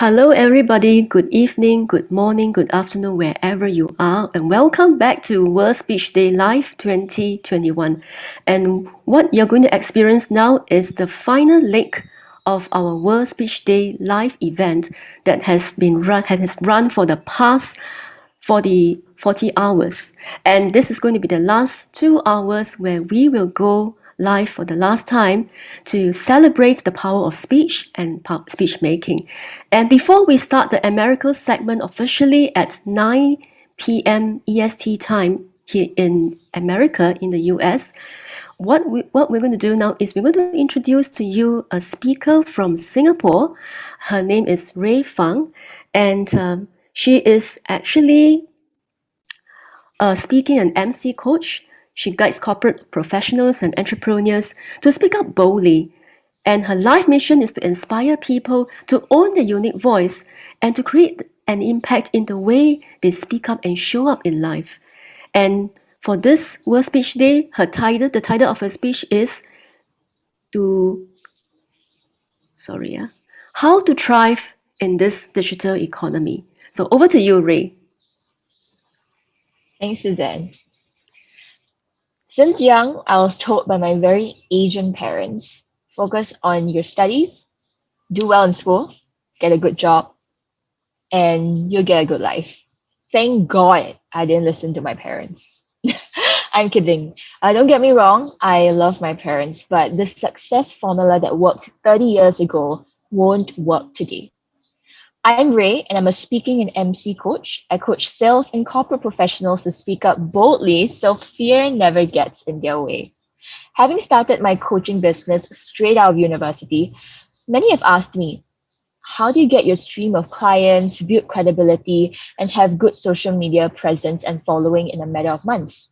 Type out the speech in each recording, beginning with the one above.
Hello, everybody. Good evening, good morning, good afternoon, wherever you are, and welcome back to World Speech Day Live 2021. And what you're going to experience now is the final leg of our World Speech Day Live event that has run for the past 40 hours. And this is going to be the last 2 hours where we will go live for the last time to celebrate the power of speech and speech making. And before we start the America segment officially at 9 p.m. EST time here in America, in the US, what we're going to do now is we're going to introduce to you a speaker from Singapore. Her name is Ray Fang, and she is actually a speaking and MC coach. She guides corporate professionals and entrepreneurs to speak up boldly. And her life mission is to inspire people to own their unique voice and to create an impact in the way they speak up and show up in life. And for this World Speech Day, the title of her speech is to how to thrive in this digital economy. So over to you, Ray. Thanks, Suzanne. Since young, I was told by my very Asian parents, focus on your studies, do well in school, get a good job, and you'll get a good life. Thank God I didn't listen to my parents. I'm kidding. Don't get me wrong, I love my parents, but the success formula that worked 30 years ago won't work today. I'm Ray, and I'm a speaking and MC coach. I coach sales and corporate professionals to speak up boldly so fear never gets in their way. Having started my coaching business straight out of university, many have asked me, how do you get your stream of clients, build credibility, and have good social media presence and following in a matter of months?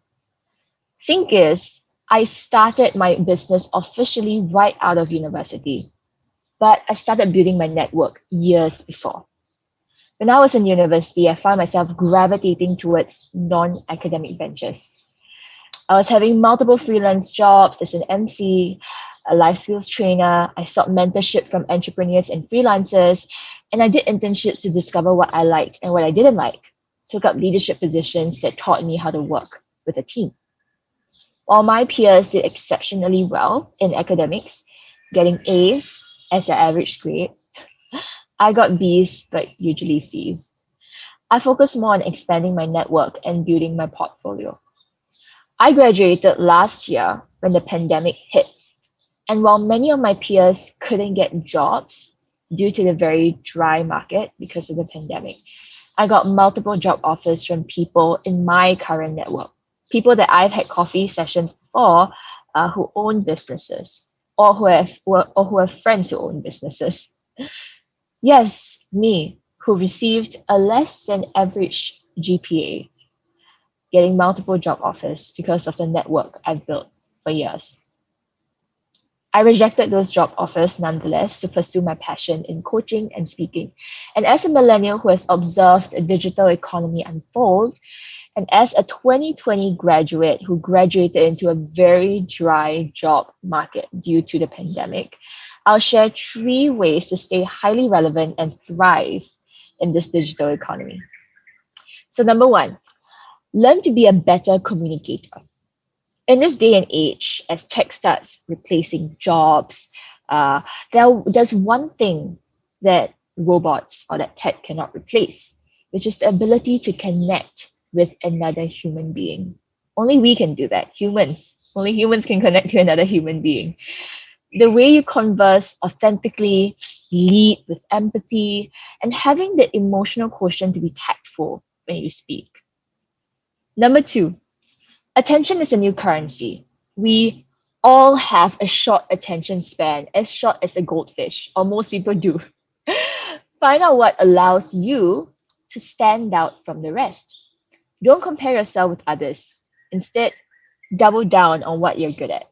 Thing is, I started my business officially right out of university, but I started building my network years before. When I was in university, I found myself gravitating towards non academic ventures. I was having multiple freelance jobs as an MC, a life skills trainer. I sought mentorship from entrepreneurs and freelancers, and I did internships to discover what I liked and what I didn't like. Took up leadership positions that taught me how to work with a team. While my peers did exceptionally well in academics, getting A's as their average grade, I got B's, but usually C's. I focused more on expanding my network and building my portfolio. I graduated last year when the pandemic hit, and while many of my peers couldn't get jobs due to the very dry market because of the pandemic, I got multiple job offers from people in my current network, people that I've had coffee sessions before who own businesses or who have friends who own businesses. Yes, me, who received a less than average GPA, getting multiple job offers because of the network I've built for years. I rejected those job offers nonetheless to pursue my passion in coaching and speaking. And as a millennial who has observed a digital economy unfold, and as a 2020 graduate who graduated into a very dry job market due to the pandemic, I'll share 3 ways to stay highly relevant and thrive in this digital economy. So, number one, learn to be a better communicator. In this day and age, as tech starts replacing jobs, there's one thing that robots or that tech cannot replace, which is the ability to connect with another human being. Only we can do that, humans. Only humans can connect to another human being. The way you converse authentically, lead with empathy, and having the emotional quotient to be tactful when you speak. Number two, attention is a new currency. We all have a short attention span, as short as a goldfish, or most people do. Find out what allows you to stand out from the rest. Don't compare yourself with others. Instead, double down on what you're good at.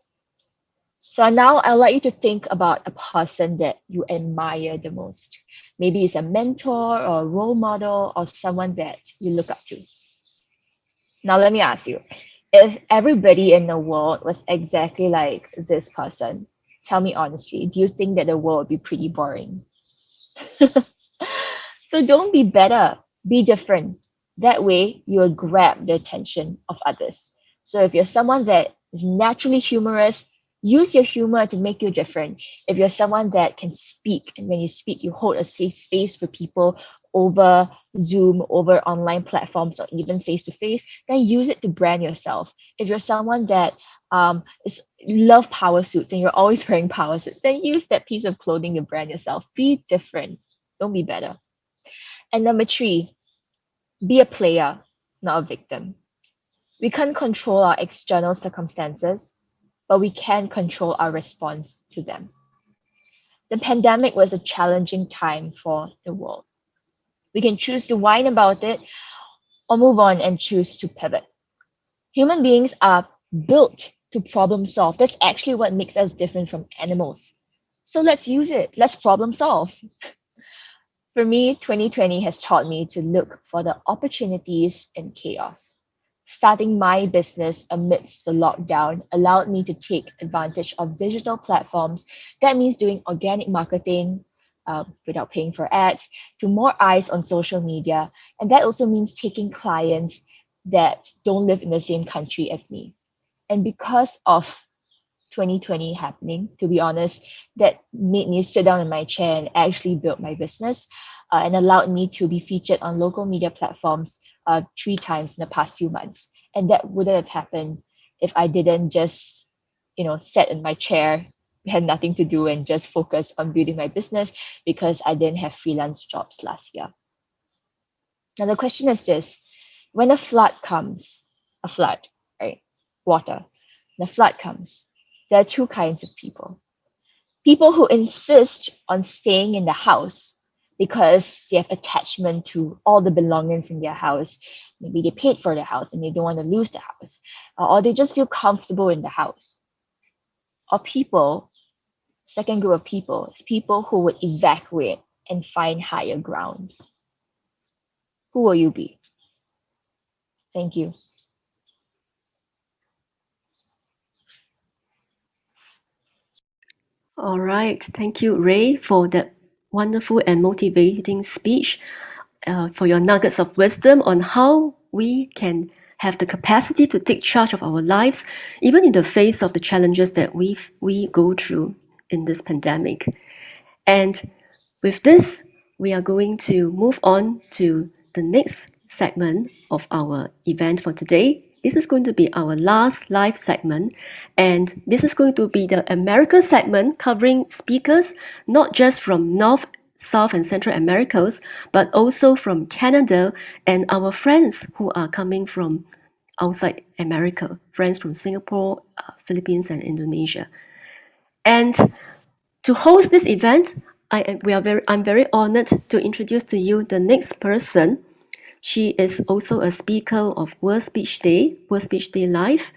So now I'd like you to think about a person that you admire the most. Maybe it's a mentor or a role model or someone that you look up to. Now let me ask you, if everybody in the world was exactly like this person, tell me honestly, do you think that the world would be pretty boring? So don't be better, be different. That way, you'll grab the attention of others. So if you're someone that is naturally humorous, use your humor to make you different. If you're someone that can speak, and when you speak, you hold a safe space for people over Zoom, over online platforms, or even face to face, then use it to brand yourself. If you're someone that is love power suits and you're always wearing power suits, then use that piece of clothing to brand yourself. Be different. Don't be better. And number three, be a player, not a victim. We can't control our external circumstances, but we can control our response to them. The pandemic was a challenging time for the world. We can choose to whine about it or move on and choose to pivot. Human beings are built to problem solve. That's actually what makes us different from animals. So let's use it. Let's problem solve. For me, 2020 has taught me to look for the opportunities in chaos. Starting my business amidst the lockdown allowed me to take advantage of digital platforms. That means doing organic marketing without paying for ads, to more eyes on social media. And that also means taking clients that don't live in the same country as me. And because of 2020 happening, to be honest, that made me sit down in my chair and actually build my business and allowed me to be featured on local media platforms 3 times in the past few months. And that wouldn't have happened if I didn't just, sit in my chair, had nothing to do, and just focus on building my business because I didn't have freelance jobs last year. Now, the question is this: when a flood comes, a flood, right? Water, the flood comes, there are two kinds of people. People who insist on staying in the house because they have attachment to all the belongings in their house. Maybe they paid for the house and they don't want to lose the house, or they just feel comfortable in the house. Or people, second group of people, is people who would evacuate and find higher ground. Who will you be? Thank you. All right. Thank you, Ray, for that wonderful and motivating speech, for your nuggets of wisdom on how we can have the capacity to take charge of our lives, even in the face of the challenges that we go through in this pandemic. And with this, we are going to move on to the next segment of our event for today. This is going to be our last live segment, and this is going to be the America segment covering speakers not just from North, South, and Central Americas, but also from Canada and our friends who are coming from outside America, friends from Singapore, Philippines, and Indonesia. And to host this event, I'm very honored to introduce to you the next person. She is also a speaker of World Speech Day Live,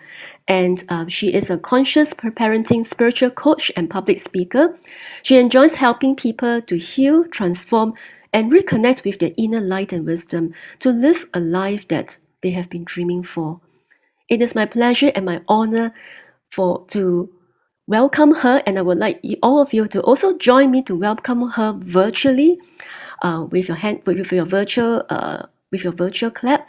and she is a conscious parenting spiritual coach and public speaker. She enjoys helping people to heal, transform, and reconnect with their inner light and wisdom to live a life that they have been dreaming for. It is my pleasure and my honor to welcome her, and I would like all of you to also join me to welcome her virtually with your hand with your virtual clap.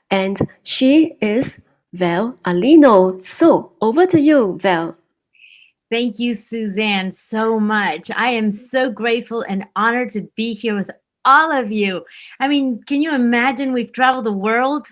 And she is Val Alino. So over to you, Val. Thank you, Suzanne, so much. I am so grateful and honored to be here with all of you. I mean, can you imagine we've traveled the world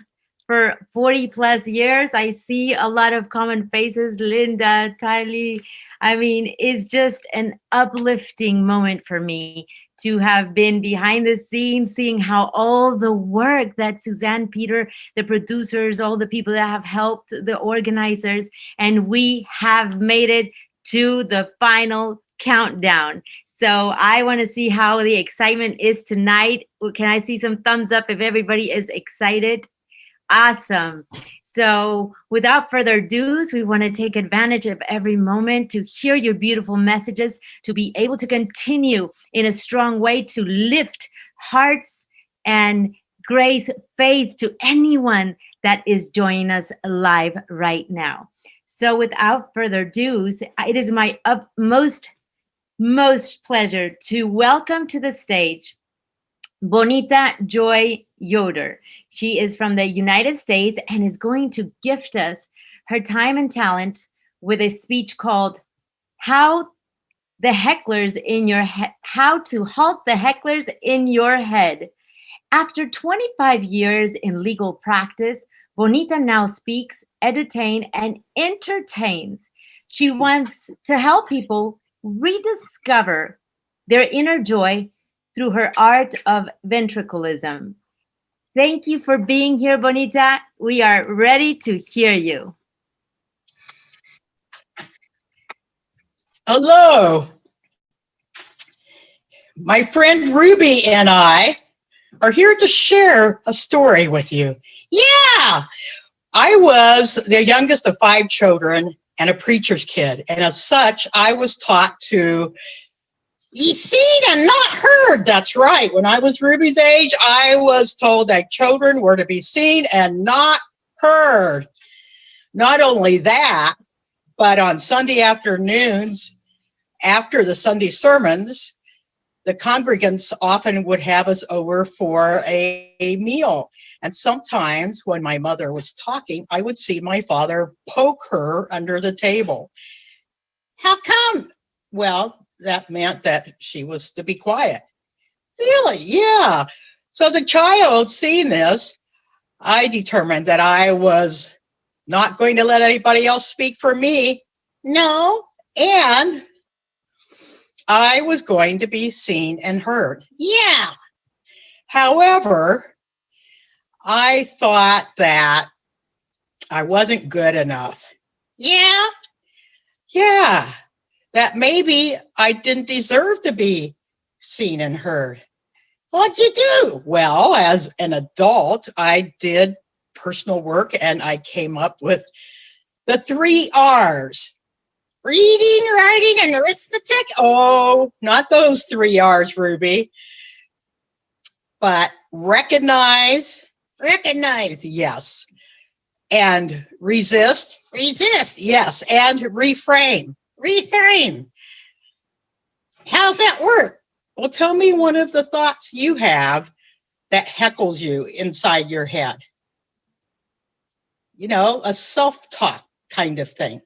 for 40 plus years? I see a lot of common faces, Linda, Tylee. I mean, it's just an uplifting moment for me to have been behind the scenes, seeing how all the work that Suzanne, Peter, the producers, all the people that have helped, the organizers, and we have made it to the final countdown. So I want to see how the excitement is tonight. Can I see some thumbs up if everybody is excited? Awesome. So without further ado, we want to take advantage of every moment to hear your beautiful messages, to be able to continue in a strong way to lift hearts and grace, faith to anyone that is joining us live right now. So without further ado, it is my utmost most pleasure to welcome to the stage Bonita Joy Yoder. She is from the United States and is going to gift us her time and talent with a speech called How the Hecklers in Your How to Halt the Hecklers in Your Head. After 25 years in legal practice, Bonita now speaks, entertains, and entertains. She wants to help people rediscover their inner joy through her art of ventriloquism. Thank you for being here, Bonita. We are ready to hear you. Hello. My friend Ruby and I are here to share a story with you. Yeah, I was the youngest of 5 children and a preacher's kid. And as such, I was taught to be seen and not heard. That's right. When I was Ruby's age, I was told that children were to be seen and not heard. Not only that, but on Sunday afternoons, after the Sunday sermons, the congregants often would have us over for a meal. And sometimes when my mother was talking, I would see my father poke her under the table. How come? Well, that meant that she was to be quiet. Really? Yeah. So as a child seeing this, I determined that I was not going to let anybody else speak for me. No. And I was going to be seen and heard. Yeah. However, I thought that I wasn't good enough. Yeah. Yeah. That maybe I didn't deserve to be seen and heard. What'd you do? Well, as an adult, I did personal work and I came up with the 3 R's. Reading, writing, and arithmetic? Oh, not those 3 R's, Ruby. But recognize, yes. And resist, yes. And reframe. How's that work? Well, tell me one of the thoughts you have that heckles you inside your head. You know, a self-talk kind of thing.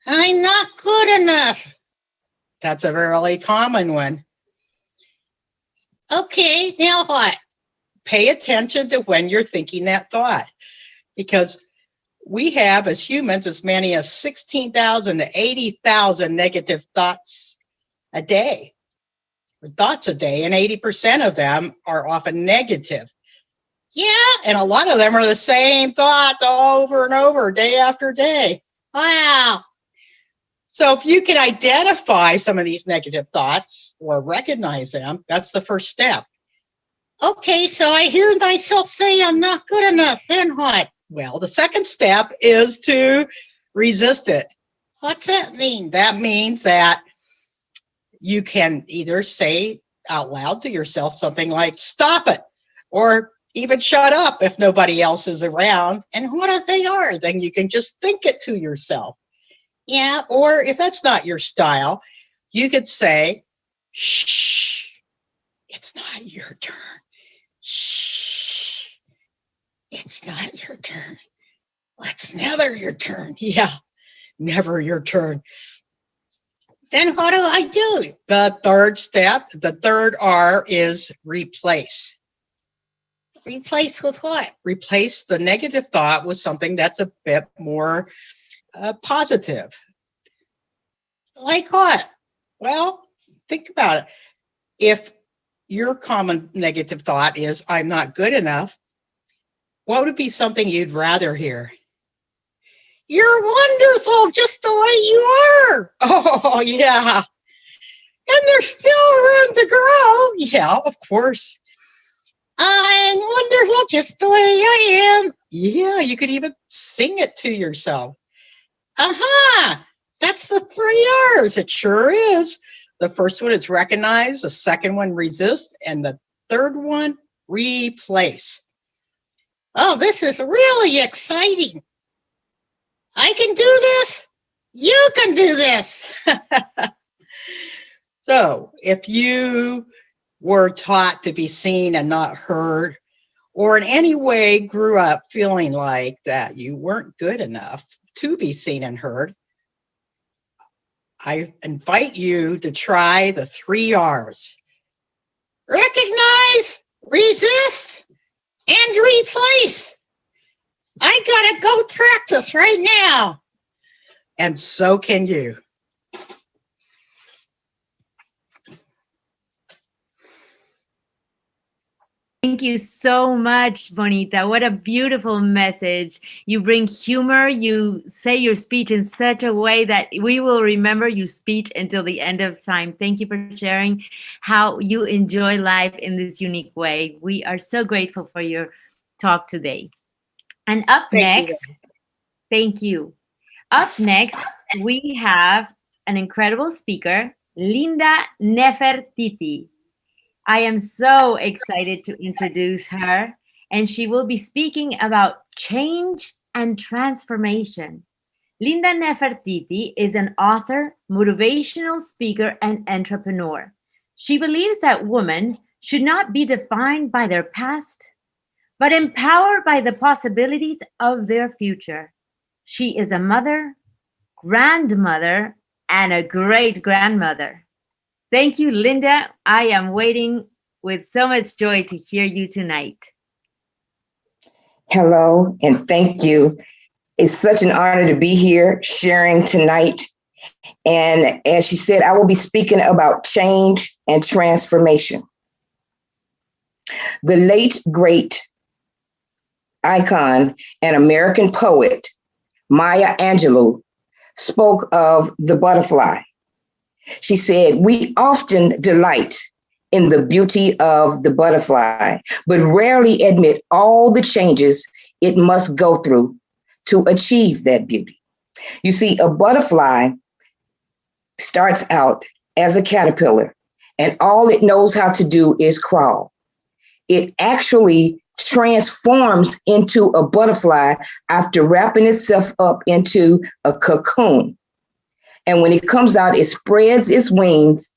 I'm not good enough. That's a really common one. Okay, now what? Pay attention to when you're thinking that thought, because we have, as humans, as many as 16,000 to 80,000 negative thoughts a day, and 80% of them are often negative. Yeah, and a lot of them are the same thoughts over and over, day after day. Wow. So if you can identify some of these negative thoughts or recognize them, that's the first step. Okay, so I hear myself say I'm not good enough, then what? Well, the second step is to resist it. What's that mean? That means that you can either say out loud to yourself something like, stop it, or even shut up if nobody else is around. And what if they are? Then you can just think it to yourself. Yeah, or if that's not your style, you could say, shh, it's not your turn. Shh, it's not your turn. It's never your turn. Yeah, never your turn. Then what do I do? The third step, the 3rd R is replace. Replace with what? Replace the negative thought with something that's a bit more positive. Like what? Well, think about it. If your common negative thought is, I'm not good enough, what would be something you'd rather hear? You're wonderful just the way you are. Oh, yeah. And there's still room to grow. Yeah, of course. I'm wonderful just the way I am. Yeah, you could even sing it to yourself. Aha! That's the 3 R's. It sure is. The first one is recognize, the second one resist, and the third one replace. Oh, this is really exciting. I can do this. You can do this. So if you were taught to be seen and not heard, or in any way grew up feeling like that you weren't good enough to be seen and heard, I invite you to try the 3 R's. Recognize, resist, and replace. I gotta go practice right now. And so can you. Thank you so much, Bonita. What a beautiful message. You bring humor. You say your speech in such a way that we will remember your speech until the end of time. Thank you for sharing how you enjoy life in this unique way. We are so grateful for your talk today. And up next, thank you. Up next, we have an incredible speaker, Linda Nefertiti. I am so excited to introduce her, and she will be speaking about change and transformation. Linda Nefertiti is an author, motivational speaker, and entrepreneur. She believes that women should not be defined by their past, but empowered by the possibilities of their future. She is a mother, grandmother, and a great-grandmother. Thank you, Linda. I am waiting with so much joy to hear you tonight. Hello, and thank you. It's such an honor to be here sharing tonight. And as she said, I will be speaking about change and transformation. The late, great icon and American poet, Maya Angelou, spoke of the butterfly. She said, "We often delight in the beauty of the butterfly, but rarely admit all the changes it must go through to achieve that beauty." You see, a butterfly starts out as a caterpillar, and all it knows how to do is crawl. It actually transforms into a butterfly after wrapping itself up into a cocoon. And when it comes out, it spreads its wings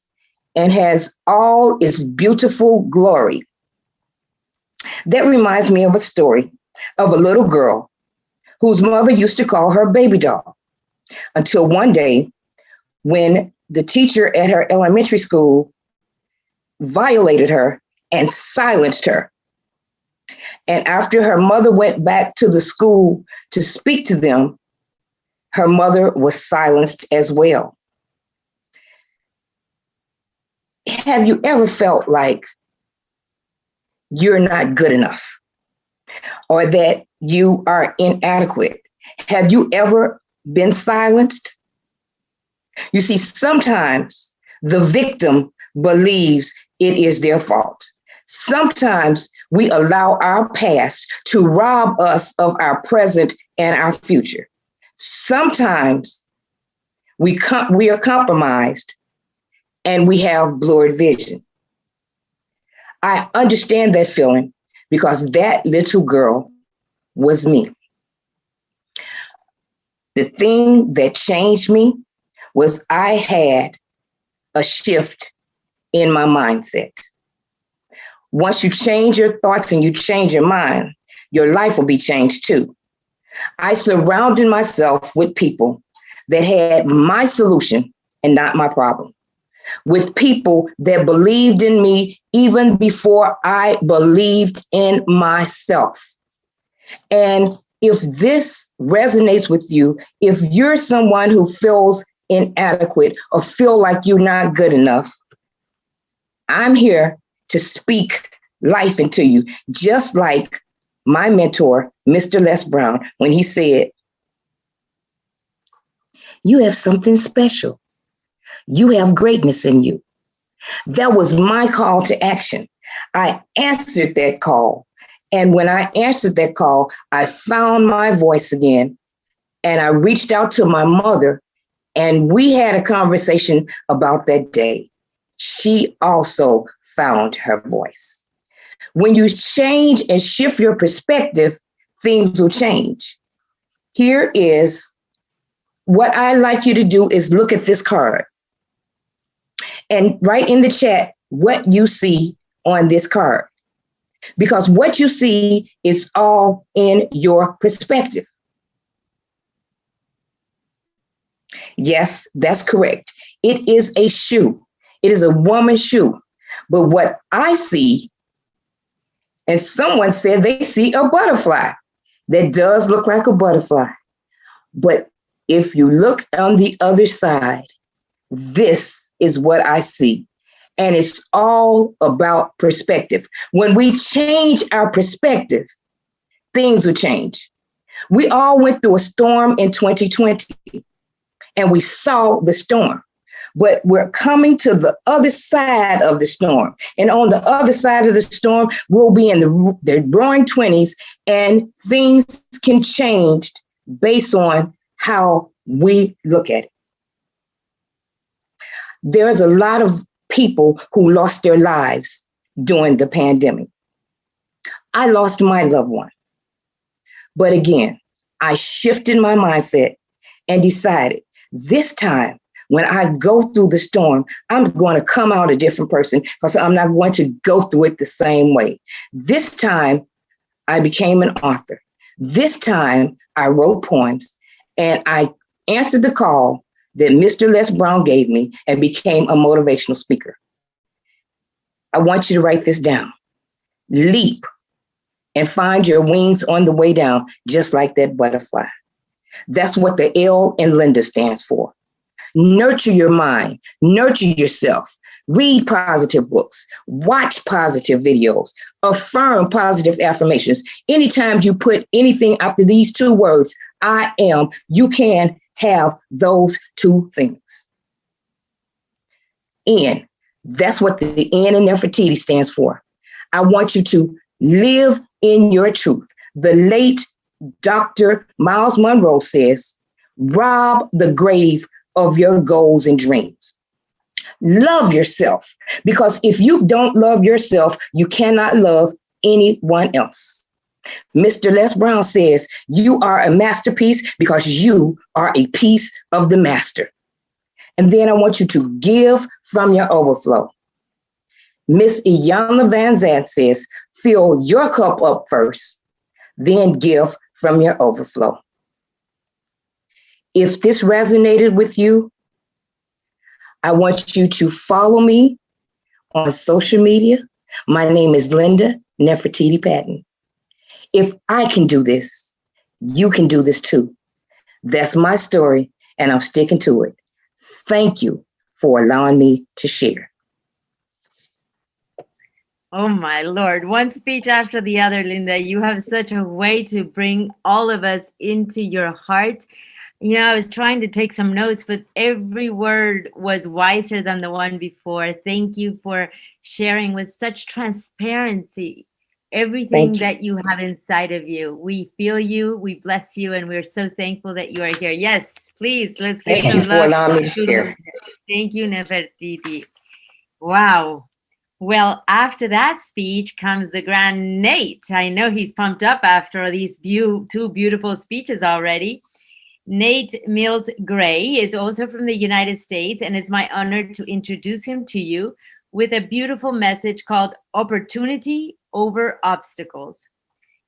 and has all its beautiful glory. That reminds me of a story of a little girl whose mother used to call her baby doll, until one day when the teacher at her elementary school violated her and silenced her. And after her mother went back to the school to speak to them, her mother was silenced as well. Have you ever felt like you're not good enough or that you are inadequate? Have you ever been silenced? You see, sometimes the victim believes it is their fault. Sometimes we allow our past to rob us of our present and our future. Sometimes we are compromised and we have blurred vision. I understand that feeling because that little girl was me. The thing that changed me was I had a shift in my mindset. Once you change your thoughts and you change your mind, your life will be changed too. I surrounded myself with people that had my solution and not my problem, with people that believed in me even before I believed in myself. And if this resonates with you, if you're someone who feels inadequate or feel like you're not good enough, I'm here to speak life into you, just like my mentor, Mr. Les Brown, when he said, "You have something special. You have greatness in you." That was my call to action. I answered that call. And when I answered that call, I found my voice again. And I reached out to my mother, and we had a conversation about that day. She also found her voice. When you change and shift your perspective, things will change. Here is what I like you to do is look at this card and write in the chat what you see on this card, because what you see is all in your perspective. Yes, that's correct. It is a shoe. It is a woman's shoe. But what I see, and someone said they see a butterfly. That does look like a butterfly. But if you look on the other side, this is what I see. And it's all about perspective. When we change our perspective, things will change. We all went through a storm in 2020, and we saw the storm. But we're coming to the other side of the storm. And on the other side of the storm, we'll be in the roaring 20s, and things can change based on how we look at it. There's a lot of people who lost their lives during the pandemic. I lost my loved one. But again, I shifted my mindset and decided this time, when I go through the storm, I'm going to come out a different person, because I'm not going to go through it the same way. This time, I became an author. This time, I wrote poems, and I answered the call that Mr. Les Brown gave me and became a motivational speaker. I want you to write this down. Leap and find your wings on the way down, just like that butterfly. That's what the L in Linda stands for. Nurture your mind, nurture yourself, read positive books, watch positive videos, affirm positive affirmations. Anytime you put anything after these two words, I am, you can have those two things. N, that's what the N in Nefertiti stands for. I want you to live in your truth. The late Dr. Miles Monroe says, rob the grave of your goals and dreams. Love yourself, because if you don't love yourself, you cannot love anyone else. Mr. Les Brown says, you are a masterpiece because you are a piece of the master. And then I want you to give from your overflow. Miss Iyanla Van Zandt says, fill your cup up first, then give from your overflow. If this resonated with you, I want you to follow me on social media. My name is Linda Nefertiti Patton. If I can do this, you can do this too. That's my story, and I'm sticking to it. Thank you for allowing me to share. Oh my Lord, one speech after the other, Linda. You have such a way to bring all of us into your heart. You know, I was trying to take some notes, but every word was wiser than the one before. Thank you for sharing with such transparency everything that you have inside of you. We feel you, we bless you, and we're so thankful that you are here. Yes, please, let's give some love. Thank you for allowing me to share. Thank you, Nefertiti. Wow. Well, after that speech comes the grand Nate. I know he's pumped up after these two beautiful speeches already. Nate Mills Gray is also from the United States, and it's my honor to introduce him to you with a beautiful message called Opportunity Over Obstacles.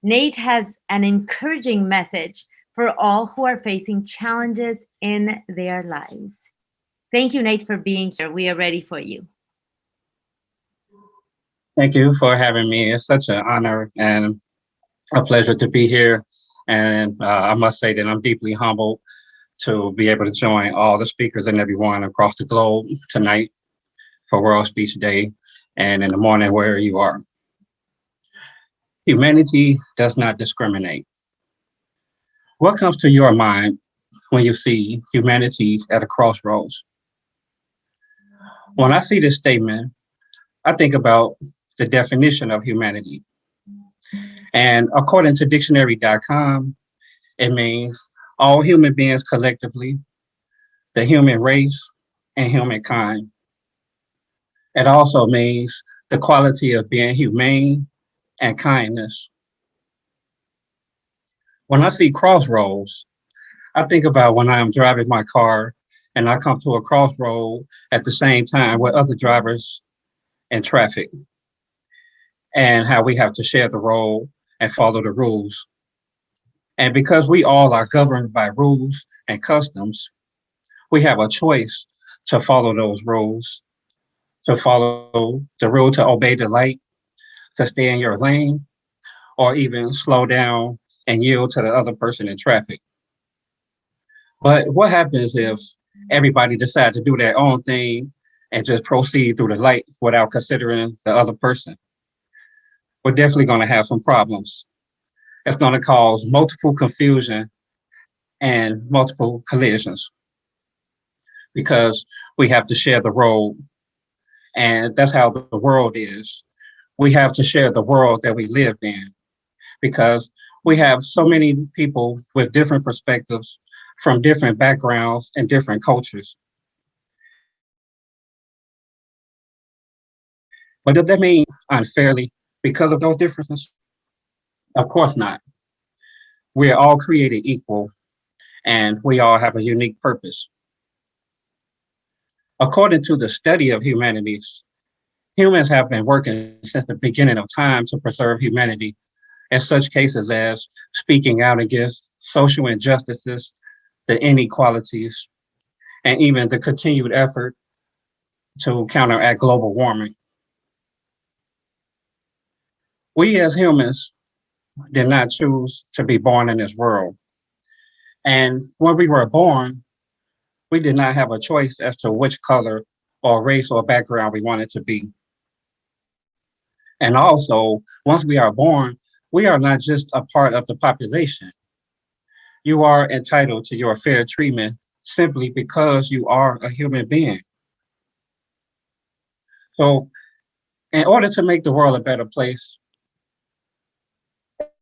Nate has an encouraging message for all who are facing challenges in their lives. Thank you, Nate, for being here. We are ready for you. Thank you for having me. It's such an honor and a pleasure to be here. And I must say that I'm deeply humbled to be able to join all the speakers and everyone across the globe tonight for World Speech Day and in the morning where you are. Humanity does not discriminate. What comes to your mind when you see humanity at a crossroads? When I see this statement, I think about the definition of humanity. And according to dictionary.com, it means all human beings collectively, the human race, and humankind. It also means the quality of being humane and kindness. When I see crossroads, I think about when I am driving my car and I come to a crossroad at the same time with other drivers in traffic, and how we have to share the role and follow the rules. And because we all are governed by rules and customs, we have a choice to follow those rules, to follow the rule to obey the light, to stay in your lane, or even slow down and yield to the other person in traffic. But what happens if everybody decide to do their own thing and just proceed through the light without considering the other person? We're definitely going to have some problems. It's going to cause multiple confusion and multiple collisions because we have to share the road. And that's how the world is. We have to share the world that we live in because we have so many people with different perspectives from different backgrounds and different cultures. But does that mean unfairly because of those differences? Of course not. We are all created equal and we all have a unique purpose. According to the study of humanities, humans have been working since the beginning of time to preserve humanity in such cases as speaking out against social injustices, the inequalities, and even the continued effort to counteract global warming. We as humans did not choose to be born in this world. And when we were born, we did not have a choice as to which color or race or background we wanted to be. And also, once we are born, we are not just a part of the population. You are entitled to your fair treatment simply because you are a human being. So, in order to make the world a better place,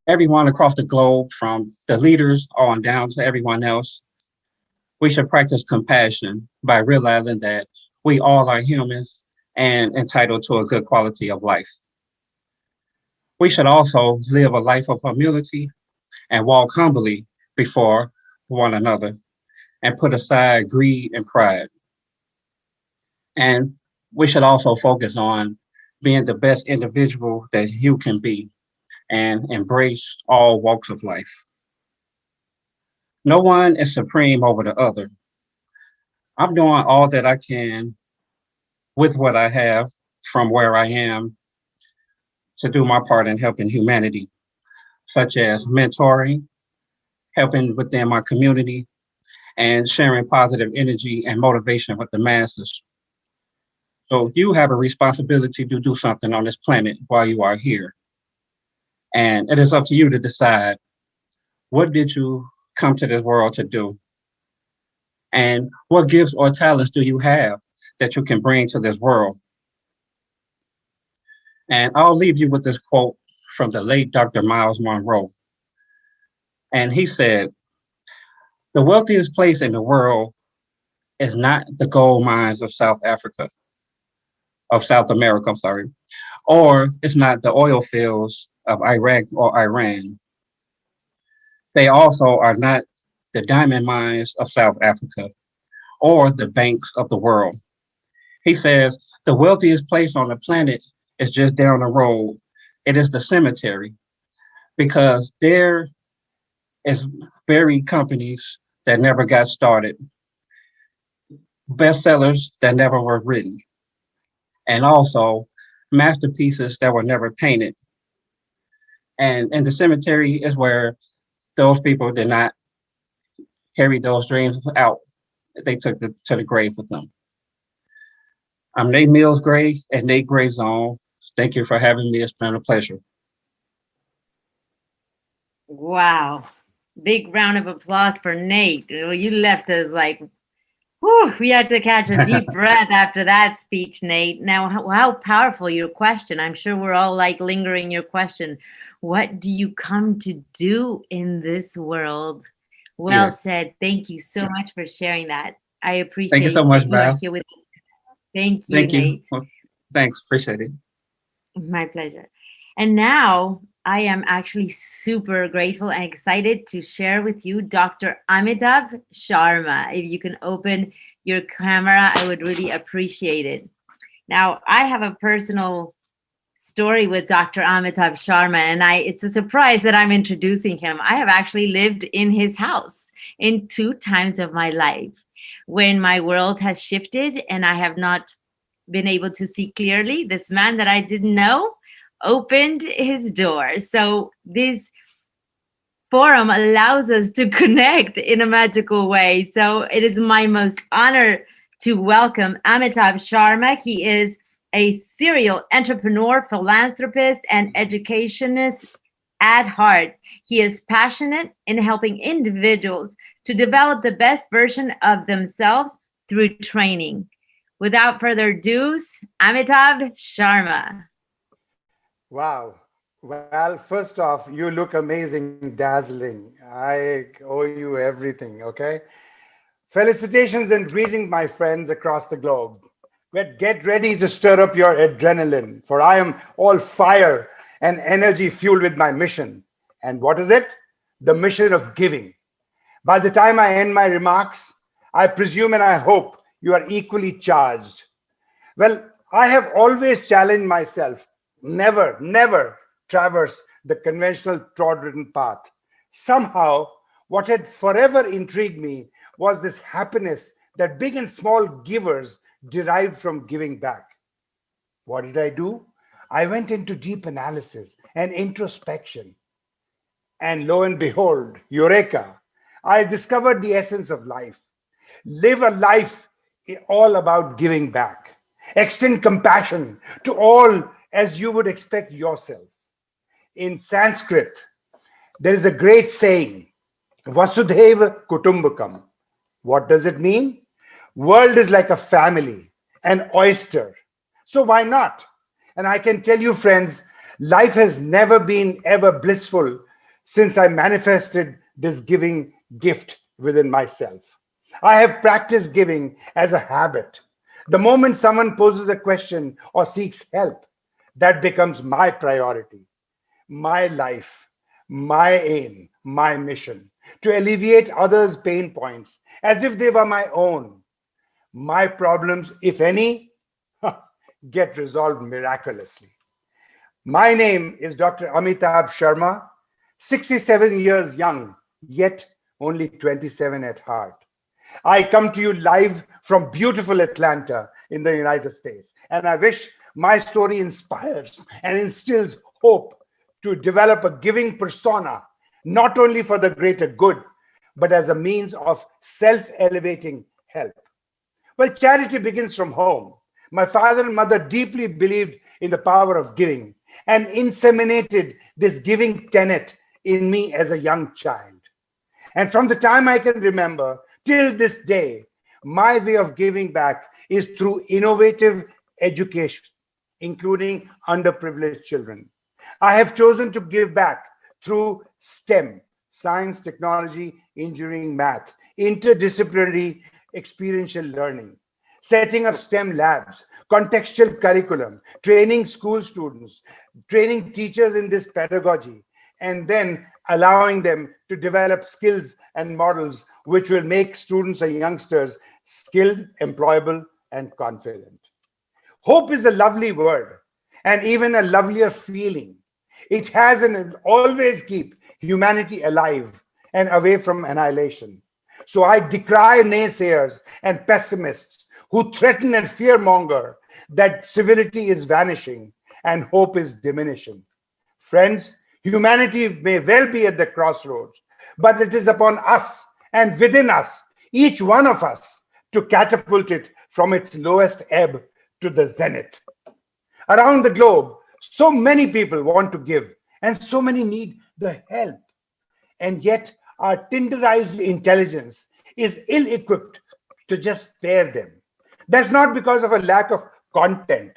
everyone across the globe, from the leaders on down to everyone else, we should practice compassion by realizing that we all are humans and entitled to a good quality of life. We should also live a life of humility and walk humbly before one another and put aside greed and pride. And we should also focus on being the best individual that you can be and embrace all walks of life. No one is supreme over the other. I'm doing all that I can with what I have from where I am to do my part in helping humanity, such as mentoring, helping within my community, and sharing positive energy and motivation with the masses. So you have a responsibility to do something on this planet while you are here. And it is up to you to decide, what did you come to this world to do? And what gifts or talents do you have that you can bring to this world? And I'll leave you with this quote from the late Dr. Miles Monroe. And he said, "The wealthiest place in the world is not the gold mines of South America, I'm sorry, or it's not the oil fields of Iraq or Iran. They also are not the diamond mines of South Africa or the banks of the world." He says, "The wealthiest place on the planet is just down the road. It is the cemetery, because there is buried companies that never got started, bestsellers that never were written, and also masterpieces that were never painted. And in the cemetery is where those people did not carry those dreams out. They took it to the grave with them." I'm Nate Mills Gray at Nate Gray Zone. Thank you for having me. It's been a pleasure. Wow. Big round of applause for Nate. You left us like, whew, we had to catch a deep breath after that speech, Nate. Now, how powerful your question. I'm sure we're all like lingering your question. What do you come to do in this world? Well Yes. said. Thank you so much for sharing that. I appreciate Thank you so much, that you are Val. here with us. Thank you, Thank you. Nate. Well, thanks. Appreciate it. My pleasure. And now I am actually super grateful and excited to share with you Dr. Amitav Sharma. If you can open your camera, I would really appreciate it. Now, I have a personal story with Dr. Amitabh Sharma, and it's a surprise that I'm introducing him. I have actually lived in his house in 2 times of my life when my world has shifted and I have not been able to see clearly. This man that I didn't know opened his door. So this forum allows us to connect in a magical way. So it is my most honor to welcome Amitabh Sharma. He is a serial entrepreneur, philanthropist, and educationist at heart. He is passionate in helping individuals to develop the best version of themselves through training. Without further ado, Amitabh Sharma. Wow. Well, first off, you look amazing, dazzling. I owe you everything, okay? Felicitations and greetings, my friends across the globe. But get ready to stir up your adrenaline, for I am all fire and energy fueled with my mission. And what is it? The mission of giving. By the time I end my remarks, I presume and I hope you are equally charged. Well, I have always challenged myself, never traverse the conventional trodden path. Somehow, what had forever intrigued me was this happiness that big and small givers derived from giving back. What did I do? I went into deep analysis and introspection. And lo and behold, Eureka, I discovered the essence of life. Live a life all about giving back. Extend compassion to all as you would expect yourself. In Sanskrit, there is a great saying, Vasudhaiva Kutumbakam. What does it mean? World is like a family, an oyster. So why not? And I can tell you, friends, life has never been ever blissful since I manifested this giving gift within myself. I have practiced giving as a habit. The moment someone poses a question or seeks help, that becomes my priority, my life, my aim, my mission, to alleviate others' pain points as if they were my own. My problems, if any, get resolved miraculously. My name is Dr. Amitabh Sharma, 67 years young, yet only 27 at heart. I come to you live from beautiful Atlanta in the United States, and I wish my story inspires and instills hope to develop a giving persona, not only for the greater good, but as a means of self-elevating help. Well, charity begins from home. My father and mother deeply believed in the power of giving and inseminated this giving tenet in me as a young child. And from the time I can remember till this day, my way of giving back is through innovative education, including underprivileged children. I have chosen to give back through STEM, science, technology, engineering, math, interdisciplinary experiential learning, setting up STEM labs, contextual curriculum, training school students, training teachers in this pedagogy, and then allowing them to develop skills and models which will make students and youngsters skilled, employable, and confident. Hope is a lovely word and even a lovelier feeling. It has and always keep humanity alive and away from annihilation. So I decry naysayers and pessimists who threaten and fearmonger that civility is vanishing and hope is diminishing. Friends, humanity may well be at the crossroads, but it is upon us and within us, each one of us, to catapult it from its lowest ebb to the zenith. Around the globe, so many people want to give and so many need the help. And yet our tinderized intelligence is ill-equipped to just spare them. That's not because of a lack of content,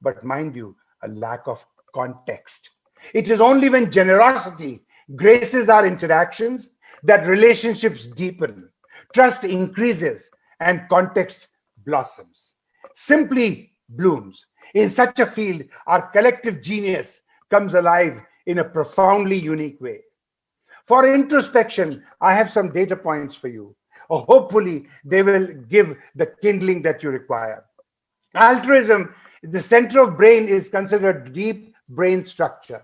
but mind you, a lack of context. It is only when generosity graces our interactions that relationships deepen, trust increases, and context blossoms, simply blooms. In such a field, our collective genius comes alive in a profoundly unique way. For introspection, I have some data points for you. Hopefully, they will give the kindling that you require. Altruism, the center of brain is considered deep brain structure,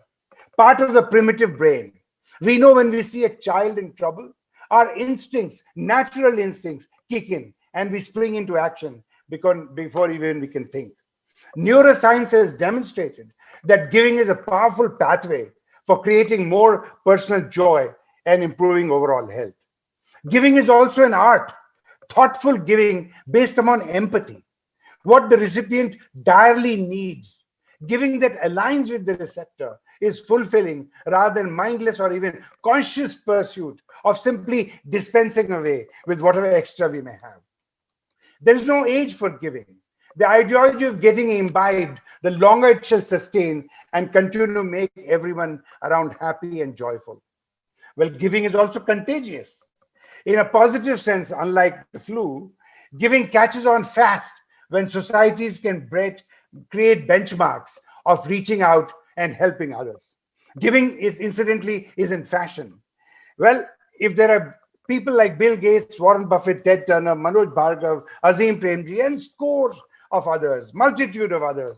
part of the primitive brain. We know when we see a child in trouble, our instincts, natural instincts, kick in and we spring into action before even we can think. Neuroscience has demonstrated that giving is a powerful pathway for creating more personal joy and improving overall health. Giving is also an art, thoughtful giving based upon empathy, what the recipient direly needs. Giving that aligns with the receptor is fulfilling rather than mindless or even conscious pursuit of simply dispensing away with whatever extra we may have. There is no age for giving. The ideology of getting imbibed, the longer it shall sustain and continue to make everyone around happy and joyful. Well, giving is also contagious. In a positive sense, unlike the flu, giving catches on fast when societies can create benchmarks of reaching out and helping others. Giving is incidentally is in fashion. Well, if there are people like Bill Gates, Warren Buffett, Ted Turner, Manoj Bhargav, Azim Premji, and scores of others, multitude of others,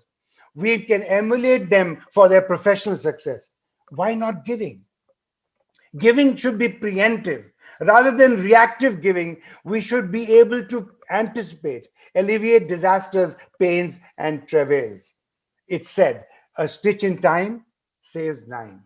we can emulate them for their professional success. Why not giving? Giving should be preemptive. Rather than reactive giving, we should be able to anticipate, alleviate disasters, pains, and travails. It's said, a stitch in time saves nine.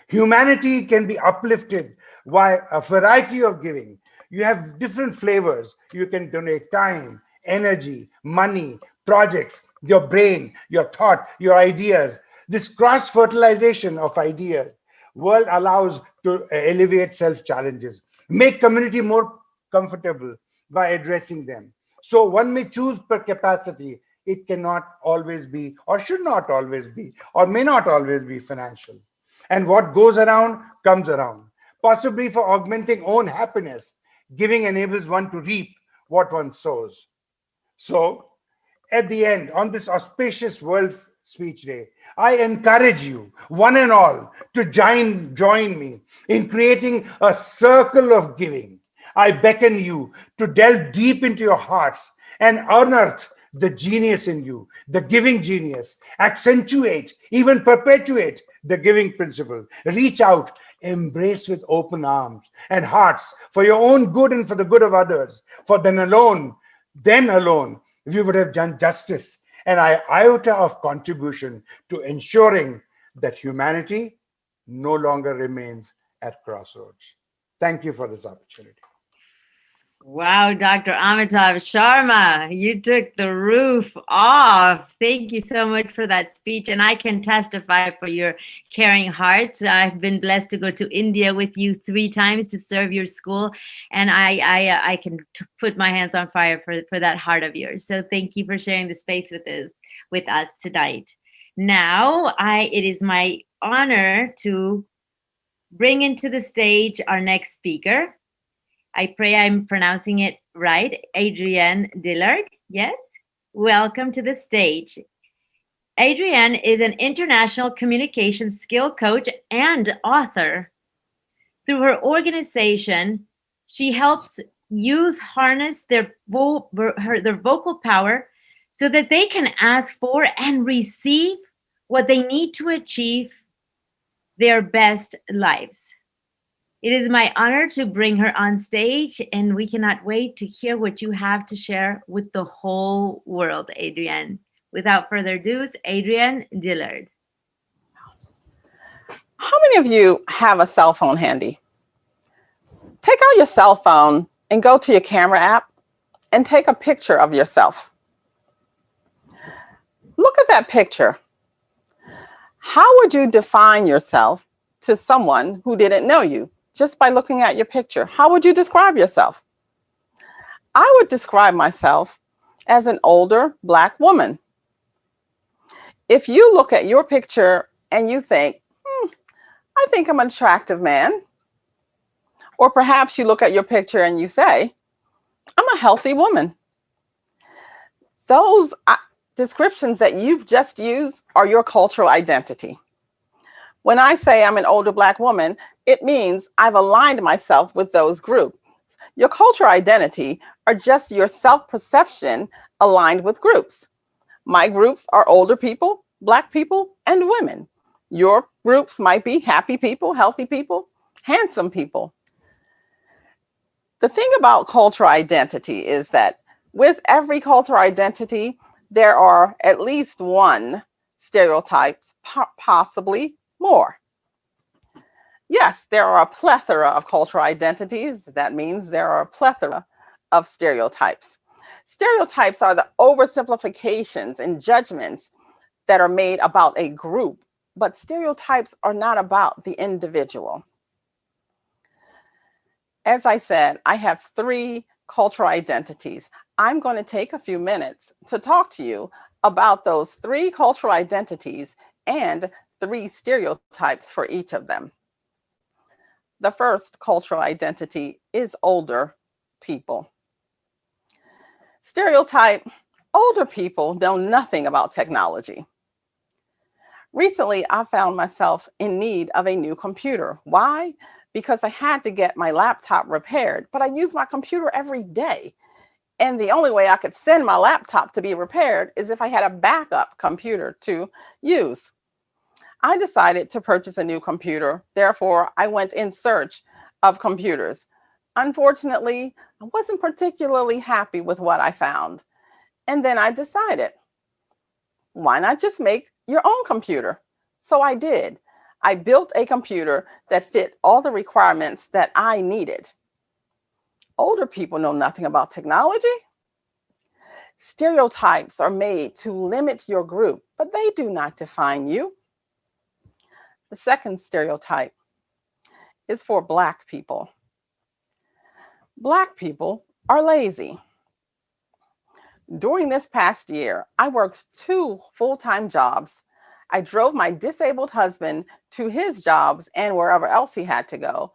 Humanity can be uplifted by a variety of giving. You have different flavors. You can donate time, energy, money, projects, your brain, your thought, your ideas. This cross-fertilization of ideas world allows to alleviate self-challenges, make community more comfortable by addressing them. So one may choose per capacity. It cannot always be, or should not always be, or may not always be financial. And what goes around comes around. Possibly for augmenting own happiness, giving enables one to reap what one sows. So, at the end, on this auspicious World Speech Day, I encourage you, one and all, to join me in creating a circle of giving. I beckon you to delve deep into your hearts and unearth the genius in you, the giving genius, accentuate, even perpetuate the giving principle. Reach out, embrace with open arms and hearts for your own good and for the good of others. For then alone, we would have done justice and an iota of contribution to ensuring that humanity no longer remains at crossroads. Thank you for this opportunity. Wow, Dr. Amitav Sharma, you took the roof off. Thank you so much for that speech. And I can testify for your caring heart. I've been blessed to go to India with you 3 times to serve your school. And I can put my hands on fire for that heart of yours. So thank you for sharing the space with us tonight. Now, it is my honor to bring into the stage our next speaker. I pray I'm pronouncing it right. Adrienne Dillard. Yes. Welcome to the stage. Adrienne is an international communication skill coach and author. Through her organization, she helps youth harness their vocal power so that they can ask for and receive what they need to achieve their best lives. It is my honor to bring her on stage, and we cannot wait to hear what you have to share with the whole world, Adrienne. Without further ado, Adrienne Dillard. How many of you have a cell phone handy? Take out your cell phone and go to your camera app and take a picture of yourself. Look at that picture. How would you define yourself to someone who didn't know you? Just by looking at your picture, how would you describe yourself? I would describe myself as an older Black woman. If you look at your picture and you think, I think I'm an attractive man, or perhaps you look at your picture and you say, I'm a healthy woman. Those descriptions that you've just used are your cultural identity. When I say I'm an older Black woman, it means I've aligned myself with those groups. Your cultural identity are just your self-perception aligned with groups. My groups are older people, Black people, and women. Your groups might be happy people, healthy people, handsome people. The thing about cultural identity is that with every cultural identity, there are at least one stereotype, possibly more. Yes, there are a plethora of cultural identities. That means there are a plethora of stereotypes. Stereotypes are the oversimplifications and judgments that are made about a group, but stereotypes are not about the individual. As I said, I have 3 cultural identities. I'm going to take a few minutes to talk to you about those 3 cultural identities and 3 stereotypes for each of them. The first cultural identity is older people. Stereotype: older people know nothing about technology. Recently, I found myself in need of a new computer. Why? Because I had to get my laptop repaired, but I use my computer every day. And the only way I could send my laptop to be repaired is if I had a backup computer to use. I decided to purchase a new computer. Therefore, I went in search of computers. Unfortunately, I wasn't particularly happy with what I found. And then I decided, why not just make your own computer? So I did. I built a computer that fit all the requirements that I needed. Older people know nothing about technology. Stereotypes are made to limit your group, but they do not define you. The second stereotype is for Black people. Black people are lazy. During this past year, I worked 2 full-time jobs. I drove my disabled husband to his jobs and wherever else he had to go.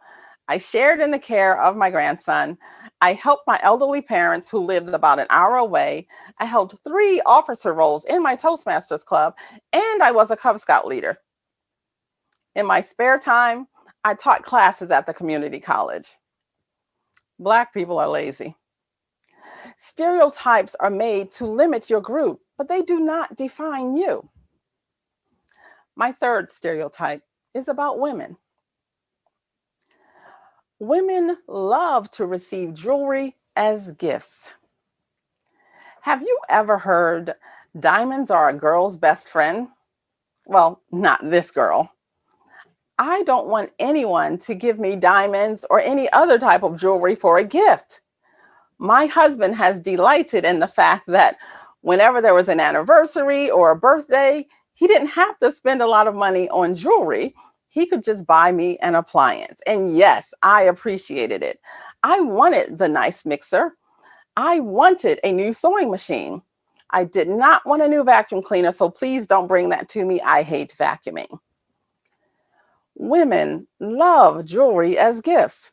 I shared in the care of my grandson. I helped my elderly parents who lived about an hour away. I held 3 officer roles in my Toastmasters club, and I was a Cub Scout leader. In my spare time, I taught classes at the community college. Black people are lazy. Stereotypes are made to limit your group, but they do not define you. My third stereotype is about women. Women love to receive jewelry as gifts. Have you ever heard diamonds are a girl's best friend? Well, not this girl. I don't want anyone to give me diamonds or any other type of jewelry for a gift. My husband has delighted in the fact that whenever there was an anniversary or a birthday, he didn't have to spend a lot of money on jewelry. He could just buy me an appliance. And yes, I appreciated it. I wanted the nice mixer. I wanted a new sewing machine. I did not want a new vacuum cleaner, so please don't bring that to me. I hate vacuuming. Women love jewelry as gifts.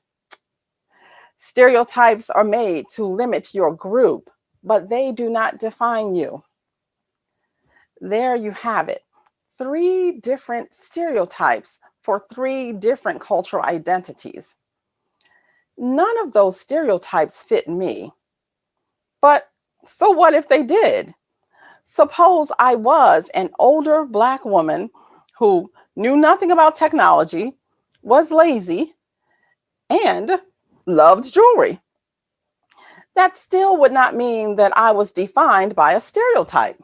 Stereotypes are made to limit your group, but they do not define you. There you have it. 3 different stereotypes for 3 different cultural identities. None of those stereotypes fit me. But so what if they did? Suppose I was an older Black woman who knew nothing about technology, was lazy, and loved jewelry. That still would not mean that I was defined by a stereotype.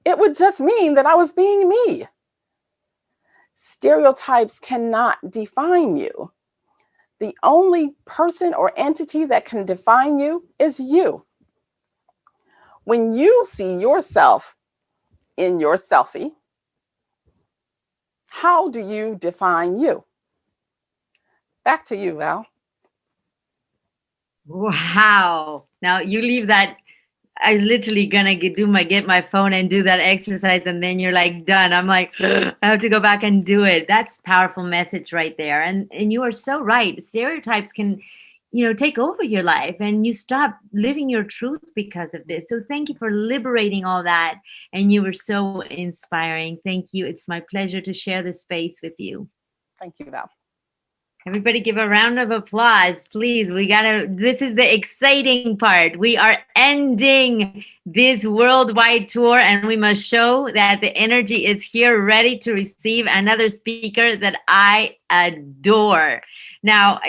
It would just mean that I was being me. Stereotypes cannot define you. The only person or entity that can define you is you. When you see yourself in your selfie, how do you define you? Back to you, Val. Wow. Now you leave that. I was literally gonna get my phone and do that exercise, and then you're like done. I'm like, I have to go back and do it. That's powerful message right there. And you are so right. Stereotypes can, take over your life, and you stop living your truth because of this. So thank you for liberating all that. And you were so inspiring. Thank you. It's my pleasure to share this space with you. Thank you, Val. Everybody give a round of applause, please. This is the exciting part. We are ending this worldwide tour and we must show that the energy is here ready to receive another speaker that I adore. Now,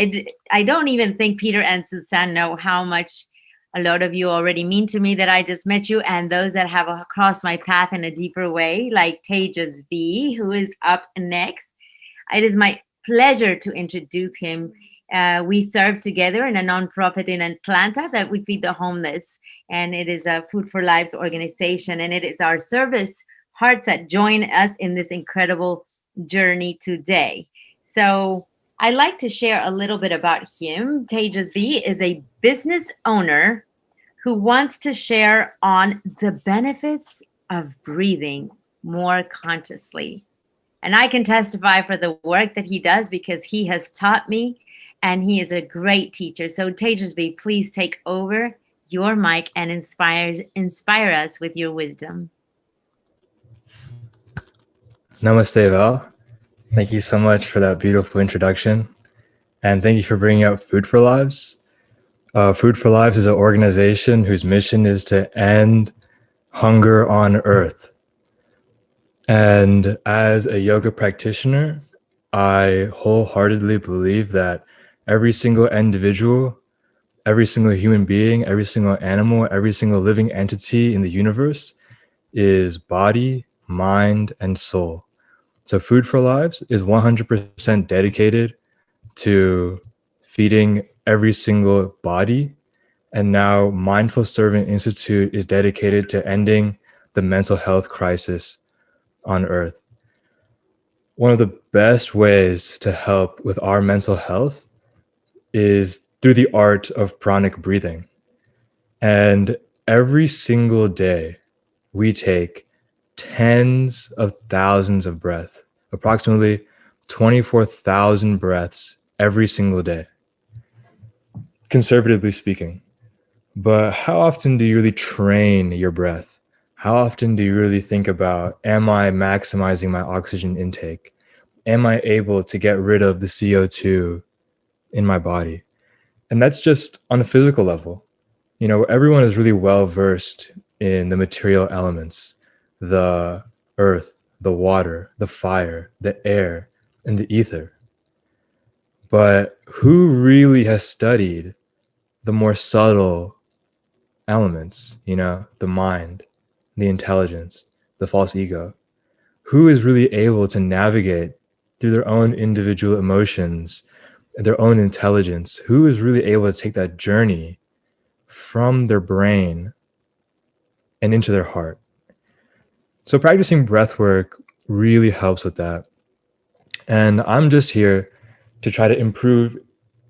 I don't even think Peter and Suzanne know how much a lot of you already mean to me that I just met you, and those that have crossed my path in a deeper way, like Tejas B, who is up next. It is my pleasure to introduce him. We serve together in a nonprofit in Atlanta that we feed the homeless, and it is a Food for Lives organization, and it is our service hearts that join us in this incredible journey today. So I'd like to share a little bit about him. Tejas V is a business owner who wants to share on the benefits of breathing more consciously. And I can testify for the work that he does because he has taught me and he is a great teacher. So Tejas V, please take over your mic and inspire us with your wisdom. Namaste, Val. Thank you so much for that beautiful introduction. And thank you for bringing up Food for Lives. Food for Lives is an organization whose mission is to end hunger on Earth. And as a yoga practitioner, I wholeheartedly believe that every single individual, every single human being, every single animal, every single living entity in the universe is body, mind, and soul. So Food for Lives is 100% dedicated to feeding every single body. And now Mindful Servant Institute is dedicated to ending the mental health crisis on Earth. One of the best ways to help with our mental health is through the art of pranic breathing. And every single day we take tens of thousands of breaths, approximately 24,000 breaths every single day, conservatively speaking. But how often do you really train your breath? How often do you really think about, am I maximizing my oxygen intake? Am I able to get rid of the CO2 in my body? And that's just on a physical level. You know, everyone is really well versed in the material elements, the earth, the water, the fire, the air, and the ether. But who really has studied the more subtle elements, you know, the mind, the intelligence, the false ego? Who is really able to navigate through their own individual emotions and their own intelligence? Who is really able to take that journey from their brain and into their heart? So practicing breath work really helps with that. And I'm just here to try to improve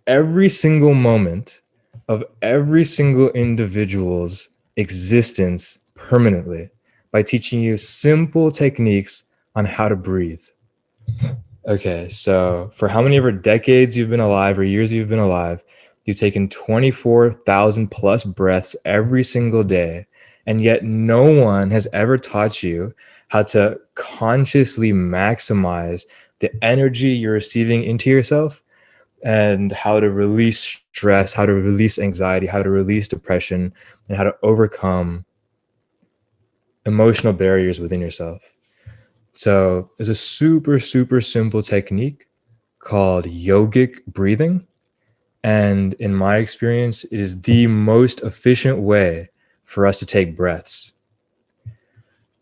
every single moment of every single individual's existence permanently by teaching you simple techniques on how to breathe. Okay, so for how many ever decades you've been alive or years you've been alive, you've taken 24,000 plus breaths every single day, and yet no one has ever taught you how to consciously maximize the energy you're receiving into yourself and how to release stress, how to release anxiety, how to release depression, and how to overcome emotional barriers within yourself. So there's a super, super simple technique called yogic breathing. And in my experience, it is the most efficient way for us to take breaths.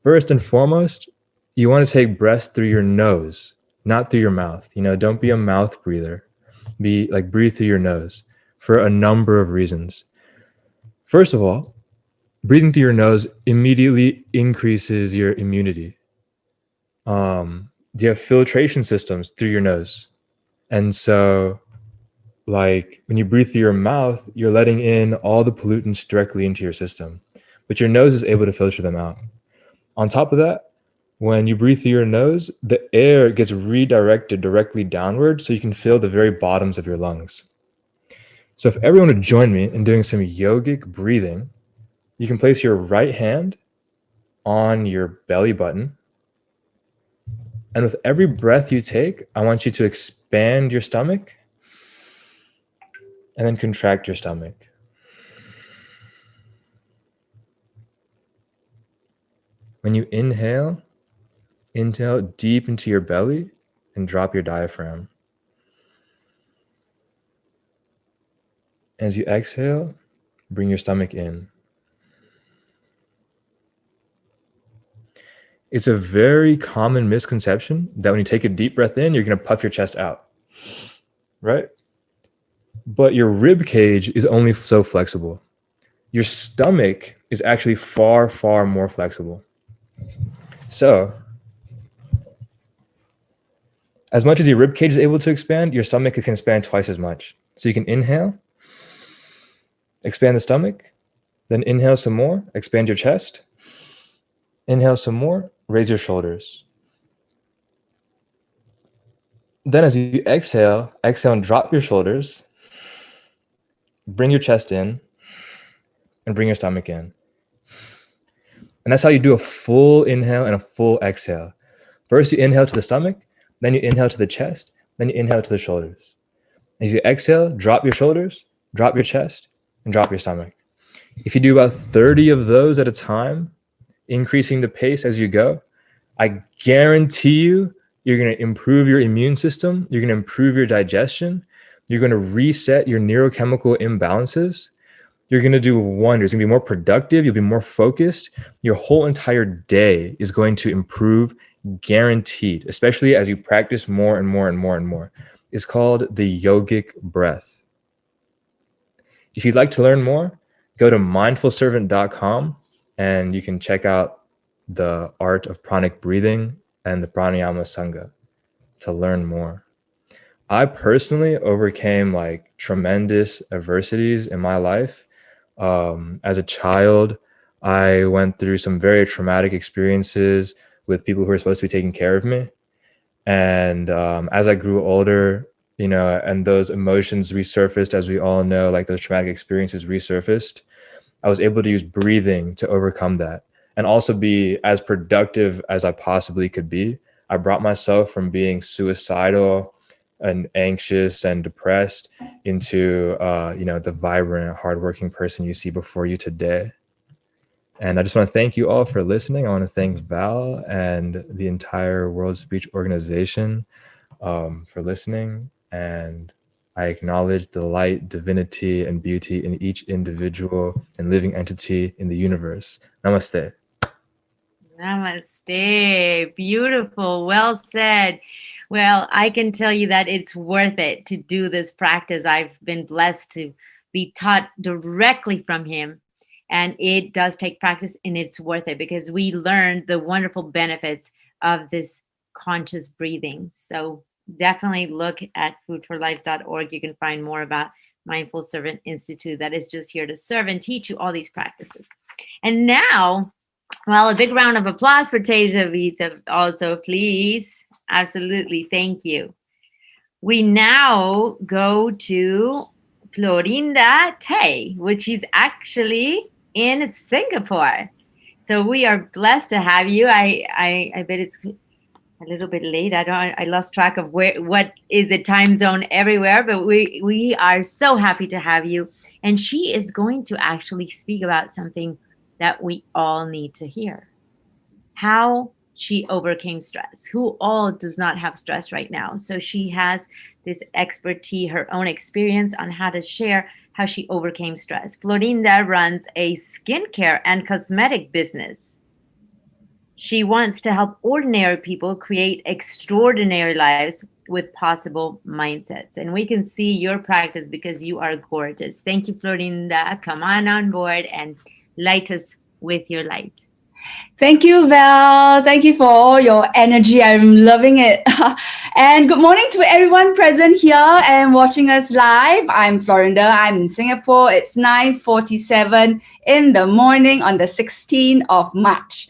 First and foremost, you want to take breaths through your nose, not through your mouth. You know, don't be a mouth breather. Breathe through your nose for a number of reasons. First of all, breathing through your nose immediately increases your immunity. You have filtration systems through your nose. And so, like, when you breathe through your mouth, you're letting in all the pollutants directly into your system, but your nose is able to filter them out. On top of that, when you breathe through your nose, the air gets redirected directly downward so you can feel the very bottoms of your lungs. So if everyone would join me in doing some yogic breathing, you can place your right hand on your belly button. And with every breath you take, I want you to expand your stomach And then contract your stomach. When you inhale deep into your belly and drop your diaphragm. As you exhale, bring your stomach in. It's a very common misconception that when you take a deep breath in, you're going to puff your chest out, right? But your rib cage is only so flexible. Your stomach is actually far, far more flexible. So, as much as your rib cage is able to expand, your stomach can expand twice as much. So you can inhale, expand the stomach, then inhale some more, expand your chest, inhale some more, raise your shoulders. Then as you exhale and drop your shoulders, bring your chest in, and bring your stomach in. And that's how you do a full inhale and a full exhale. First, you inhale to the stomach, then you inhale to the chest, then you inhale to the shoulders. As you exhale, drop your shoulders, drop your chest, and drop your stomach. If you do about 30 of those at a time, increasing the pace as you go, I guarantee you're going to improve your immune system, you're going to improve your digestion, you're going to reset your neurochemical imbalances, you're going to do wonders. You're going to be more productive, you'll be more focused, your whole entire day is going to improve, guaranteed, especially as you practice more and more and more and more. It's called the yogic breath. If you'd like to learn more, go to mindfulservant.com and you can check out the art of pranic breathing and the pranayama sangha to learn more. I personally overcame like tremendous adversities in my life. As a child, I went through some very traumatic experiences with people who were supposed to be taking care of me. And as I grew older, you know, and those emotions resurfaced, as we all know, like those traumatic experiences resurfaced, I was able to use breathing to overcome that and also be as productive as I possibly could be. I brought myself from being suicidal and anxious and depressed into, the vibrant, hardworking person you see before you today. And I just want to thank you all for listening. I want to thank Val and the entire World Speech Organization for listening. And I acknowledge the light, divinity, and beauty in each individual and living entity in the universe. Namaste. Namaste. Beautiful. Well said. Well, I can tell you that it's worth it to do this practice. I've been blessed to be taught directly from him. And it does take practice, and it's worth it because we learned the wonderful benefits of this conscious breathing. So definitely look at foodforlives.org. You can find more about Mindful Servant Institute that is just here to serve and teach you all these practices. And now, well, a big round of applause for Teja Vita also, please. Absolutely. Thank you. We now go to Florinda Tay, which is actually in Singapore. So we are blessed to have you. I bet it's a little bit late. I lost track of what is the time zone everywhere, but we are so happy to have you. And she is going to actually speak about something that we all need to hear. How she overcame stress. Who all does not have stress right now? So she has this expertise, her own experience on how to share how she overcame stress. Florinda runs a skincare and cosmetic business. She wants to help ordinary people create extraordinary lives with possible mindsets. And we can see your practice because you are gorgeous. Thank you, Florinda. Come on board and light us with your light. Thank you, Val. Thank you for all your energy. I'm loving it. And good morning to everyone present here and watching us live. I'm Florinda. I'm in Singapore. It's 9:47 in the morning on the 16th of March.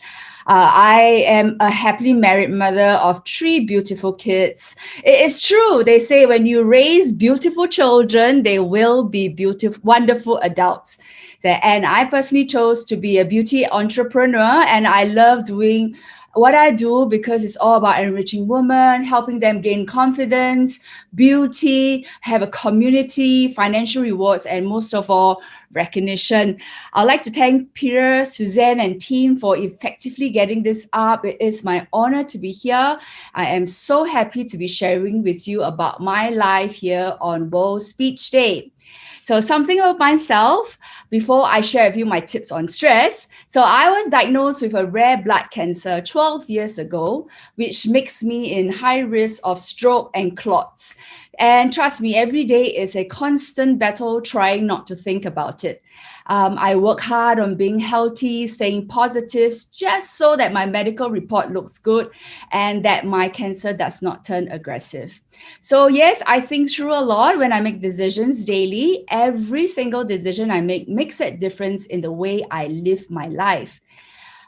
I am a happily married mother of 3 beautiful kids. It is true. They say when you raise beautiful children, they will be beautiful, wonderful adults. And I personally chose to be a beauty entrepreneur, and I love doing what I do, because it's all about enriching women, helping them gain confidence, beauty, have a community, financial rewards, and most of all, recognition. I'd like to thank Peter, Suzanne, and team for effectively getting this up. It is my honor to be here. I am so happy to be sharing with you about my life here on World Speech Day. So something about myself before I share with you my tips on stress. So I was diagnosed with a rare blood cancer 12 years ago, which makes me in high risk of stroke and clots. And trust me, every day is a constant battle trying not to think about it. I work hard on being healthy, staying positive, just so that my medical report looks good and that my cancer does not turn aggressive. So yes, I think through a lot when I make decisions daily. Every single decision I make makes a difference in the way I live my life.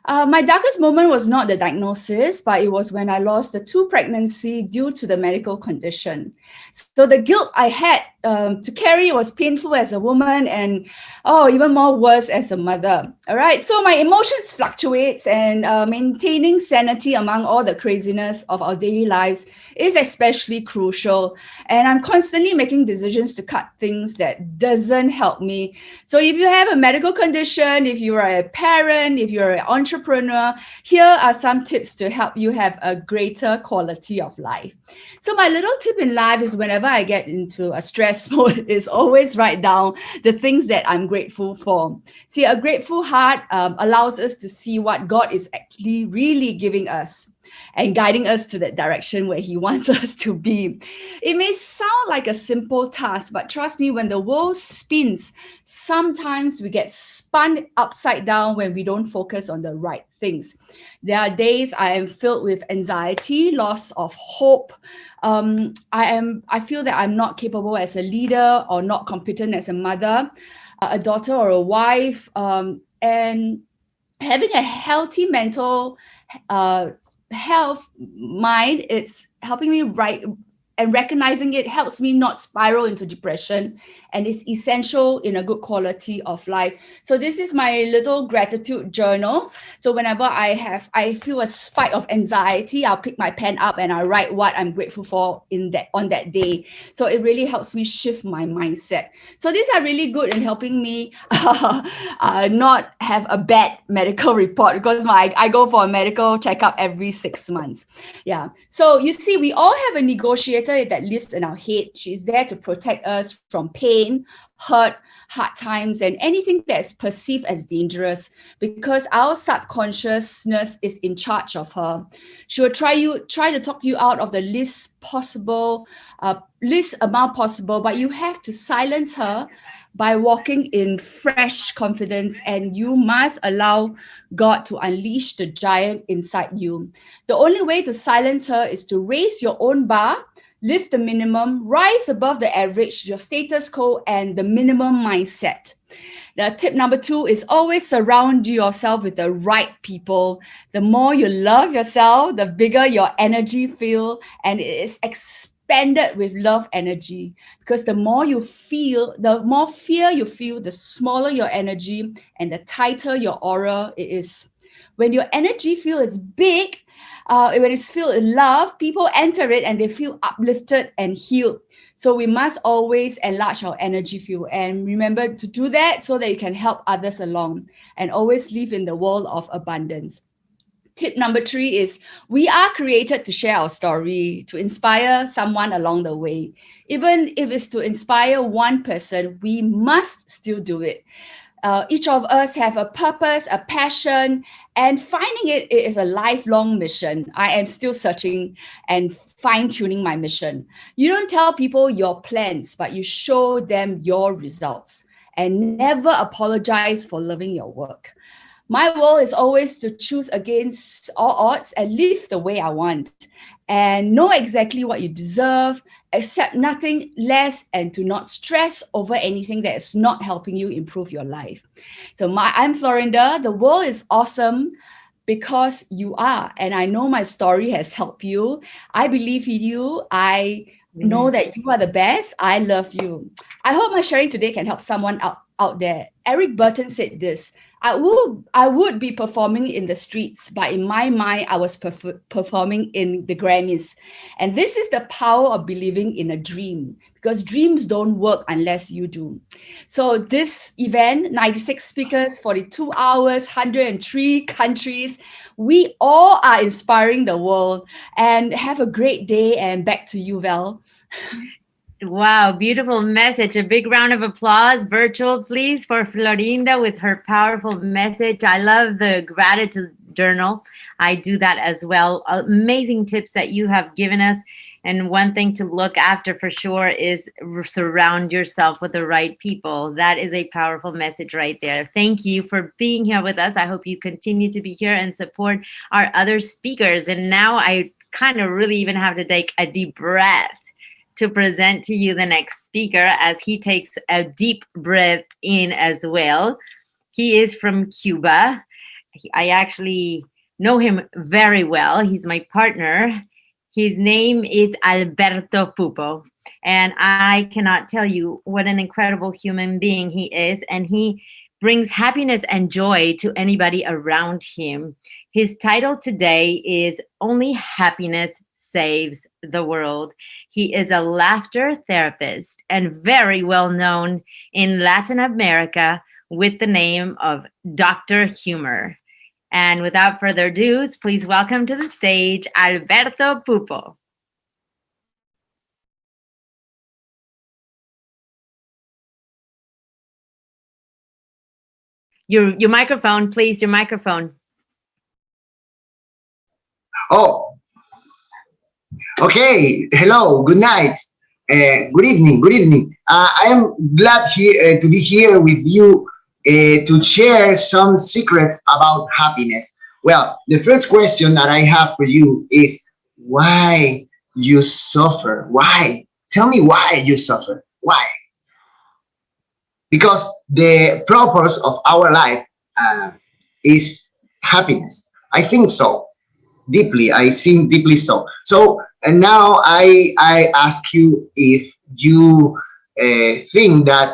My darkest moment was not the diagnosis, but it was when I lost the 2 pregnancy due to the medical condition. So the guilt I had to carry was painful as a woman and even more worse as a mother. All right. So my emotions fluctuates and maintaining sanity among all the craziness of our daily lives is especially crucial. And I'm constantly making decisions to cut things that doesn't help me. So if you have a medical condition, if you are a parent, if you're an entrepreneur, here are some tips to help you have a greater quality of life. So my little tip in life is whenever I get into a stress mode is always write down the things that I'm grateful for. See, a grateful heart allows us to see what God is actually really giving us and guiding us to that direction where he wants us to be. It may sound like a simple task, but trust me, when the world spins, sometimes we get spun upside down when we don't focus on the right things. There are days I am filled with anxiety, loss of hope. I feel that I'm not capable as a leader or not competent as a mother, a daughter or a wife, and having a healthy mental health mind, it's helping me write, and recognizing it helps me not spiral into depression, and it's essential in a good quality of life. So this is my little gratitude journal. So whenever I feel a spike of anxiety, I'll pick my pen up and I write what I'm grateful for on that day. So it really helps me shift my mindset. So these are really good in helping me not have a bad medical report, because I go for a medical checkup every 6 months. Yeah. So you see, we all have a negotiator that lives in our head. She's there to protect us from pain, hurt, hard times, and anything that's perceived as dangerous, because our subconsciousness is in charge of her. She will try to talk you out of the least amount possible, but you have to silence her by walking in fresh confidence, and you must allow God to unleash the giant inside you. The only way to silence her is to raise your own bar, lift the minimum, rise above the average, your status quo, and the minimum mindset. The tip number 2 is always surround yourself with the right people. The more you love yourself, the bigger your energy feel, and it is expanded with love energy. Because the more you feel, the more fear you feel, the smaller your energy and the tighter your aura it is. When your energy field is big, when it's filled with love, people enter it and they feel uplifted and healed. So we must always enlarge our energy field, and remember to do that so that you can help others along and always live in the world of abundance. Tip number 3 is we are created to share our story, to inspire someone along the way. Even if it's to inspire one person, we must still do it. Each of us have a purpose, a passion, and finding it is a lifelong mission. I am still searching and fine-tuning my mission. You don't tell people your plans, but you show them your results. And never apologize for loving your work. My goal is always to choose against all odds and live the way I want, and know exactly what you deserve, accept nothing less, and to not stress over anything that is not helping you improve your life. So I'm Florinda. The world is awesome because you are, and I know my story has helped you. I believe in you. I know that you are the best. I love you. I hope my sharing today can help someone out out there. Eric Burton said this: I would be performing in the streets, but in my mind, I was performing in the Grammys. And this is the power of believing in a dream, because dreams don't work unless you do. So this event, 96 speakers, 42 hours, 103 countries, we all are inspiring the world. And have a great day, and back to you, Val. Wow, beautiful message. A big round of applause, virtual, please, for Florinda with her powerful message. I love the gratitude journal. I do that as well. Amazing tips that you have given us. And one thing to look after for sure is surround yourself with the right people. That is a powerful message right there. Thank you for being here with us. I hope you continue to be here and support our other speakers. And now I kind of really even have to take a deep breath to present to you the next speaker as he takes a deep breath in as well. He is from Cuba. I actually know him very well. He's my partner. His name is Alberto Pupo. And I cannot tell you what an incredible human being he is. And he brings happiness and joy to anybody around him. His title today is Only Happiness Saves the World. He is a laughter therapist and very well known in Latin America with the name of Dr. Humor. And without further ado, please welcome to the stage Alberto Pupo. Your microphone, please, your microphone. Oh, okay. Hello. Good night. Good evening. Good evening. I am glad to be here with you to share some secrets about happiness. Well, the first question that I have for you is why you suffer? Why? Tell me why you suffer. Why? Because the purpose of our life is happiness. I think so. Deeply, I think deeply so. So, and now I ask you if you think that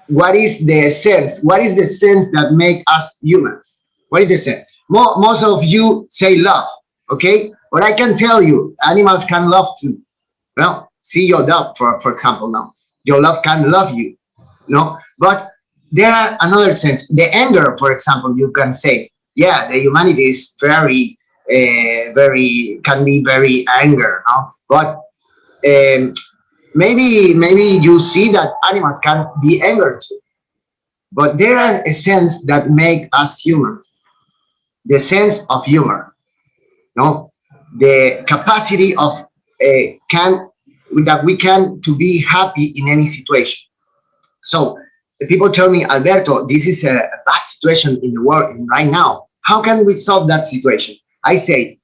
what is the sense? What is the sense that make us humans? What is the sense? Most of you say love, okay? But I can tell you, animals can love too. Well, see your dog, for example, now. Your love can love you, no? But there are another sense. The anger, for example, you can say, yeah, the humanity is very can be very anger, no? But maybe you see that animals can be angered too. But there are a sense that make us human. The sense of humor, no? The capacity of that we can to be happy in any situation. So the people tell me, Alberto, this is a bad situation in the world right now. How can we solve that situation? I say,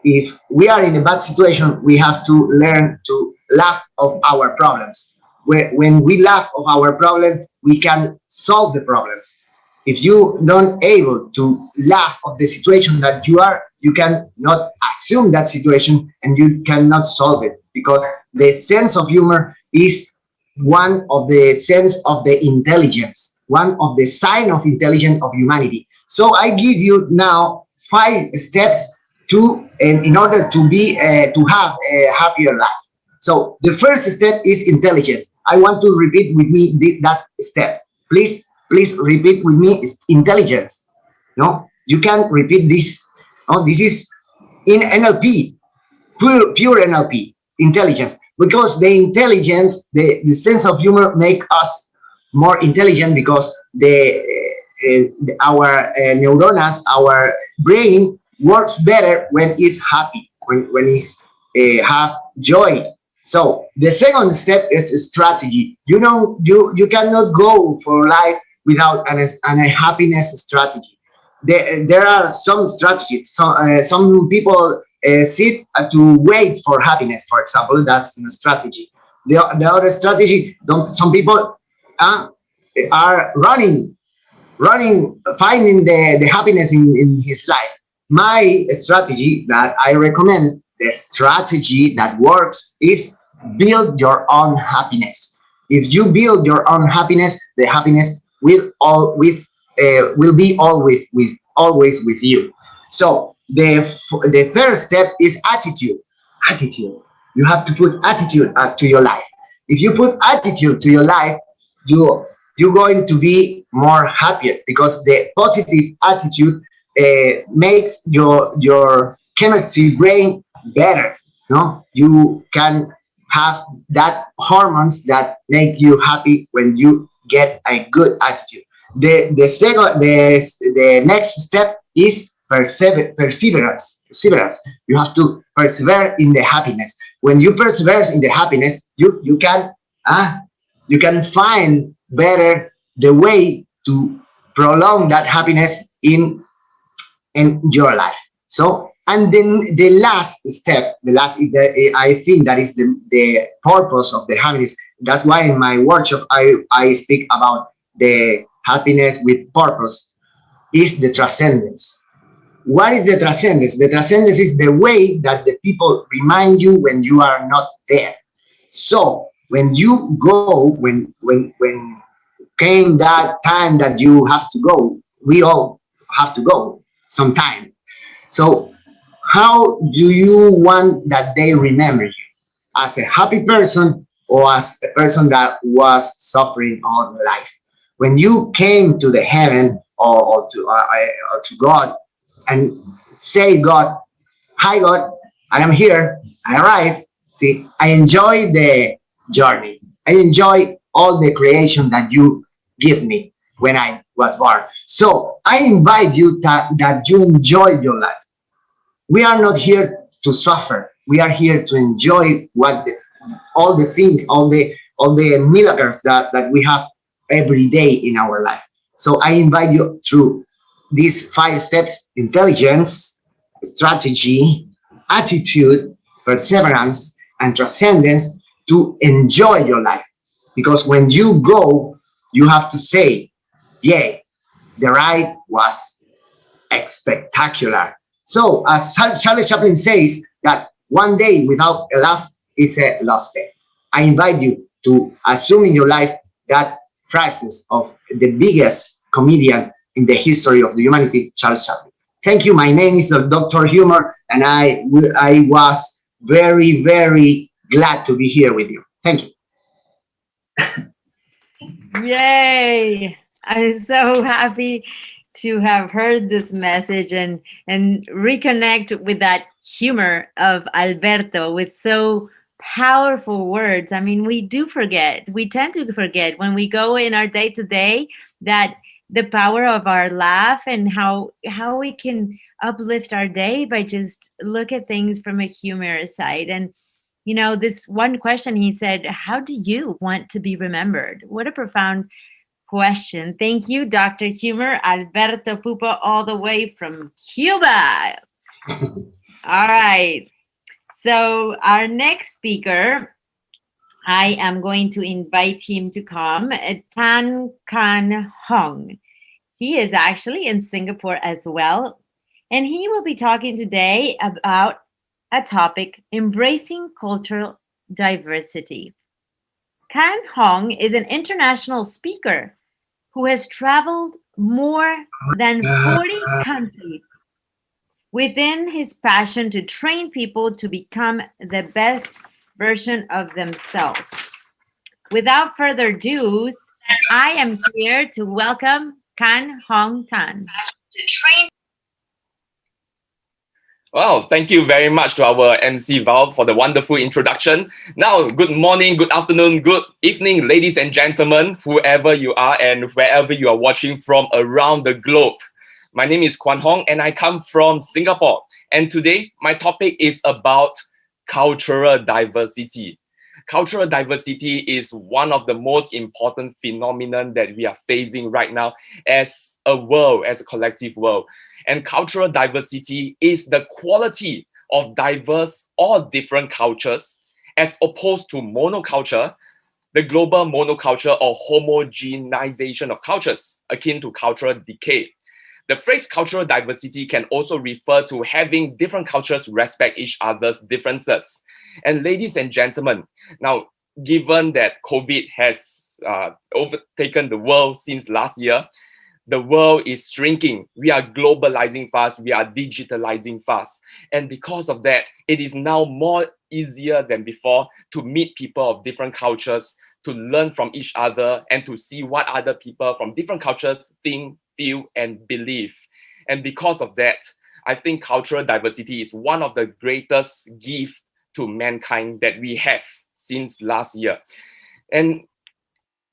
if we are in a bad situation, we have to learn to laugh of our problems. When we laugh of our problem, we can solve the problems. If you don't able to laugh of the situation that you are, you cannot assume that situation and you cannot solve it, because the sense of humor is one of the sense of the intelligence, one of the sign of intelligence of humanity. So I give you now 5 steps to in order to be to have a happier life. So the first step is intelligence. I want to repeat with me that step. Please repeat with me. Is intelligence. No, you can repeat this. Oh, this is in NLP, pure NLP, intelligence. Because the intelligence, the sense of humor make us more intelligent, because our neuronas, our brain works better when it's happy, when it's have joy. So the second step is strategy. You know, you cannot go for life without a happiness strategy. There are some strategies. Some people sit to wait for happiness, for example. That's a strategy. The other strategy, some people are running, finding the happiness in his life. My strategy that I recommend, the strategy that works, is build your own happiness. If you build your own happiness, the happiness will be always with you. So the third step is attitude. Attitude. You have to put attitude to your life. If you put attitude to your life, you're going to be more happier, because the positive attitude makes your chemistry brain better. No, you can have that hormones that make you happy when you get a good attitude. The next step is perseverance. You have to persevere in the happiness. When you persevere in the happiness, you can find better the way to prolong that happiness in your life. So, and then the last step, I think that is the purpose of the happiness. That's why in my workshop I speak about the happiness with purpose, is the transcendence. What is the transcendence? The transcendence is the way that the people remind you when you are not there. So when you go, when came that time that you have to go, we all have to go sometime. So how do you want that they remember you? As a happy person, or as a person that was suffering all their life? When you came to the heaven, or to God, and say, God, hi God, I am here, I arrived. See, I enjoy the journey. I enjoy all the creation that you give me when I was born. So I invite you that you enjoy your life. We are not here to suffer. We are here to enjoy all the things, all the miracles that we have every day in our life. So I invite you through these 5 steps: intelligence, strategy, attitude, perseverance, and transcendence, to enjoy your life. Because when you go, you have to say, yeah, the ride was spectacular. So as Charlie Chaplin says, that one day without a laugh is a lost day. I invite you to assume in your life that phrases of the biggest comedian in the history of the humanity, Charles Chaplin. Thank you. My name is Dr. Humor, and I was very, very glad to be here with you. Thank you. Yay! I'm so happy to have heard this message and reconnect with that humor of Alberto with so powerful words. I mean, we tend to forget when we go in our day to day, that the power of our laugh, and how we can uplift our day by just look at things from a humorous side. And this one question, he said, how do you want to be remembered? What a profound question. Thank you, Dr. Humor, Alberto Pupo, all the way from Cuba. All right. So our next speaker, I am going to invite him to come, Tan Can Hong. He is actually in Singapore as well, and he will be talking today about a topic: embracing cultural diversity. Can Hong is an international speaker who has traveled more than 40 countries within his passion to train people to become the best version of themselves. Without further ado, I am here to welcome Can Hong Tan. Well, thank you very much to our MC Val for the wonderful introduction. Now, good morning, good afternoon, good evening, ladies and gentlemen, whoever you are and wherever you are watching from around the globe. My name is Kwan Hong and I come from Singapore. And today, my topic is about cultural diversity. Cultural diversity is one of the most important phenomenon that we are facing right now as a world, as a collective world. And cultural diversity is the quality of diverse or different cultures as opposed to monoculture, the global monoculture or homogenization of cultures, akin to cultural decay. The phrase cultural diversity can also refer to having different cultures respect each other's differences. And ladies and gentlemen, now, given that COVID has overtaken the world since last year. The world is shrinking. We are globalizing fast. We are digitalizing fast. And because of that, it is now more easier than before to meet people of different cultures, to learn from each other, and to see what other people from different cultures think, feel, and believe. And because of that, I think cultural diversity is one of the greatest gifts to mankind that we have since last year. And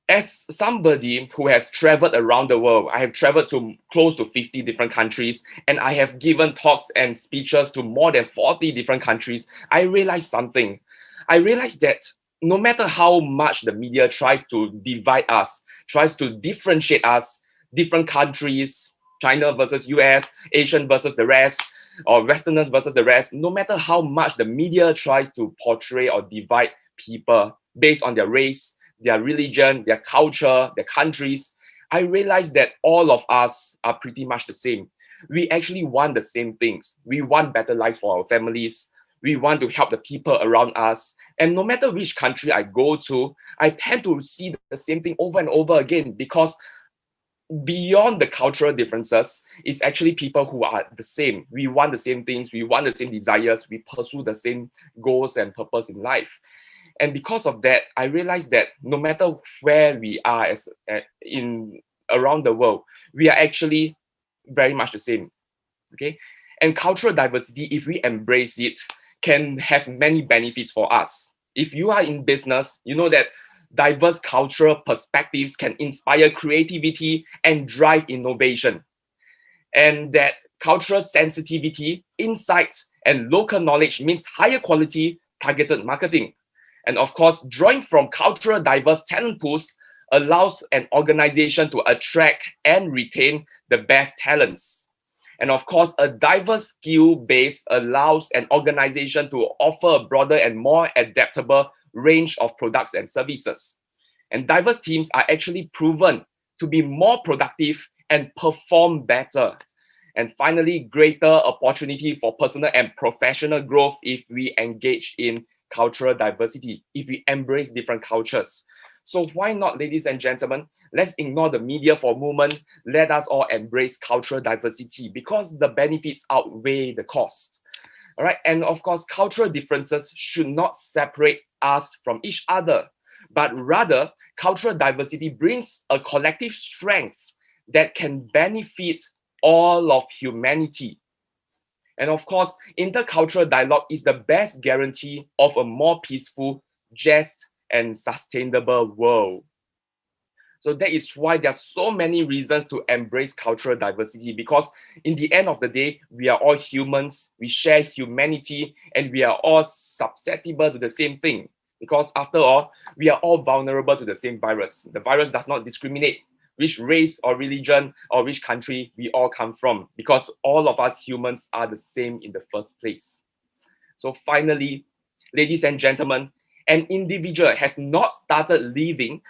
as somebody who has traveled around the world, I have traveled to close to 50 different countries, and I have given talks and speeches to more than 40 different countries. I realized something. I realized that no matter how much the media tries to divide us, tries to differentiate us, different countries, China versus US, Asian versus the rest, or Westerners versus the rest, no matter how much the media tries to portray or divide people based on their race, their religion, their culture, their countries, I realized that all of us are pretty much the same. We actually want the same things. We want better life for our families. We want to help the people around us. And no matter which country I go to, I tend to see the same thing over and over again, because beyond the cultural differences, it's actually people who are the same. We want the same things. We want the same desires. We pursue the same goals and purpose in life. And because of that, I realized that no matter where we are around the world, we are actually very much the same. Okay, and cultural diversity, if we embrace it, can have many benefits for us. If you are in business, you know that diverse cultural perspectives can inspire creativity and drive innovation, and that cultural sensitivity, insights, and local knowledge means higher quality targeted marketing. And of course, drawing from cultural diverse talent pools allows an organization to attract and retain the best talents. And of course, a diverse skill base allows an organization to offer a broader and more adaptable range of products and services. And diverse teams are actually proven to be more productive and perform better. And finally, greater opportunity for personal and professional growth if we engage in cultural diversity, if we embrace different cultures. So why not, ladies and gentlemen, let's ignore the media for a moment. Let us all embrace cultural diversity, because the benefits outweigh the cost. All right. And of course, cultural differences should not separate us from each other, but rather cultural diversity brings a collective strength that can benefit all of humanity. And of course, intercultural dialogue is the best guarantee of a more peaceful, just, and sustainable world. So that is why there are so many reasons to embrace cultural diversity, because in the end of the day, we are all humans, we share humanity, and we are all susceptible to the same thing. Because after all, we are all vulnerable to the same virus. The virus does not discriminate which race or religion or which country we all come from, because all of us humans are the same in the first place. So finally, ladies and gentlemen, an individual has not started living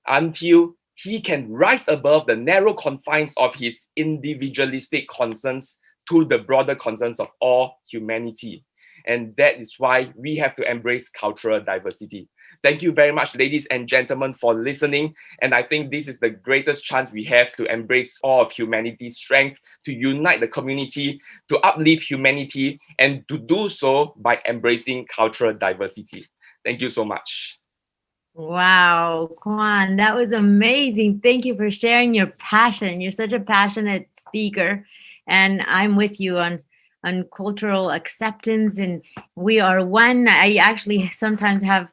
until he can rise above the narrow confines of his individualistic concerns to the broader concerns of all humanity. And that is why we have to embrace cultural diversity. Thank you very much, ladies and gentlemen, for listening. And I think this is the greatest chance we have to embrace all of humanity's strength, to unite the community, to uplift humanity, and to do so by embracing cultural diversity. Thank you so much. Wow, Kwan, that was amazing. Thank you for sharing your passion. You're such a passionate speaker, and I'm with you on cultural acceptance, and we are one. I actually sometimes have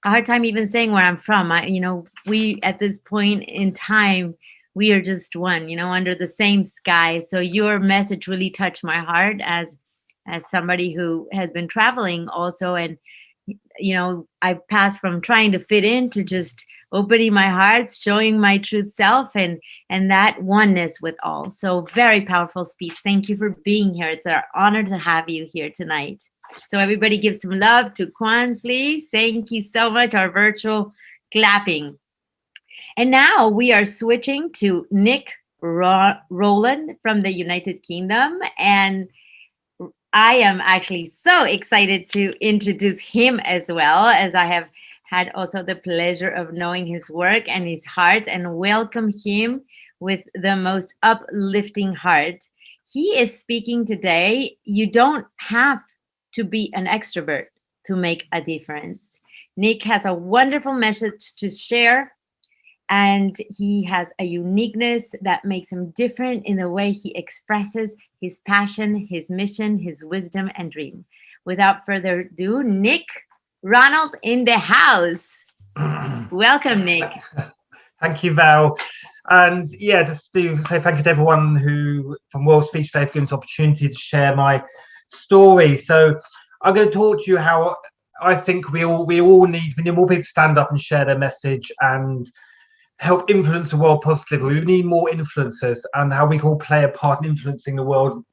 a hard time even saying where I'm from. We at this point in time, we are just one, under the same sky. So your message really touched my heart as somebody who has been traveling also, and I've passed from trying to fit in to just opening my heart, showing my truth self, and that oneness with all. So very powerful speech. Thank you for being here. It's our honor to have you here tonight. So everybody give some love to Kwan, please. Thank you so much. Our virtual clapping. And now we are switching to Nick Rowland from the United Kingdom. And I am actually so excited to introduce him as well, as I have had also the pleasure of knowing his work and his heart, and welcome him with the most uplifting heart. He is speaking today. You don't have to be an extrovert to make a difference. Nick has a wonderful message to share, and he has a uniqueness that makes him different in the way he expresses his passion, his mission, his wisdom, and dream. Without further ado, Nick, Ronald in the house. Welcome, Nick. Thank you, Val. And yeah, just to say thank you to everyone who from World Speech Day for giving us the opportunity to share my story. So I'm going to talk to you how I think we all need more people to stand up and share their message and help influence the world positively. We need more influencers, and how we can all play a part in influencing the world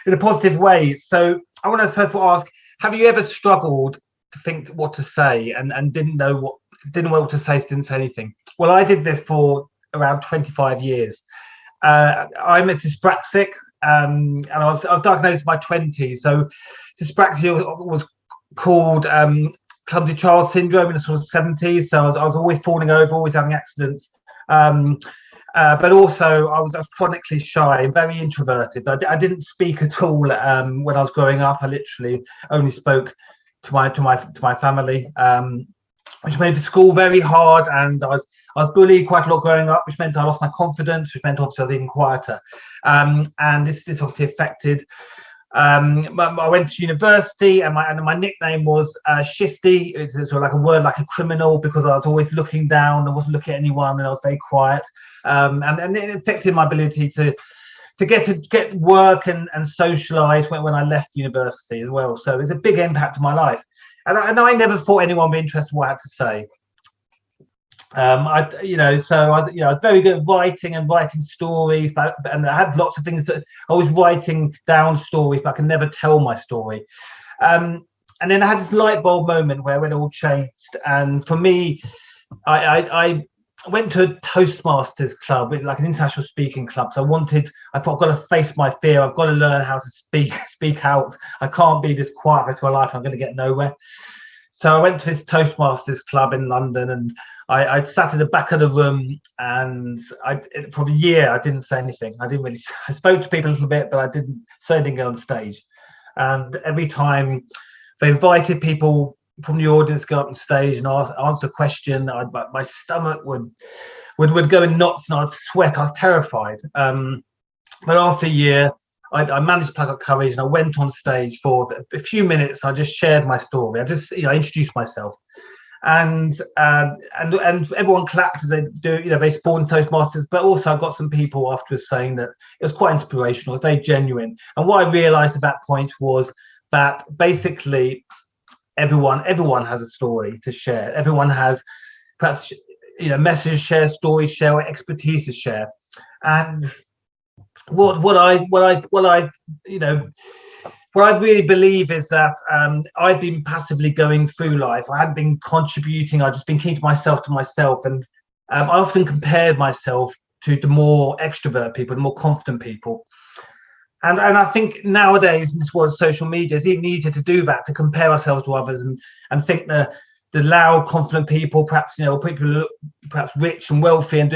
in a positive way. So I want to first of all ask, have you ever struggled to think what to say and didn't know what to say, so didn't say anything? Well, I did this for around 25 years. I'm dyspraxic, and I was diagnosed in my 20s. So dyspraxia was called clumsy child syndrome in the sort of 70s. So I was always falling over, always having accidents. But also I was chronically shy and very introverted. I didn't speak at all when I was growing up. I literally only spoke to my family, which made the school very hard, and I was bullied quite a lot growing up, which meant I lost my confidence, which meant obviously I was even quieter. And this obviously affected. I went to university, and my nickname was Shifty. It's sort of like a word like a criminal, because I was always looking down, I wasn't looking at anyone, and I was very quiet. And it affected my ability to get work and socialize when I left university as well. So it's a big impact on my life. And I never thought anyone would be interested in what I had to say. I was very good at writing stories, and I had lots of things that I was writing down stories, but I could never tell my story. And then I had this light bulb moment where it all changed. And for me, I went to a Toastmasters club, like an international speaking club. So I thought, I've got to face my fear. I've got to learn how to speak out. I can't be this quiet for my life. I'm going to get nowhere. So I went to this Toastmasters club in London, and I sat at the back of the room, and for a year I didn't say anything. I spoke to people a little bit, but I didn't go on stage. And every time they invited people from the audience to go up on stage and answer a question, my stomach would go in knots, and I'd sweat. I was terrified. But after a year, I managed to pluck up courage, and I went on stage for a few minutes. I just shared my story. I introduced myself, and everyone clapped as they do. They spawned Toastmasters, but also I got some people afterwards saying that it was quite inspirational. It was very genuine. And what I realised at that point was that basically everyone has a story to share. Everyone has perhaps messages to share, stories to share, or expertise to share. And what I really believe is that I've been passively going through life. I hadn't been contributing. I've just been keeping myself to myself, and I often compared myself to the more extrovert people, the more confident people. And I think nowadays in this world of social media, it's even easier to do that, to compare ourselves to others and think the loud, confident people, perhaps people who look perhaps rich and wealthy and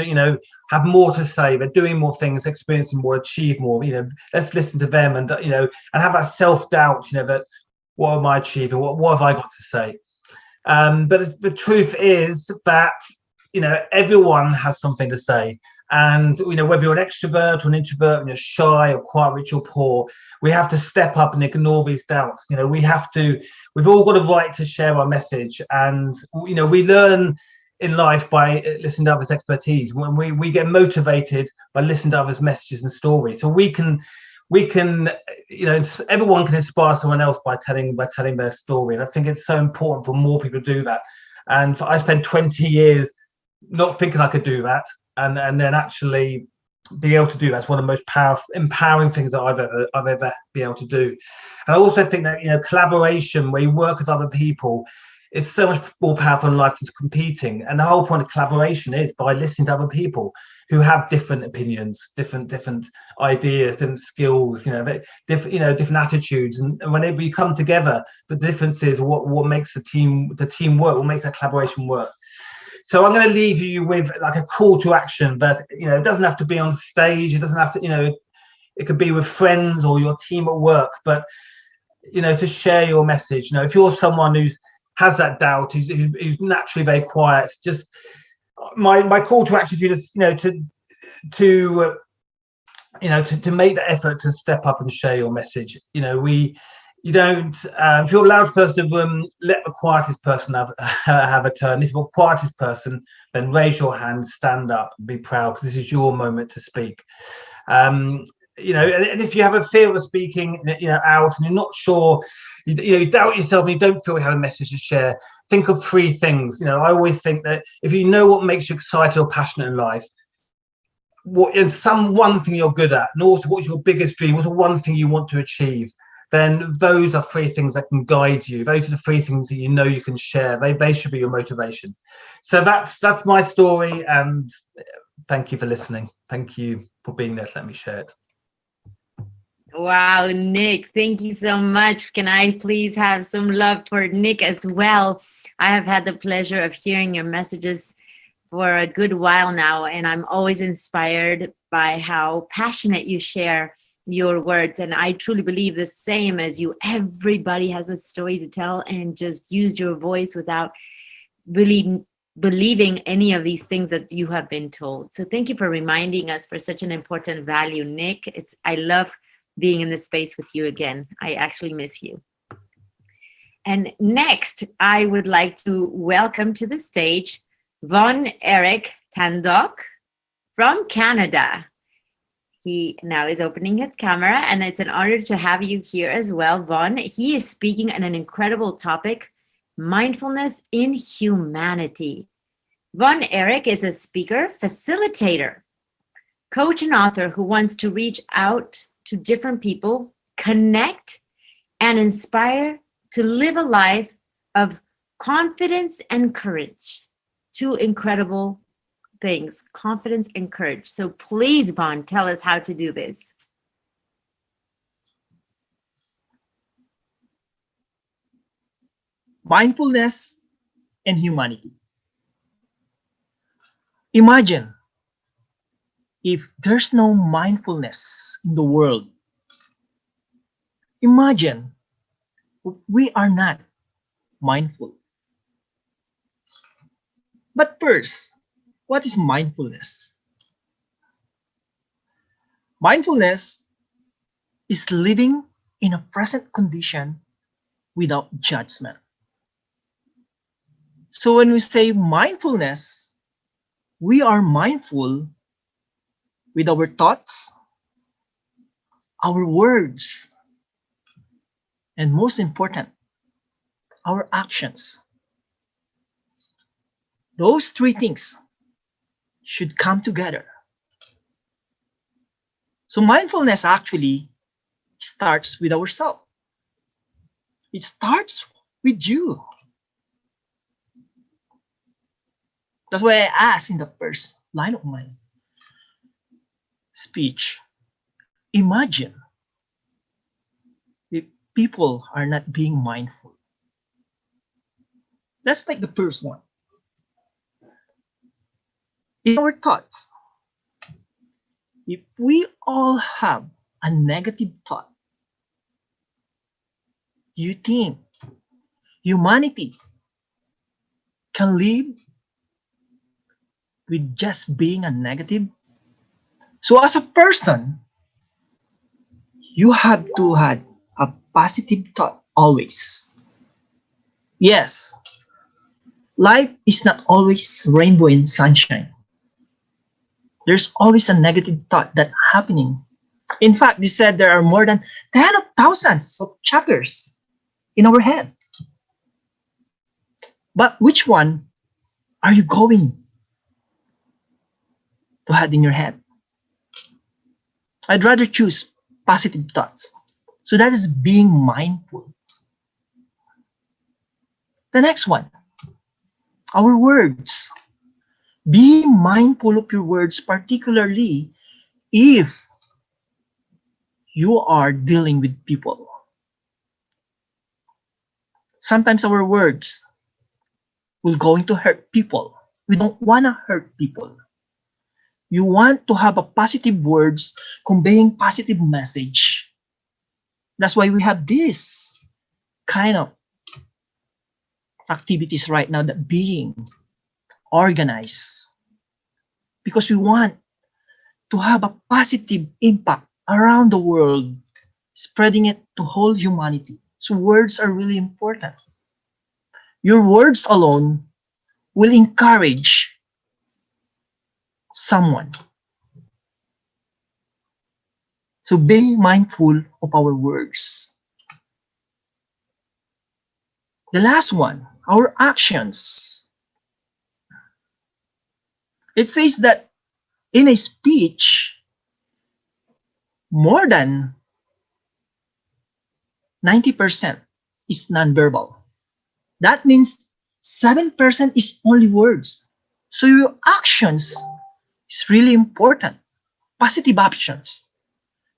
have more to say. They're doing more things, experiencing more, achieve more. Let's listen to them and have that self-doubt. That what am I achieving? What have I got to say? But the truth is that everyone has something to say. And whether you're an extrovert or an introvert, when you're shy or quiet, rich or poor, we have to step up and ignore these doubts. We've all got a right to share our message, and we learn in life by listening to others' expertise. When we get motivated by listening to others' messages and stories, so we can everyone can inspire someone else by telling their story. And I think it's so important for more people to do that. And I spent 20 years not thinking I could do that. And then actually be able to do that's one of the most powerful, empowering things that I've ever been able to do. And I also think that collaboration, where you work with other people, is so much more powerful in life than competing. And the whole point of collaboration is by listening to other people. who have different opinions, different ideas, different skills, different attitudes, and whenever you come together, the difference is what makes the team work, what makes that collaboration work. So I'm going to leave you with like a call to action, but it doesn't have to be on stage. It doesn't have to, it could be with friends or your team at work, but to share your message. If you're someone who has that doubt, who's naturally very quiet, just my call to action for you to make the effort to step up and share your message. You don't, if you're a loud person in the room, let the quietest person have a turn. If you're the quietest person, then raise your hand, stand up, be proud, because this is your moment to speak. And if you have a fear of speaking, out, and you're not sure, you doubt yourself, and you don't feel you have a message to share, think of 3 things. I always think that if you know what makes you excited or passionate in life, what is one thing you're good at, and also what's your biggest dream, what's the one thing you want to achieve, then those are 3 things that can guide you. Those are the 3 things that you can share. They should be your motivation. So that's my story, and thank you for listening. Thank you for being there to let me share it. Wow, Nick, thank you so much. Can I please have some love for Nick as well? I have had the pleasure of hearing your messages for a good while now, and I'm always inspired by how passionate you share your words, and I truly believe the same as you. Everybody has a story to tell, and just use your voice without really believing any of these things that you have been told. So thank you for reminding us for such an important value, Nick. I love being in this space with you again. I actually miss you. And next, I would like to welcome to the stage Von Eric Tandok from Canada. He now is opening his camera, and it's an honor to have you here as well, Von. He is speaking on an incredible topic, mindfulness in humanity. Von Eric is a speaker, facilitator, coach, and author who wants to reach out to different people, connect, and inspire to live a life of confidence and courage. 2 incredible things, confidence and courage. So please, Von, tell us how to do this. Mindfulness and humanity. Imagine if there's no mindfulness in the world. Imagine we are not mindful. But first, what is mindfulness? Mindfulness is living in a present condition without judgment. So when we say mindfulness, we are mindful with our thoughts, our words, and most important, our actions. Those 3 things should come together. So mindfulness actually starts with ourselves. It starts with you. That's why I asked in the first line of my speech, imagine if people are not being mindful. Let's take the first one. In our thoughts, if we all have a negative thought, do you think humanity can live with just being a negative? So as a person, you have to have a positive thought always. Yes, life is not always rainbow and sunshine. There's always a negative thought that's happening. In fact, they said there are more than 10 of thousands of chatters in our head. But which one are you going to have in your head? I'd rather choose positive thoughts. So that is being mindful. The next one, our words. Be mindful of your words, particularly if you are dealing with people. Sometimes our words will going to hurt people. We don't want to hurt people. You want to have a positive words conveying positive message. That's why we have this kind of activities right now that being organized, because we want to have a positive impact around the world, spreading it to whole humanity. So words are really important. Your words alone will encourage someone. So be mindful of our words. The last one, our actions. It says that in a speech, more than 90% is nonverbal. That means 7% is only words. So your actions is really important. Positive actions.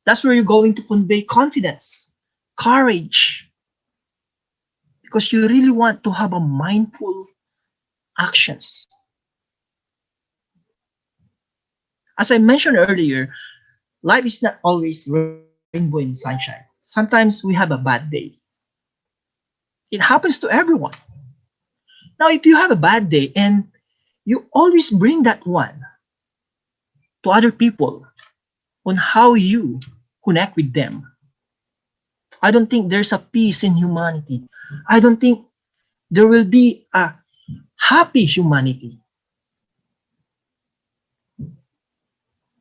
That's where you're going to convey confidence, courage, because you really want to have a mindful actions. As I mentioned earlier, life is not always rainbow and sunshine. Sometimes we have a bad day. It happens to everyone. Now, if you have a bad day and you always bring that one to other people on how you connect with them, I don't think there's a peace in humanity. I don't think there will be a happy humanity.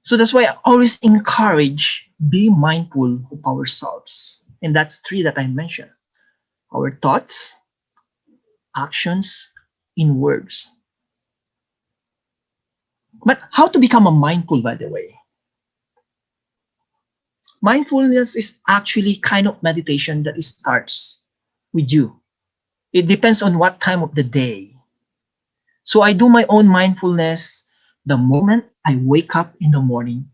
So that's why I always encourage, be mindful of ourselves. And that's 3 that I mentioned. Our thoughts, actions, in words. But how to become a mindful, by the way? Mindfulness is actually kind of meditation that starts with you. It depends on what time of the day. So I do my own mindfulness the moment I wake up in the morning,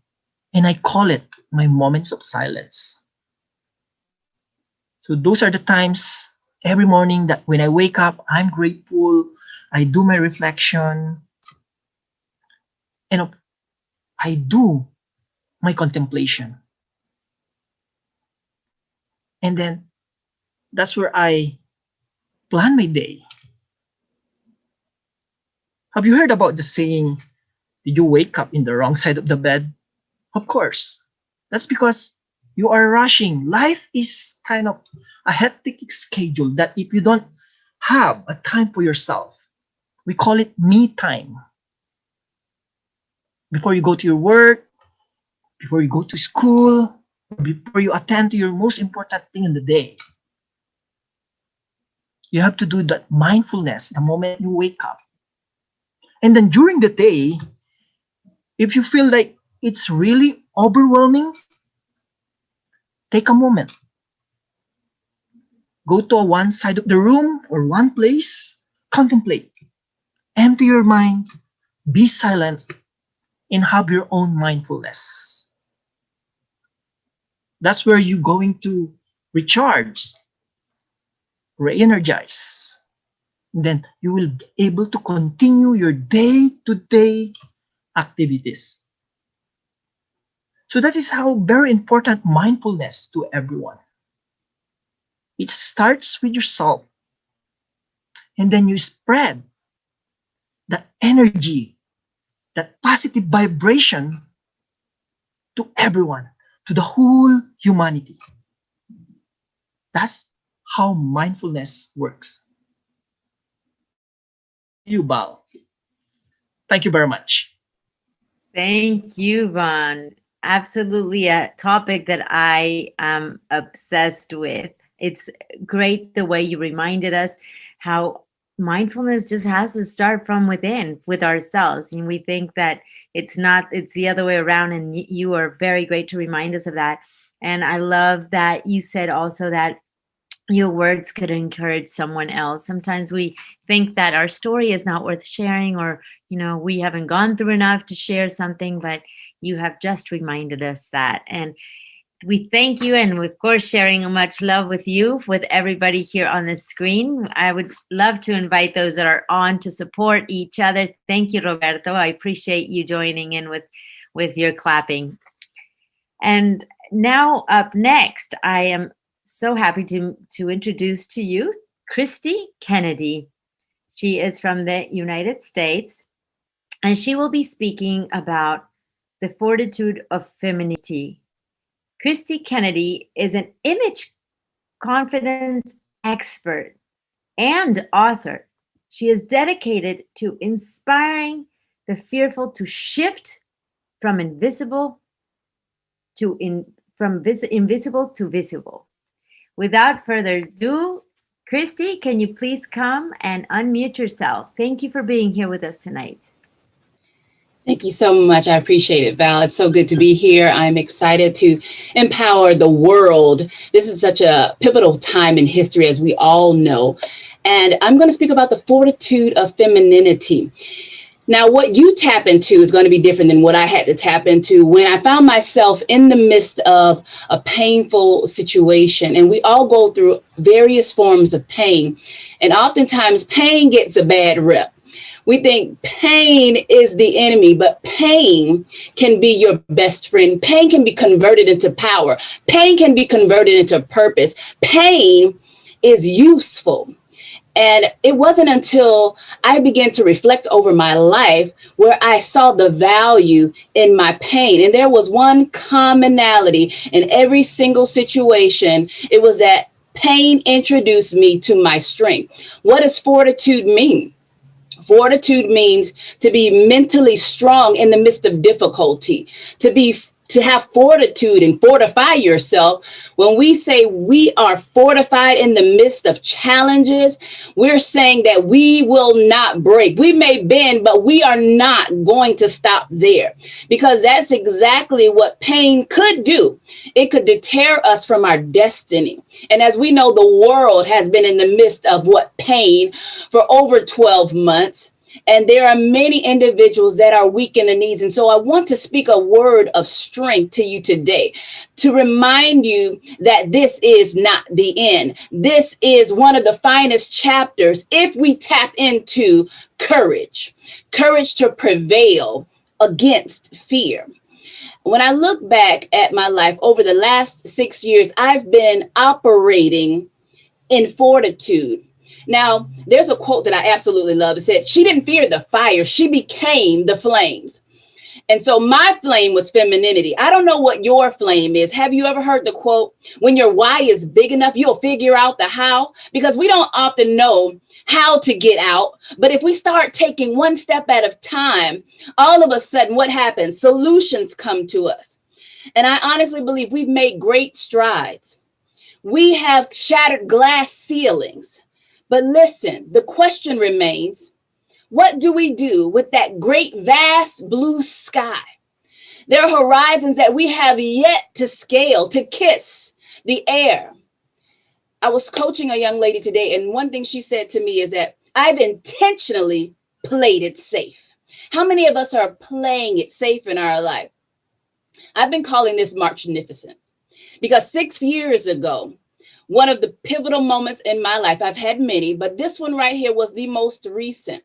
and I call it my moments of silence. So those are the times every morning that when I wake up, I'm grateful, I do my reflection, and I do my contemplation. And then that's where I plan my day. Have you heard about the saying, did you wake up in the wrong side of the bed? Of course. That's because you are rushing. Life is kind of a hectic schedule that if you don't have a time for yourself, we call it me time. Before you go to your work, before you go to school, before you attend to your most important thing in the day, you have to do that mindfulness the moment you wake up. And then during the day, if you feel like it's really overwhelming, take a moment. Go to one side of the room or one place, contemplate, empty your mind, be silent, and have your own mindfulness. That's where you're going to recharge, re-energize. Then you will be able to continue your day-to-day activities. So that is how very important mindfulness to everyone. It starts with yourself, and then you spread that energy, that positive vibration to everyone, to the whole humanity. That's how mindfulness works. You, Bal. Thank you very much. Thank you, Ron. Absolutely a topic that I am obsessed with. It's great the way you reminded us how mindfulness just has to start from within, with ourselves. And we think that it's not, it's the other way around. And you are very great to remind us of that. And I love that you said also that your words could encourage someone else. Sometimes we think that our story is not worth sharing, or we haven't gone through enough to share something, but you have just reminded us that. And we thank you, and of course sharing much love with you, with everybody here on the screen. I would love to invite those that are on to support each other. Thank you, Roberto. I appreciate you joining in with your clapping. And now up next, I am so happy to introduce to you Christy Kennedy. She is from the United States, and she will be speaking about the fortitude of femininity. Christy Kennedy is an image confidence expert and author. She is dedicated to inspiring the fearful to shift from invisible to invisible to visible. Without further ado, Christy, can you please come and unmute yourself? Thank you for being here with us tonight. Thank you so much. I appreciate it, Val. It's so good to be here. I'm excited to empower the world. This is such a pivotal time in history, as we all know. And I'm going to speak about the fortitude of femininity. Now, what you tap into is going to be different than what I had to tap into when I found myself in the midst of a painful situation. And we all go through various forms of pain. And oftentimes pain gets a bad rep. We think pain is the enemy, but pain can be your best friend. Pain can be converted into power. Pain can be converted into purpose. Pain is useful. And it wasn't until I began to reflect over my life where I saw the value in my pain. And there was one commonality in every single situation. It was that pain introduced me to my strength. What does fortitude mean? Fortitude means to be mentally strong in the midst of difficulty, to have fortitude and fortify yourself. When we say we are fortified in the midst of challenges, we're saying that we will not break. We may bend, but we are not going to stop there, because that's exactly what pain could do. It could deter us from our destiny. And as we know, the world has been in the midst of pain for over 12 months. And there are many individuals that are weak in the knees. And so I want to speak a word of strength to you today, to remind you that this is not the end. This is one of the finest chapters if we tap into courage to prevail against fear. When I look back at my life over the last 6 years, I've been operating in fortitude. Now, there's a quote that I absolutely love. It said, she didn't fear the fire, she became the flames. And so my flame was femininity. I don't know what your flame is. Have you ever heard the quote, when your why is big enough, you'll figure out the how? Because we don't often know how to get out. But if we start taking one step at a time, all of a sudden, what happens? Solutions come to us. And I honestly believe we've made great strides. We have shattered glass ceilings. But listen, the question remains, what do we do with that great vast blue sky? There are horizons that we have yet to scale, to kiss the air. I was coaching a young lady today, and one thing she said to me is that I've intentionally played it safe. How many of us are playing it safe in our life? I've been calling this Marchnificent because 6 years ago, one of the pivotal moments in my life, I've had many, but this one right here was the most recent.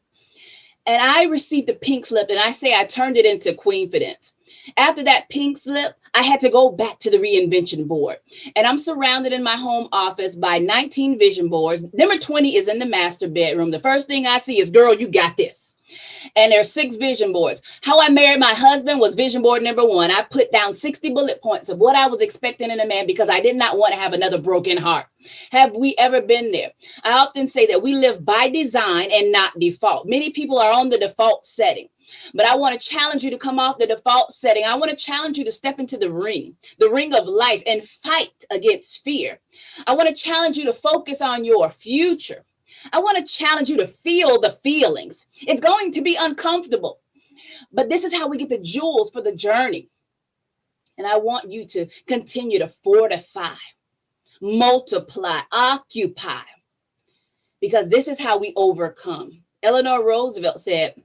And I received a pink slip, and I say I turned it into Queenfidence. After that pink slip, I had to go back to the reinvention board. And I'm surrounded in my home office by 19 vision boards. Number 20 is in the master bedroom. The first thing I see is, girl, you got this. And there's 6 vision boards. How I married my husband was vision board number 1. I put down 60 bullet points of what I was expecting in a man because I did not want to have another broken heart. Have we ever been there? I often say that we live by design and not default. Many people are on the default setting. But I want to challenge you to come off the default setting. I want to challenge you to step into the ring of life, and fight against fear. I want to challenge you to focus on your future. I want to challenge you to feel the feelings. It's going to be uncomfortable, but this is how we get the jewels for the journey. And I want you to continue to fortify. multiply, occupy, because this is how we overcome. Eleanor Roosevelt said,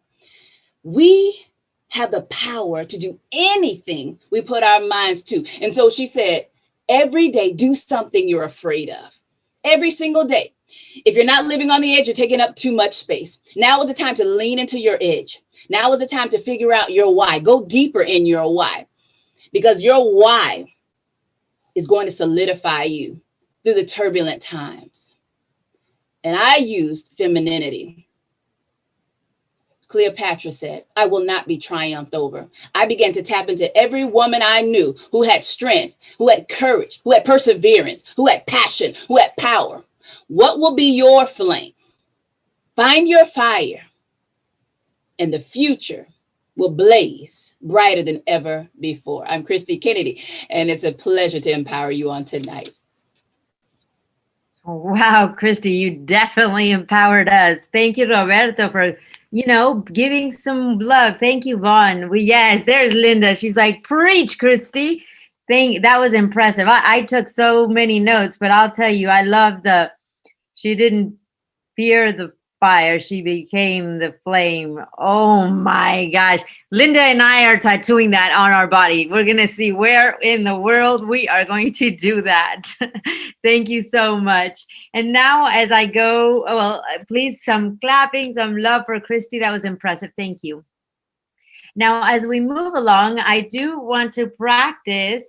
we have the power to do anything we put our minds to. And so she said, every day, do something you're afraid of. Every single day. If you're not living on the edge, you're taking up too much space. Now is the time to lean into your edge. Now is the time to figure out your why. Go deeper in your why, because your why is going to solidify you through the turbulent times. And I used femininity. Cleopatra said, I will not be triumphed over. I began to tap into every woman I knew who had strength, who had courage, who had perseverance, who had passion, who had power. What will be your flame? Find your fire, and the future will blaze brighter than ever before. I'm Christy Kennedy, and it's a pleasure to empower you on tonight. Wow, Christy, you definitely empowered us. Thank you, Roberto, for, giving some love. Thank you, Vaughn. Yes, there's Linda. She's like, preach, Christy. That was impressive. I took so many notes, but I'll tell you, I love she didn't fear the fire. She became the flame. Oh my gosh. Linda and I are tattooing that on our body. We're going to see where in the world we are going to do that. Thank you so much. And now as I go, please, some clapping, some love for Christy. That was impressive. Thank you. Now, as we move along, I do want to practice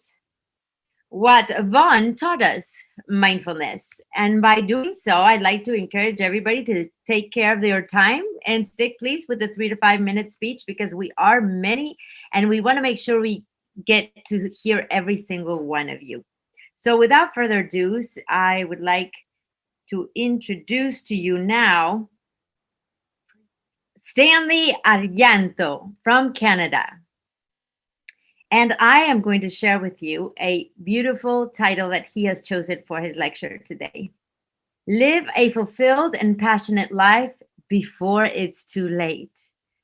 what Vaughn taught us, mindfulness. And by doing so, I'd like to encourage everybody to take care of their time and stick, please, with the 3 to 5 minute speech, because we are many and we want to make sure we get to hear every single one of you. So without further ado, I would like to introduce to you now Stanley Arianto from Canada. And I am going to share with you a beautiful title that he has chosen for his lecture today. Live a fulfilled and passionate life before it's too late.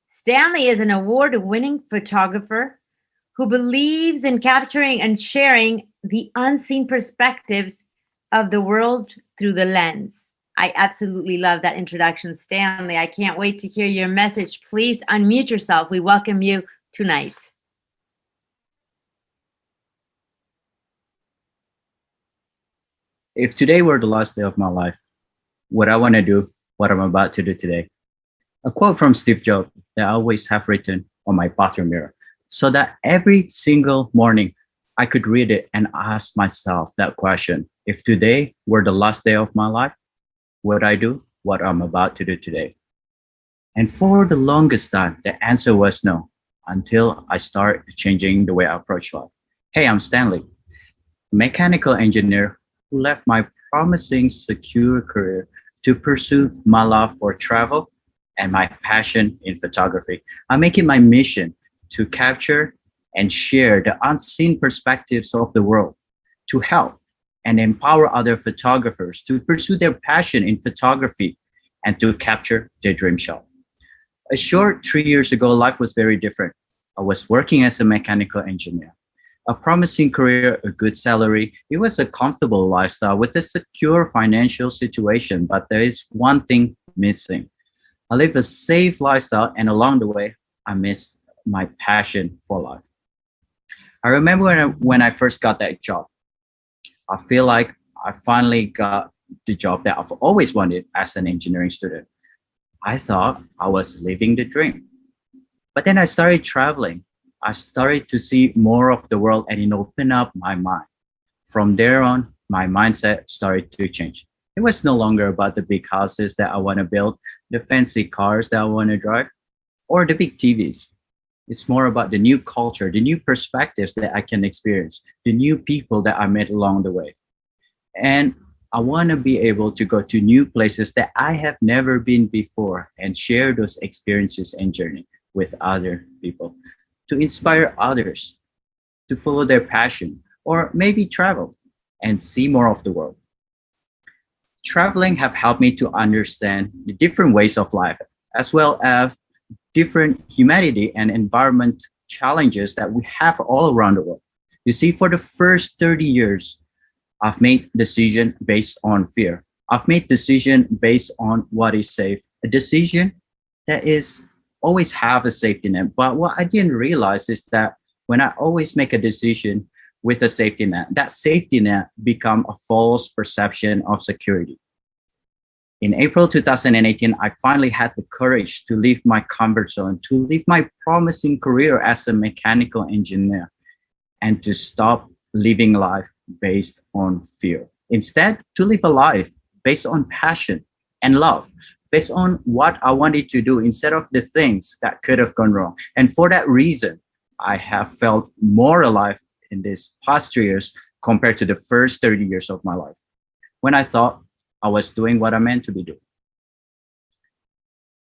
Stanley is an award-winning photographer who believes in capturing and sharing the unseen perspectives of the world through the lens. I absolutely love that introduction, Stanley. I can't wait to hear your message. Please unmute yourself. We welcome you tonight. If today were the last day of my life, what I want to do, what I'm about to do today. A quote from Steve Jobs that I always have written on my bathroom mirror, so that every single morning I could read it and ask myself that question. If today were the last day of my life, would I do what I'm about to do today? And for the longest time, the answer was no, until I started changing the way I approach life. Hey, I'm Stanley, a mechanical engineer who left my promising, secure career to pursue my love for travel and my passion in photography. I make it my mission to capture and share the unseen perspectives of the world, to help and empower other photographers to pursue their passion in photography and to capture their dream shot. A short 3 years ago, life was very different. I was working as a mechanical engineer. A promising career, a good salary. It was a comfortable lifestyle with a secure financial situation, but there is one thing missing. I live a safe lifestyle, and along the way, I missed my passion for life. I remember when I first got that job. I feel like I finally got the job that I've always wanted as an engineering student. I thought I was living the dream. But then I started traveling. I started to see more of the world, and it opened up my mind. From there on, my mindset started to change. It was no longer about the big houses that I want to build, the fancy cars that I want to drive, or the big TVs. It's more about the new culture, the new perspectives that I can experience, the new people that I met along the way. And I want to be able to go to new places that I have never been before and share those experiences and journey with other people, to inspire others to follow their passion, or maybe travel and see more of the world. Traveling have helped me to understand the different ways of life, as well as different humanity and environment challenges that we have all around the world. You see, for the first 30 years, I've made decision based on fear. I've made decision based on what is safe. A decision that is always have a safety net. But what I didn't realize is that when I always make a decision with a safety net, that safety net become a false perception of security. In April 2018, I finally had the courage to leave my comfort zone, to leave my promising career as a mechanical engineer, and to stop living life based on fear. Instead, to live a life based on passion and love, based on what I wanted to do instead of the things that could have gone wrong. And for that reason, I have felt more alive in these past 2 years compared to the first 30 years of my life, when I thought I was doing what I meant to be doing.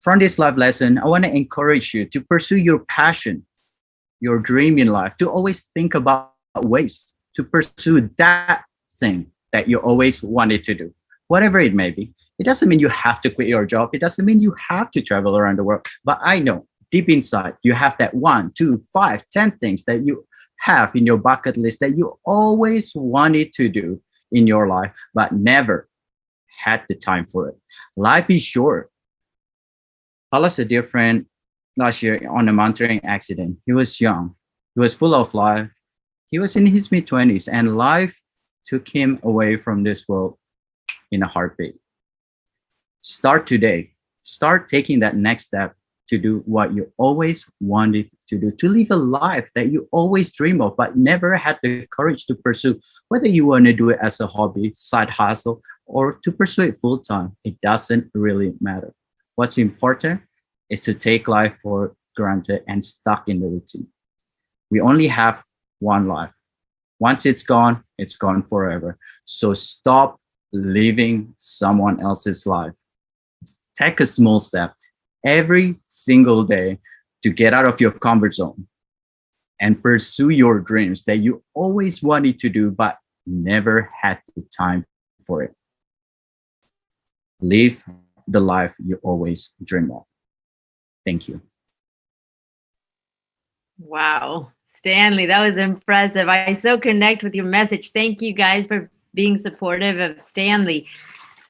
From this life lesson, I want to encourage you to pursue your passion, your dream in life, to always think about ways to pursue that thing that you always wanted to do, whatever it may be. It doesn't mean you have to quit your job. It doesn't mean you have to travel around the world. But I know deep inside, you have that 1, 2, 5, 10 things that you have in your bucket list that you always wanted to do in your life, but never had the time for it. Life is short. I lost a dear friend last year on a mountaineering accident. He was young. He was full of life. He was in his mid-20s, and life took him away from this world in a heartbeat. Start today. Start taking that next step to do what you always wanted to do, to live a life that you always dream of, but never had the courage to pursue, whether you want to do it as a hobby, side hustle, or to pursue it full time. It doesn't really matter. What's important is to take life for granted and stuck in the routine. We only have one life. Once it's gone forever. So stop living someone else's life. Take a small step every single day to get out of your comfort zone and pursue your dreams that you always wanted to do, but never had the time for it. Live the life you always dream of. Thank you. Wow, Stanley, that was impressive. I so connect with your message. Thank you guys for being supportive of Stanley.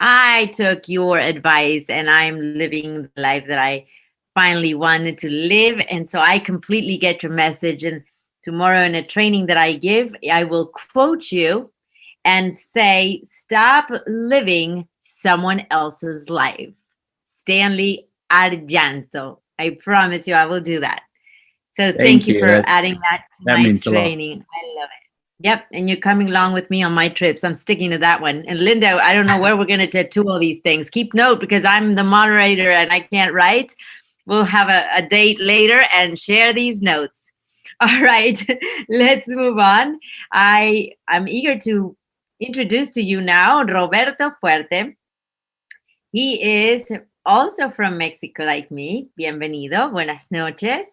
I took your advice and I'm living the life that I finally wanted to live. And so I completely get your message. And tomorrow in a training that I give, I will quote you and say, stop living someone else's life. Stanley Arjanto. I promise you I will do that. So thank you for adding that to my training. I love it. Yep, and you're coming along with me on my trips. I'm sticking to that one. And Linda, I don't know where we're going to tattoo all these things. Keep note, because I'm the moderator and I can't write. We'll have a date later and share these notes. All right, let's move on. I'm eager to introduce to you now Roberto Fuerte. He is also from Mexico like me. Bienvenido. Buenas noches.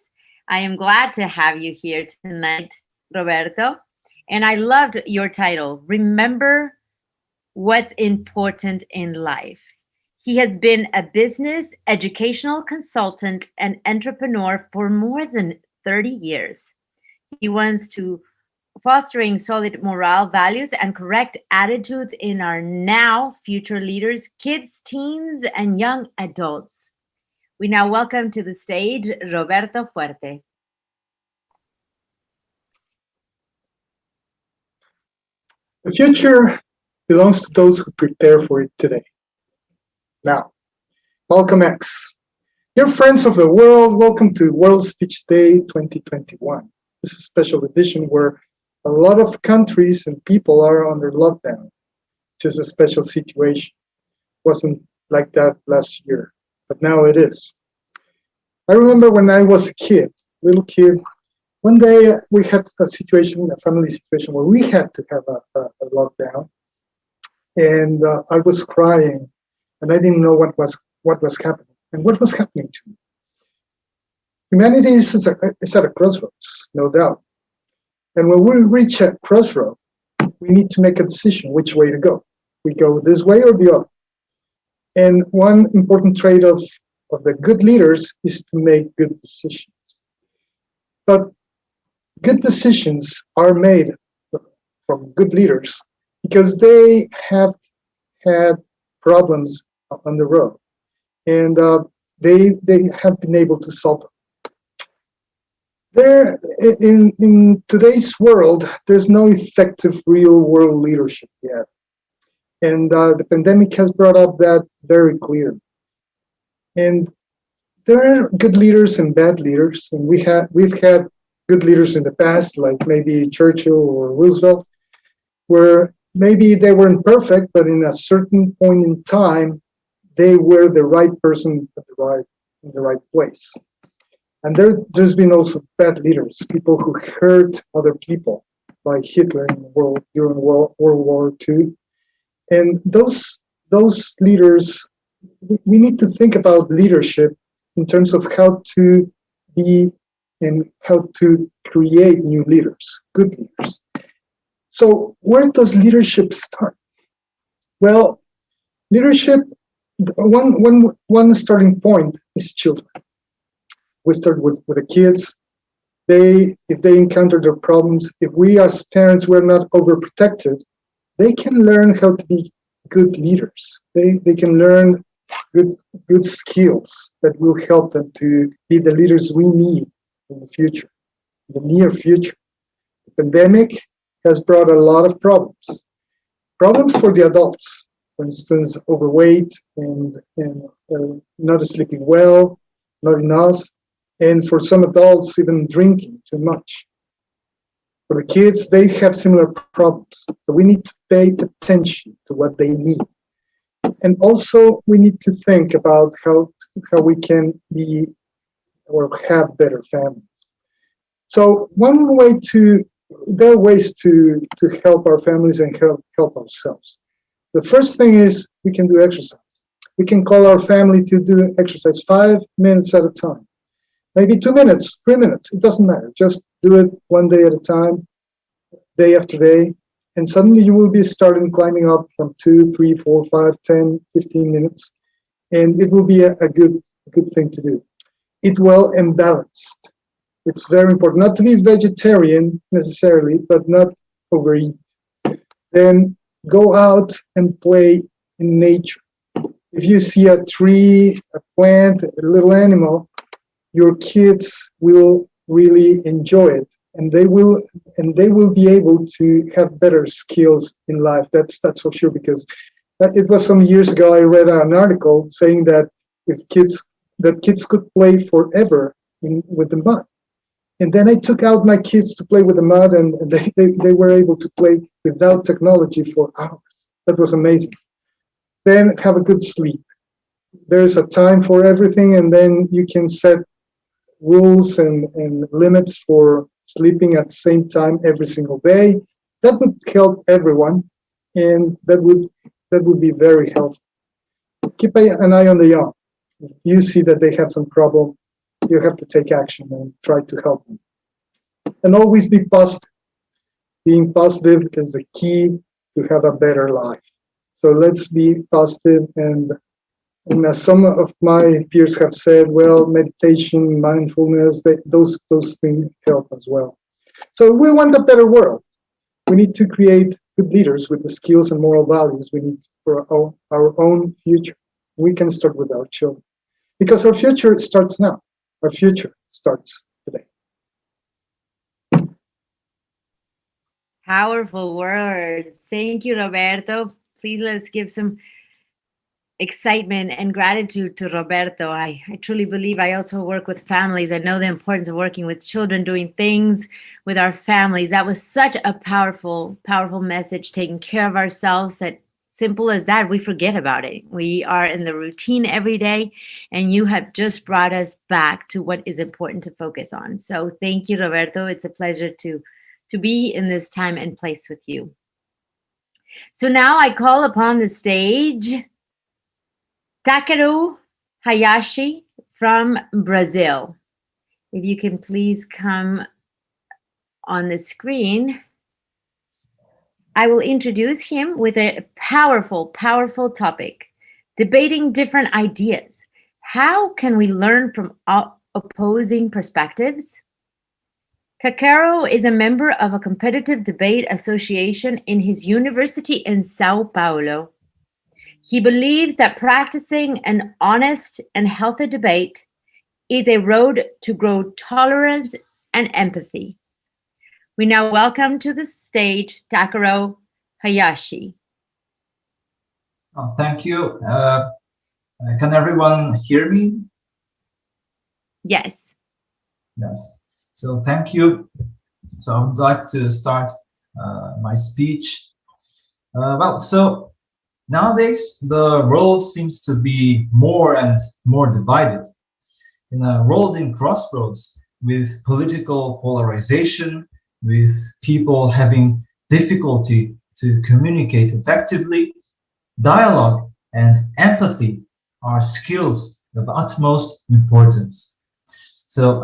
I am glad to have you here tonight, Roberto. And I loved your title, Remember What's Important in Life. He has been a business, educational consultant, and entrepreneur for more than 30 years. He wants to fostering solid moral values and correct attitudes in our now future leaders, kids, teens, and young adults. We now welcome to the stage Roberto Fuerte. The future belongs to those who prepare for it today. Now, Malcolm X. Dear friends of the world, welcome to World Speech Day 2021. This is a special edition where a lot of countries and people are under lockdown, which is a special situation. It wasn't like that last year, but now it is. I remember when I was a kid, little kid, one day we had a situation, a family situation, where we had to have a lockdown, and I was crying, and I didn't know what was happening, and what was happening to me. Humanity is at a crossroads, no doubt, and when we reach a crossroad, we need to make a decision which way to go. We go this way or the other. And one important trait of the good leaders is to make good decisions. But good decisions are made from good leaders because they have had problems on the road, and they have been able to solve them. There, in today's world, there's no effective real world leadership yet, and the pandemic has brought up that very clear. And there are good leaders and bad leaders, and we've had good leaders in the past, like maybe Churchill or Roosevelt, where maybe they weren't perfect, but in a certain point in time, they were the right person at in the right place. And there's been also bad leaders, people who hurt other people, like Hitler during World War II. And those leaders, we need to think about leadership in terms of how to be and how to create new leaders, good leaders. So where does leadership start? Well, leadership, one starting point is children. We start with the kids. If they encounter their problems, if we as parents were not overprotected, they can learn how to be good leaders. They can learn good skills that will help them to be the leaders we need in the future, in the near future. The pandemic has brought a lot of problems. Problems for the adults, for instance, overweight and not sleeping well, not enough, and for some adults, even drinking too much. For the kids, they have similar problems. So we need to pay attention to what they need. And also, we need to think about how we can be or have better families. So there are ways to help our families and help ourselves. The first thing is we can do exercise. We can call our family to do exercise 5 minutes at a time. Maybe 2 minutes, 3 minutes, it doesn't matter. Just do it one day at a time, day after day, and suddenly you will be starting climbing up from 2, 3, 4, 5, 10, 15 minutes, and it will be a good thing to do. Eat well and balanced. It's very important not to be vegetarian necessarily, but not overeat. Then go out and play in nature. If you see a tree, a plant, a little animal, your kids will really enjoy it, and they will be able to have better skills in life. That's for sure, because it was some years ago I read an article saying that kids could play forever with the mud. And then I took out my kids to play with the mud, and they were able to play without technology for hours. That was amazing. Then have a good sleep. There's a time for everything, and then you can set rules and limits for sleeping at the same time every single day. That would help everyone, and that would be very helpful. Keep an eye on the young. If you see that they have some problem, you have to take action and try to help them. And always be positive. Being positive is the key to have a better life. So let's be positive, and as some of my peers have said, well, meditation, mindfulness, those things help as well. So we want a better world. We need to create good leaders with the skills and moral values we need for our own future. We can start with our children, because our future starts now. Our future starts today. Powerful words. Thank you, Roberto. Please let's give some excitement and gratitude to Roberto. I truly believe I also work with families. I know the importance of working with children, doing things with our families. That was such a powerful, powerful message, taking care of ourselves. That simple as that, we forget about it. We are in the routine every day, and you have just brought us back to what is important to focus on. So thank you, Roberto. It's a pleasure to be in this time and place with you. So now I call upon the stage Takeru Hayashi from Brazil. If you can please come on the screen. I will introduce him with a powerful, powerful topic, debating different ideas. How can we learn from opposing perspectives? Takaro is a member of a competitive debate association in his university in Sao Paulo. He believes that practicing an honest and healthy debate is a road to grow tolerance and empathy. We now welcome to the stage Takaro Hayashi. Oh, thank you. Can everyone hear me? Yes. Yes. So thank you. So I would like to start my speech. So nowadays the world seems to be more and more divided. In a rolling crossroads with political polarization, with people having difficulty to communicate effectively, dialogue and empathy are skills of utmost importance. So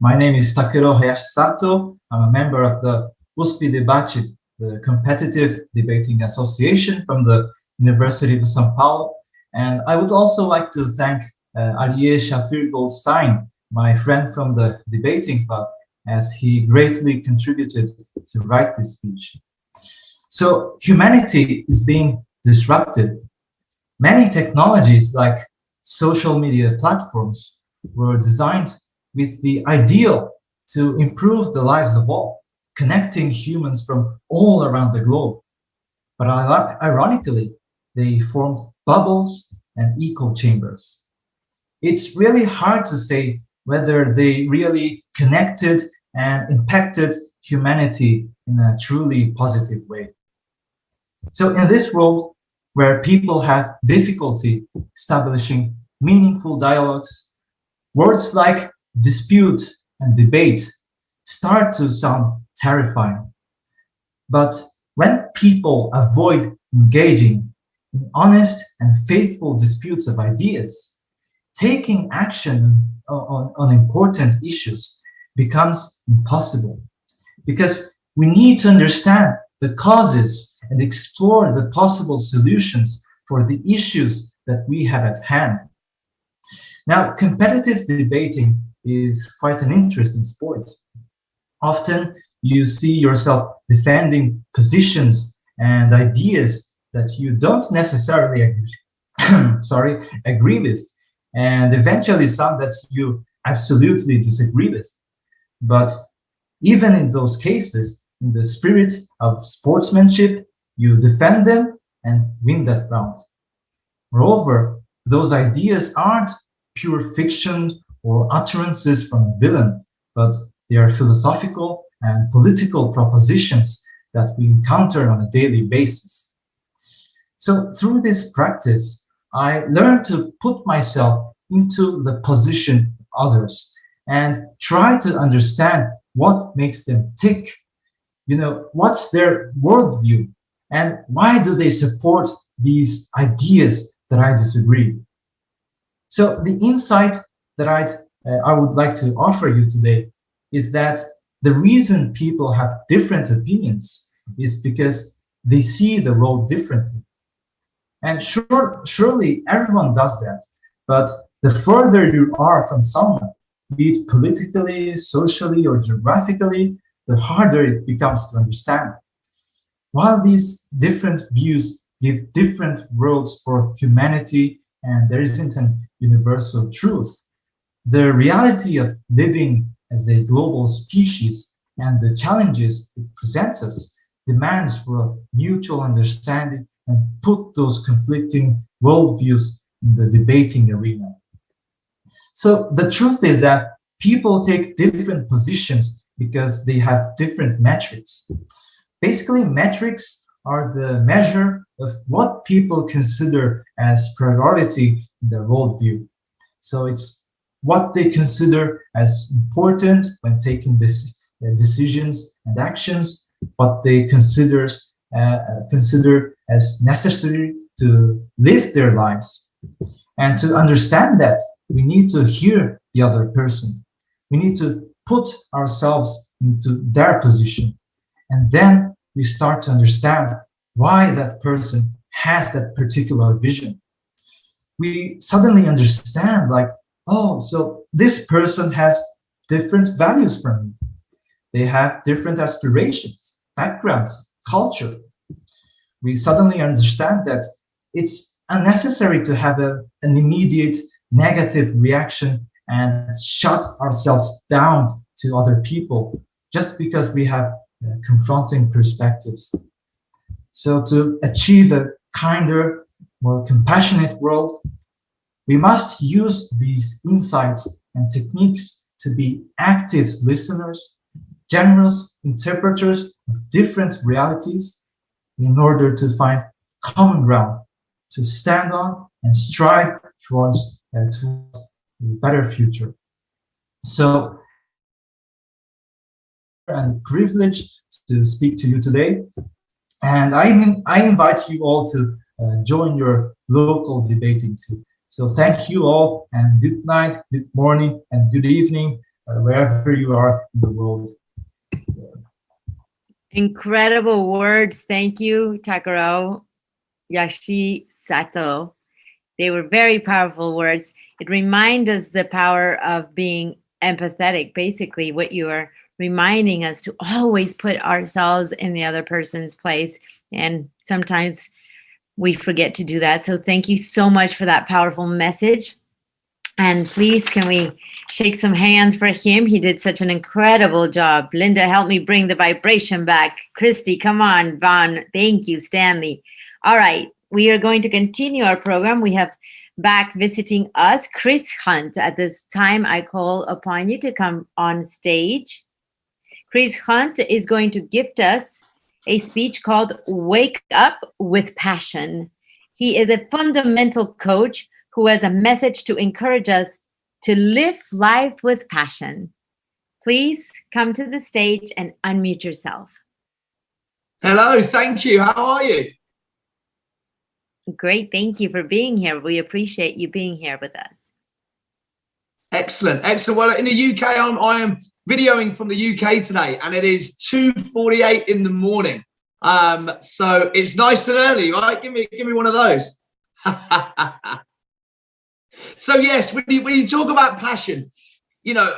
my name is Takero Hayashi Sato. I'm a member of the USP Debate, the Competitive Debating Association from the University of São Paulo. And I would also like to thank Arieh Shafir Goldstein, my friend from the debating club, as he greatly contributed to write this speech. So humanity is being disrupted. Many technologies like social media platforms were designed with the ideal to improve the lives of all, connecting humans from all around the globe. But ironically, they formed bubbles and echo chambers. It's really hard to say whether they really connected and impacted humanity in a truly positive way. So in this world where people have difficulty establishing meaningful dialogues, words like dispute and debate start to sound terrifying. But when people avoid engaging in honest and faithful disputes of ideas, taking action on important issues becomes impossible, because we need to understand the causes and explore the possible solutions for the issues that we have at hand. Now, competitive debating is quite an interesting sport. Often you see yourself defending positions and ideas that you don't necessarily agree with, and eventually some that you absolutely disagree with. But even in those cases, in the spirit of sportsmanship, you defend them and win that round. Moreover, those ideas aren't pure fiction or utterances from a villain, but they are philosophical and political propositions that we encounter on a daily basis. So through this practice, I learned to put myself into the position of others and try to understand what makes them tick. What's their worldview and why do they support these ideas that I disagree? So the insight that I would like to offer you today is that the reason people have different opinions is because they see the world differently. And surely everyone does that, but the further you are from someone, be it politically, socially, or geographically, the harder it becomes to understand. While these different views give different roads for humanity and there isn't an universal truth, the reality of living as a global species and the challenges it presents us demands for a mutual understanding and put those conflicting worldviews in the debating arena. So the truth is that people take different positions because they have different metrics. Basically, metrics are the measure of what people consider as priority in their worldview. So it's what they consider as important when taking decisions and actions, what they consider as necessary to live their lives. And to understand that, we need to hear the other person. We need to put ourselves into their position. And then we start to understand why that person has that particular vision. We suddenly understand, like, oh, so this person has different values from me. They have different aspirations, backgrounds, culture. We suddenly understand that it's unnecessary to have an immediate negative reaction and shut ourselves down to other people just because we have confronting perspectives. So to achieve a kinder, more compassionate world, we must use these insights and techniques to be active listeners, generous interpreters of different realities in order to find common ground to stand on and strive towards a better future. So, I'm privileged to speak to you today, and I invite you all to join your local debating team. So thank you all, and good night, good morning, and good evening, wherever you are in the world. Incredible words. Thank you, Takaro Yashi Sato. They were very powerful words. It reminds us the power of being empathetic. Basically, what you are reminding us to always put ourselves in the other person's place. And sometimes we forget to do that. So thank you so much for that powerful message. And please, can we shake some hands for him? He did such an incredible job. Linda, help me bring the vibration back. Christy, come on. Von, thank you. Stanley. All right, we are going to continue our program. We have back visiting us, Chris Hunt. At this time, I call upon you to come on stage. Chris Hunt is going to gift us a speech called Wake Up with Passion. He is a fundamental coach who has a message to encourage us to live life with passion. Please come to the stage and unmute yourself. Hello, thank you. How are you? Great, thank you for being here. We appreciate you being here with us. Excellent, excellent. Well, in the UK, I am videoing from the UK today, and it is 2:48 in the morning. So it's nice and early, right? Give me one of those. So yes, when you talk about passion, you know,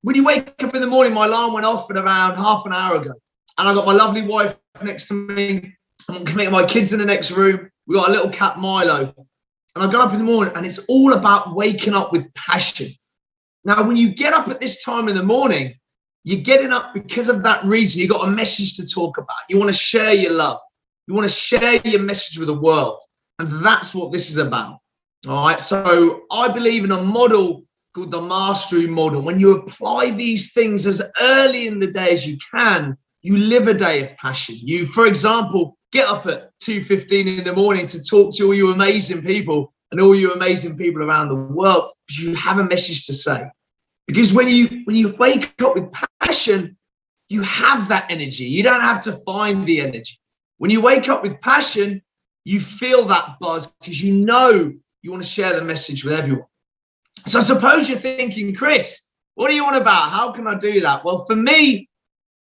when you wake up in the morning, my alarm went off at around half an hour ago, and I got my lovely wife next to me. I'm committing my kids in the next room. We got a little cat, Milo, and I got up in the morning, and it's all about waking up with passion. Now, when you get up at this time in the morning, you're getting up because of that reason. You got a message to talk about. You want to share your love. You want to share your message with the world, and that's what this is about. All right. So I believe in a model called the mastery model. When you apply these things as early in the day as you can, you live a day of passion. You, for example, get up at 2:15 in the morning to talk to all you amazing people and all you amazing people around the world, because you have a message to say. Because when you wake up with passion, you have that energy. You don't have to find the energy. When you wake up with passion, you feel that buzz because you know you want to share the message with everyone. So I suppose you're thinking, Chris, what are you on about? How can I do that? Well, for me,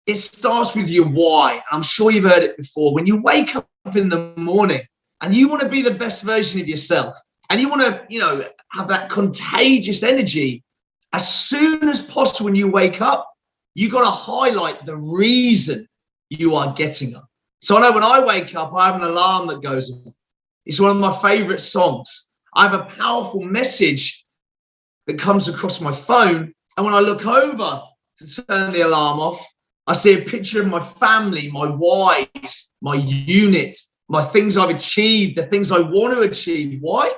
it starts with your why. I'm sure you've heard it before. When you wake up in the morning and you want to be the best version of yourself, and you want to, you know, have that contagious energy, as soon as possible when you wake up, you got to highlight the reason you are getting up. So I know when I wake up, I have an alarm that goes off. It's one of my favorite songs. I have a powerful message that comes across my phone. And when I look over to turn the alarm off, I see a picture of my family, my whys, my unit, my things I've achieved, the things I want to achieve. Why?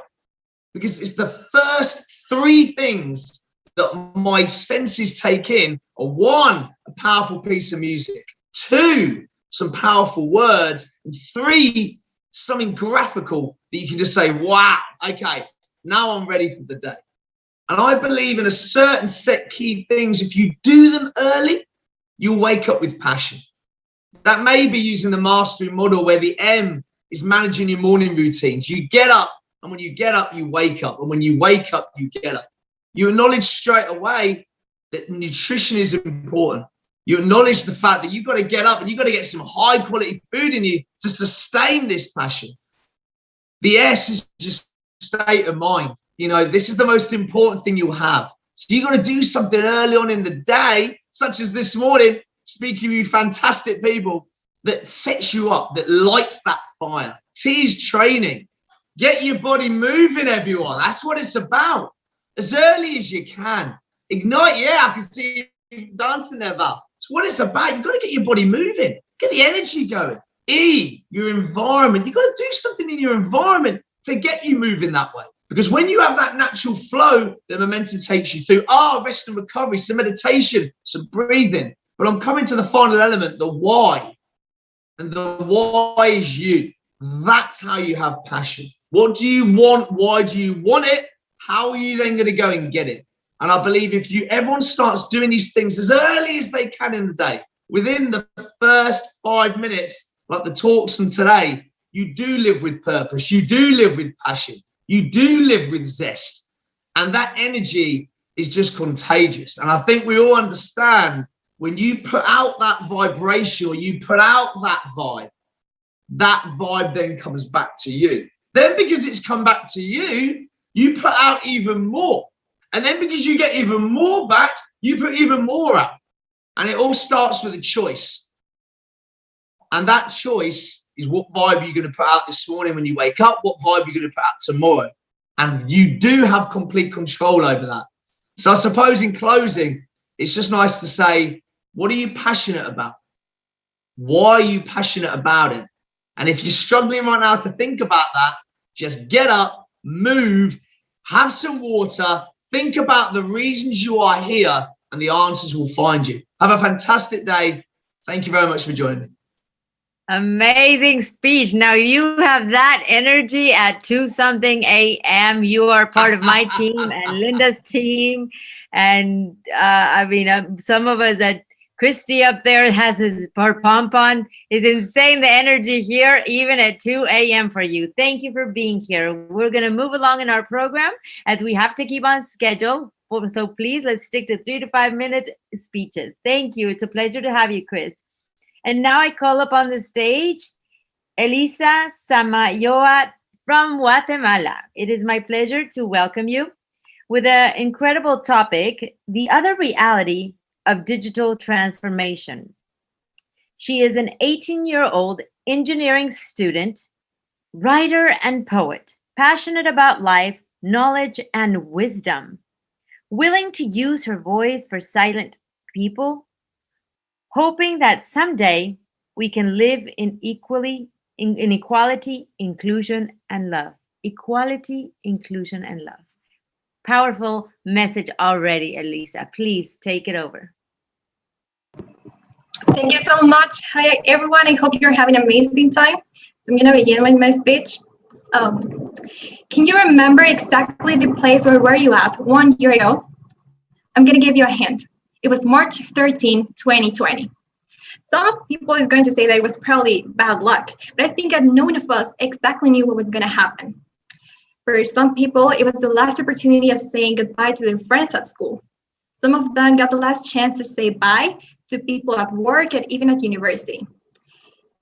Because it's the first three things that my senses take in are: one, a powerful piece of music; two, some powerful words; and three, something graphical that you can just say, wow, okay, now I'm ready for the day. And I believe in a certain set key things. If you do them early, you'll wake up with passion. That may be using the mastery model, where the M is managing your morning routines. You get up, and when you get up, you wake up. And when you wake up, you get up. You acknowledge straight away that nutrition is important. You acknowledge the fact that you've got to get up and you've got to get some high quality food in you to sustain this passion. The S is just state of mind. You know, this is the most important thing you'll have. So you've got to do something early on in the day, such as this morning. speaking with you fantastic people that sets you up, that lights that fire. T is training. Get your body moving, everyone. That's what it's about. As early as you can. Ignite, yeah, I can see you dancing there, Val. It's what it's about. You've got to get your body moving. Get the energy going. E, your environment. You've got to do something in your environment to get you moving that way. Because when you have that natural flow, the momentum takes you through. Rest and recovery, some meditation, some breathing. But I'm coming to the final element, the why. And the why is you. That's how you have passion. What do you want? Why do you want it? How are you then going to go and get it? And I believe if everyone starts doing these things as early as they can in the day, within the first 5 minutes, like the talks from today, you do live with purpose. You do live with passion. You do live with zest. And that energy is just contagious. And I think we all understand when you put out that vibration or you put out that vibe then comes back to you. Then because it's come back to you, you put out even more. And then because you get even more back, you put even more out. And it all starts with a choice. And that choice is what vibe you're going to put out this morning when you wake up, what vibe you're going to put out tomorrow. And you do have complete control over that. So I suppose in closing, it's just nice to say, what are you passionate about? Why are you passionate about it? And if you're struggling right now to think about that, just get up, move, have some water, think about the reasons you are here, and the answers will find you. Have a fantastic day. Thank you very much for joining me. Amazing speech. Now you have that energy at 2-something a.m. You are part of my team and Linda's team. And some of us at Christy up there has his pom-pom. Is insane, the energy here, even at 2 a.m. for you. Thank you for being here. We're going to move along in our program as we have to keep on schedule. So please, let's stick to 3 to 5 minute speeches. Thank you. It's a pleasure to have you, Chris. And now I call up on the stage Elisa Samayoa from Guatemala. It is my pleasure to welcome you with an incredible topic, the other reality of digital transformation. She is an 18-year-old engineering student, writer, and poet, passionate about life, knowledge, and wisdom, willing to use her voice for silent people, hoping that someday we can live in equality, inclusion, and love. Equality, inclusion, and love. Powerful message already, Elisa. Please take it over. Thank you so much. Hi, everyone. I hope you're having an amazing time. So I'm going to begin with my speech. Can you remember exactly the place or where you at 1 year ago? I'm going to give you a hint. It was March 13, 2020. Some people is going to say that it was probably bad luck, but I think none of us exactly knew what was going to happen. For some people, it was the last opportunity of saying goodbye to their friends at school. Some of them got the last chance to say bye to people at work and even at university.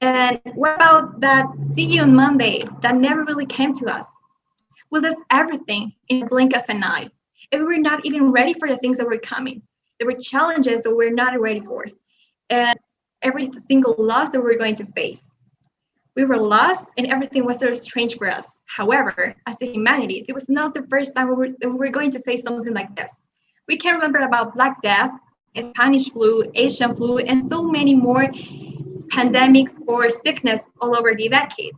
And what about that see you on Monday that never really came to us? We lost everything in the blink of an eye. And we were not even ready for the things that were coming. There were challenges that we're not ready for. And every single loss that we're going to face. We were lost and everything was sort of strange for us. However, as a humanity, it was not the first time we were going to face something like this. We can remember about Black Death, Spanish flu, Asian flu, and so many more pandemics or sickness all over the decades.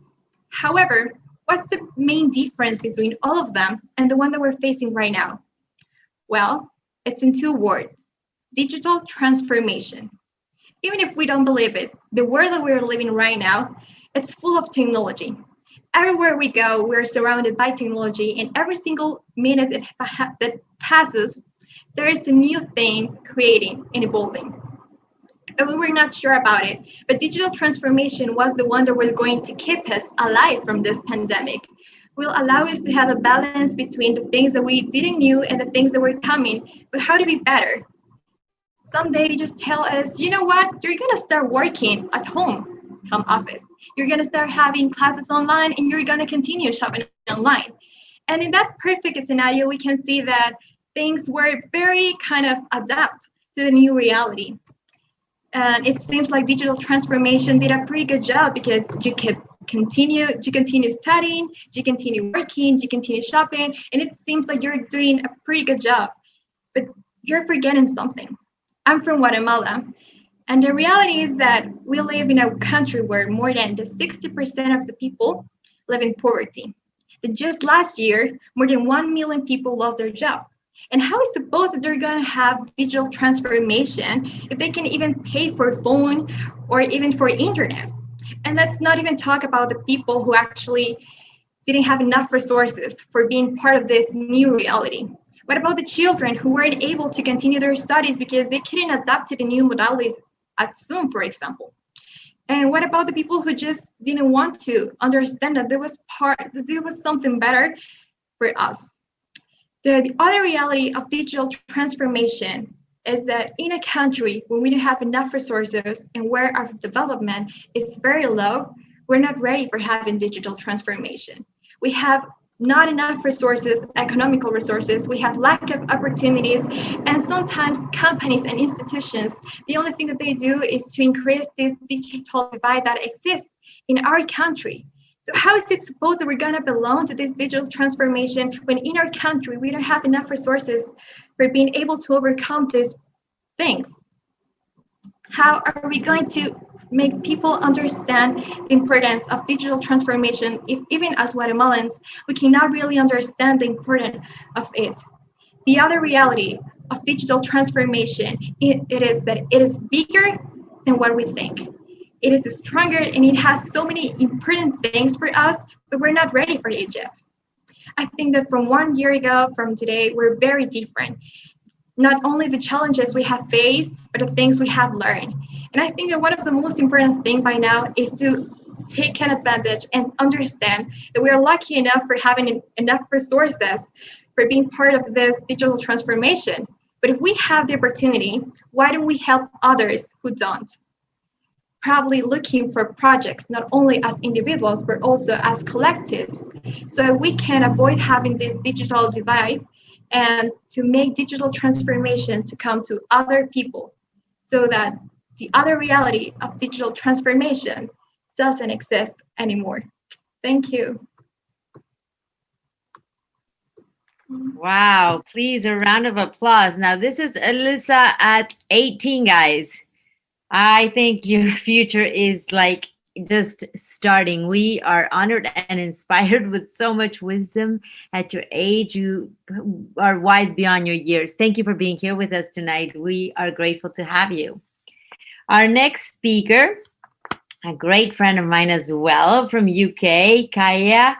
However, what's the main difference between all of them and the one that we're facing right now? Well, it's in 2 words, digital transformation. Even if we don't believe it, the world that we're living right now, it's full of technology. Everywhere we go, we're surrounded by technology, and every single minute that passes, there is a new thing creating and evolving. And we were not sure about it, but digital transformation was the one that was going to keep us alive from this pandemic. Will allow us to have a balance between the things that we didn't know and the things that were coming, but how to be better. Someday they just tell us, you know what, you're gonna start working at home office. You're gonna start having classes online and you're gonna continue shopping online. And in that perfect scenario, we can see that things were very kind of adapt to the new reality. And it seems like digital transformation did a pretty good job because you continue studying, you continue working, you continue shopping, and it seems like you're doing a pretty good job. But you're forgetting something. I'm from Guatemala, and the reality is that we live in a country where more than 60% of the people live in poverty. That just last year, more than 1 million people lost their job. And how is supposed that they're going to have digital transformation if they can even pay for phone or even for internet? And let's not even talk about the people who actually didn't have enough resources for being part of this new reality. What about the children who weren't able to continue their studies because they couldn't adapt to the new modalities at Zoom, for example? And what about the people who just didn't want to understand that there was something better for us? The other reality of digital transformation is that in a country where we don't have enough resources and where our development is very low, we're not ready for having digital transformation. We have not enough resources, economical resources, we have lack of opportunities, and sometimes companies and institutions, the only thing that they do is to increase this digital divide that exists in our country. So how is it supposed that we're going to belong to this digital transformation when in our country we don't have enough resources for being able to overcome these things? How are we going to make people understand the importance of digital transformation if even as Guatemalans, we cannot really understand the importance of it? The other reality of digital transformation, it is that it is bigger than what we think. It is stronger and it has so many important things for us, but we're not ready for it yet. I think that from 1 year ago, from today, we're very different. Not only the challenges we have faced, but the things we have learned. And I think that one of the most important things by now is to take an advantage and understand that we are lucky enough for having enough resources for being part of this digital transformation. But if we have the opportunity, why don't we help others who don't? Probably looking for projects, not only as individuals, but also as collectives. So we can avoid having this digital divide and to make digital transformation to come to other people so that the other reality of digital transformation doesn't exist anymore. Thank you. Wow, please a round of applause. Now this is Alyssa at 18, guys. I think your future is like just starting. We are honored and inspired with so much wisdom at your age. You are wise beyond your years. Thank you for being here with us tonight. We are grateful to have you. Our next speaker, a great friend of mine as well from UK, Kaya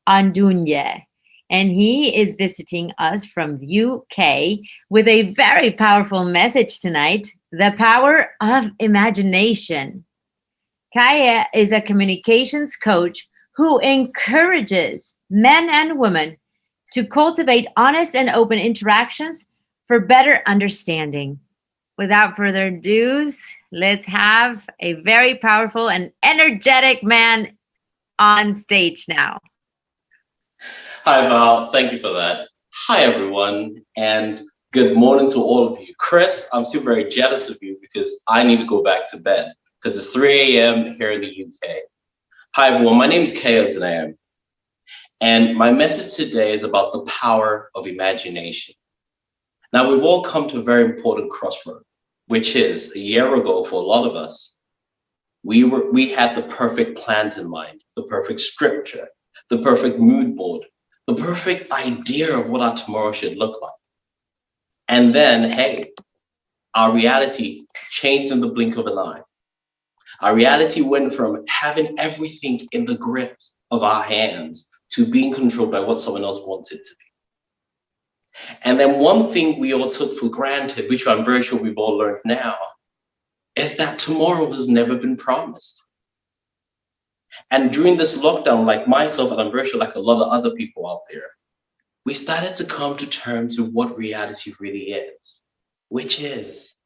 Andunye. And he is visiting us from the UK with a very powerful message tonight, the power of imagination. Kaya is a communications coach who encourages men and women to cultivate honest and open interactions for better understanding. Without further ado, let's have a very powerful and energetic man on stage now. Hi, Val. Thank you for that. Hi, everyone, and good morning to all of you. Chris, I'm still very jealous of you because I need to go back to bed because it's 3 a.m. here in the UK. Hi, everyone. My name is Kaya Danayam, and my message today is about the power of imagination. Now, we've all come to a very important crossroad, which is a year ago for a lot of us. We had the perfect plans in mind, the perfect scripture, the perfect mood board, the perfect idea of what our tomorrow should look like. And then, hey, our reality changed in the blink of an eye. Our reality went from having everything in the grip of our hands to being controlled by what someone else wants it to be. And then one thing we all took for granted, which I'm very sure we've all learned now, is that tomorrow has never been promised. And during this lockdown, like myself, and I'm very sure like a lot of other people out there, we started to come to terms with what reality really is, which is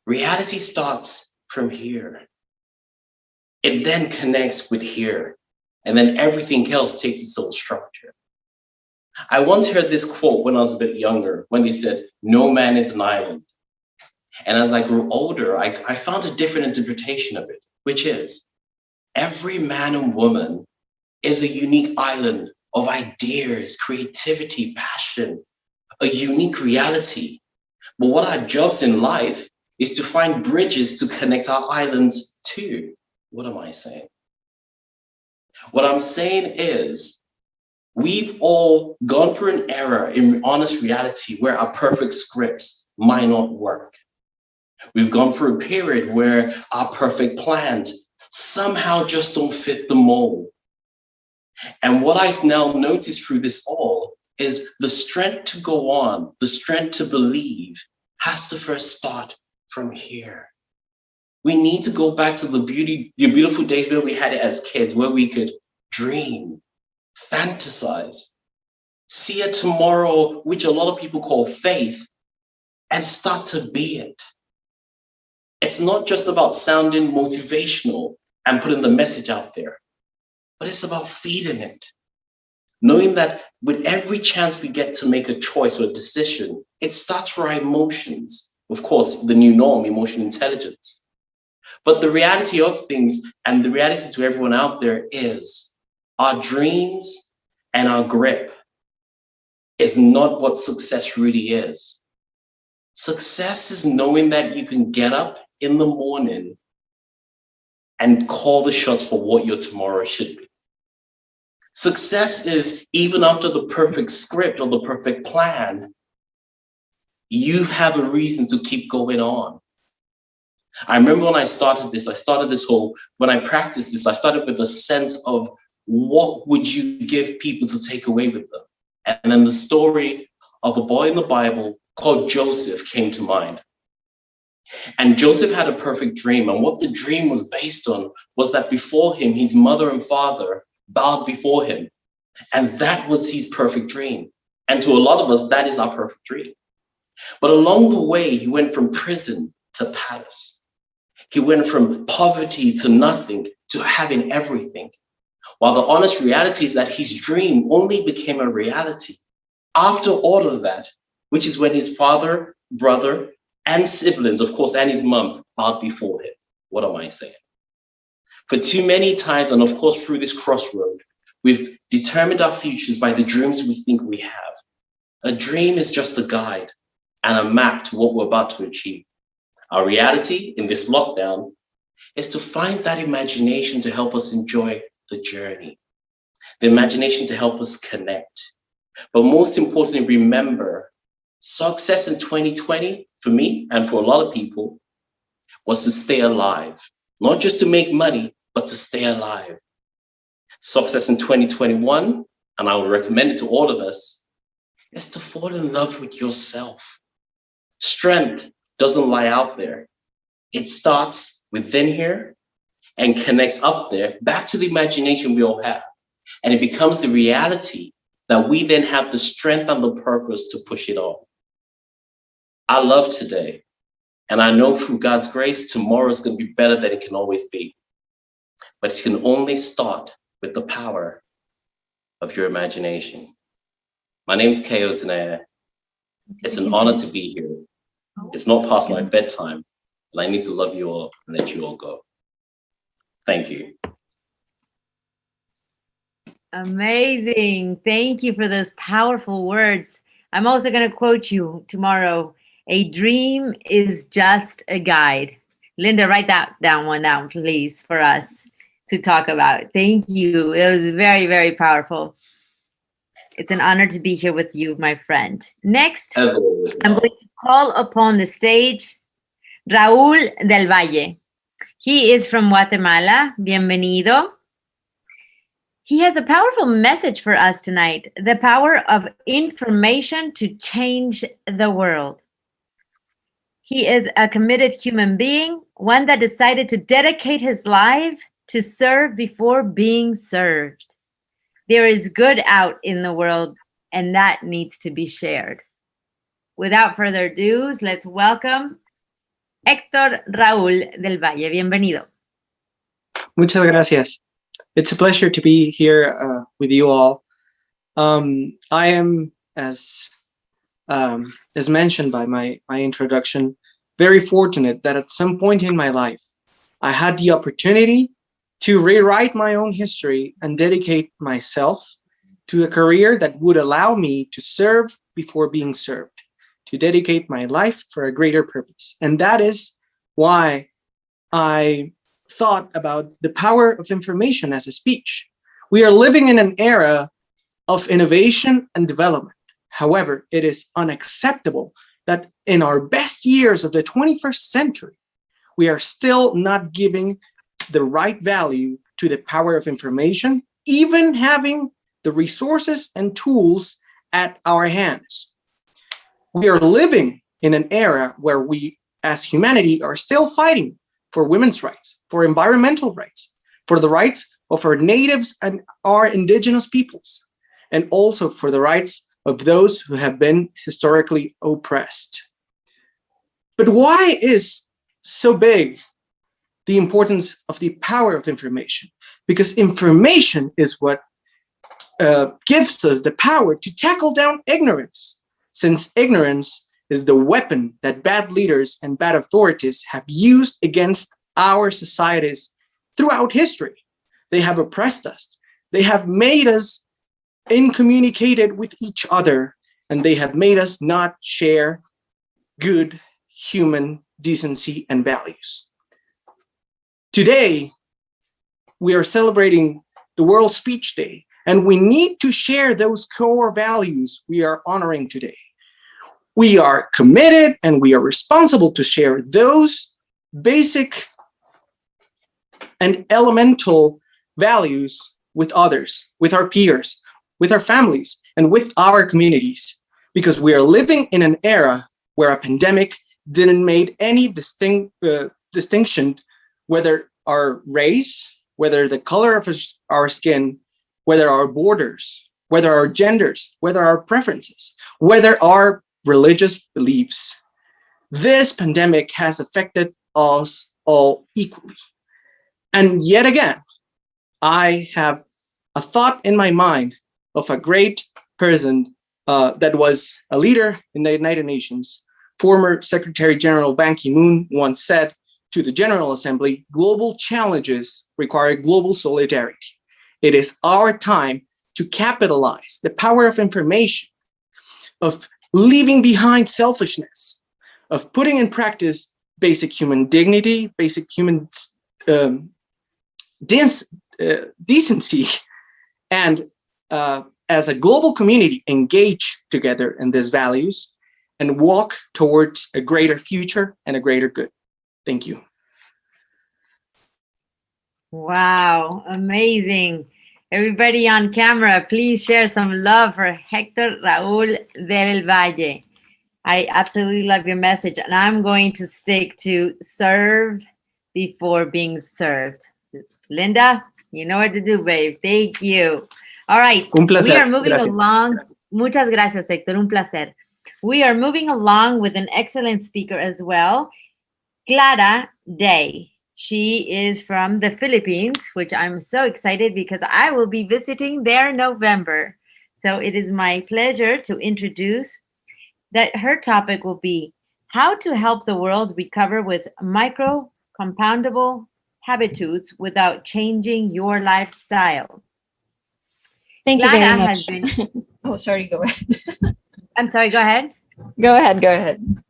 reality starts from here. It then connects with here, and then everything else takes its own structure. I once heard this quote when I was a bit younger, when they said, "No man is an island." And as I grew older, I found a different interpretation of it, which is every man and woman is a unique island of ideas, creativity, passion, a unique reality. But what our jobs in life is to find bridges to connect our islands to. What am I saying? What I'm saying is we've all gone through an era in honest reality where our perfect scripts might not work. We've gone through a period where our perfect plans somehow just don't fit the mold. And what I've now noticed through this all is the strength to go on, the strength to believe has to first start from here. We need to go back to the beautiful days where we had it as kids, where we could dream, fantasize, see a tomorrow, which a lot of people call faith, and start to be it. It's not just about sounding motivational and putting the message out there, but it's about feeding it. Knowing that with every chance we get to make a choice or a decision, it starts for our emotions. Of course, the new norm, emotional intelligence. But the reality of things and the reality to everyone out there is our dreams and our grip is not what success really is. Success is knowing that you can get up in the morning and call the shots for what your tomorrow should be. Success is even after the perfect script or the perfect plan, you have a reason to keep going on. I remember when I started this whole, when I practiced this, I started with a sense of what would you give people to take away with them? And then the story of a boy in the Bible called Joseph came to mind. And Joseph had a perfect dream. And what the dream was based on was that before him, his mother and father bowed before him. And that was his perfect dream. And to a lot of us, that is our perfect dream. But along the way, he went from prison to palace. He went from poverty to nothing to having everything. While the honest reality is that his dream only became a reality after all of that, which is when his father, brother, and siblings, of course, and his mom bowed before him. What am I saying? For too many times, and of course, through this crossroad, we've determined our futures by the dreams we think we have. A dream is just a guide and a map to what we're about to achieve. Our reality in this lockdown is to find that imagination to help us enjoy the journey, the imagination to help us connect. But most importantly, remember, success in 2020, for me and for a lot of people, was to stay alive. Not just to make money, but to stay alive. Success in 2021, and I would recommend it to all of us, is to fall in love with yourself. Strength doesn't lie out there. It starts within here and connects up there back to the imagination we all have. And it becomes the reality that we then have the strength and the purpose to push it on. I love today. And I know through God's grace, tomorrow is going to be better than it can always be. But it can only start with the power of your imagination. My name is Keo Tanea. It's an honor to be here. It's not past my bedtime, and I need to love you all and let you all go. Thank you. Amazing. Thank you for those powerful words. I'm also going to quote you tomorrow. A dream is just a guide. Linda, write that down, please, for us to talk about. Thank you. It was very, very powerful. It's an honor to be here with you, my friend. Next, I'm going to call upon the stage Raúl del Valle. He is from Guatemala. Bienvenido. He has a powerful message for us tonight, the power of information to change the world. He is a committed human being, one that decided to dedicate his life to serve before being served. There is good out in the world, and that needs to be shared. Without further ado, let's welcome Héctor Raúl del Valle. Bienvenido. Muchas gracias. It's a pleasure to be here with you all. I am, as mentioned by my introduction, very fortunate that at some point in my life, I had the opportunity to rewrite my own history and dedicate myself to a career that would allow me to serve before being served, to dedicate my life for a greater purpose. And that is why I thought about the power of information as a speech. We are living in an era of innovation and development. However, it is unacceptable that in our best years of the 21st century, we are still not giving the right value to the power of information, even having the resources and tools at our hands. We are living in an era where we, as humanity, are still fighting for women's rights, for environmental rights, for the rights of our natives and our indigenous peoples, and also for the rights of those who have been historically oppressed. But why is so big the importance of the power of information? Because information is what gives us the power to tackle down ignorance, since ignorance is the weapon that bad leaders and bad authorities have used against our societies throughout history. They have oppressed us. They have made us incommunicated with each other, and they have made us not share good human decency and values. Today, we are celebrating the World Speech Day, and we need to share those core values we are honoring today. We are committed and we are responsible to share those basic and elemental values with others, with our peers, with our families, and with our communities, because we are living in an era where a pandemic didn't make any distinction, whether our race, whether the color of our skin, whether our borders, whether our genders, whether our preferences, whether our religious beliefs. This pandemic has affected us all equally. And yet again, I have a thought in my mind of a great person that was a leader in the United Nations. Former Secretary General Ban Ki-moon once said to the General Assembly, global challenges require global solidarity. It is our time to capitalize the power of information, of leaving behind selfishness, of putting in practice basic human dignity, basic human decency, and as a global community, engage together in these values and walk towards a greater future and a greater good. Thank you. Wow, amazing. Everybody on camera, please share some love for Hector Raúl del Valle. I absolutely love your message, and I'm going to stick to serve before being served. Linda, you know what to do, babe. Thank you. All right, Un placer. we are moving Gracias. along. Muchas gracias, Hector. Un placer. We are moving along with an excellent speaker as well, Clara Day. She is from the Philippines, which I'm so excited because I will be visiting there in November. So it is my pleasure to introduce that her topic will be how to help the world recover with micro compoundable habitudes without changing your lifestyle. Thank you Clara very has much. been- Oh, sorry, go ahead. I'm sorry, go ahead. Go ahead.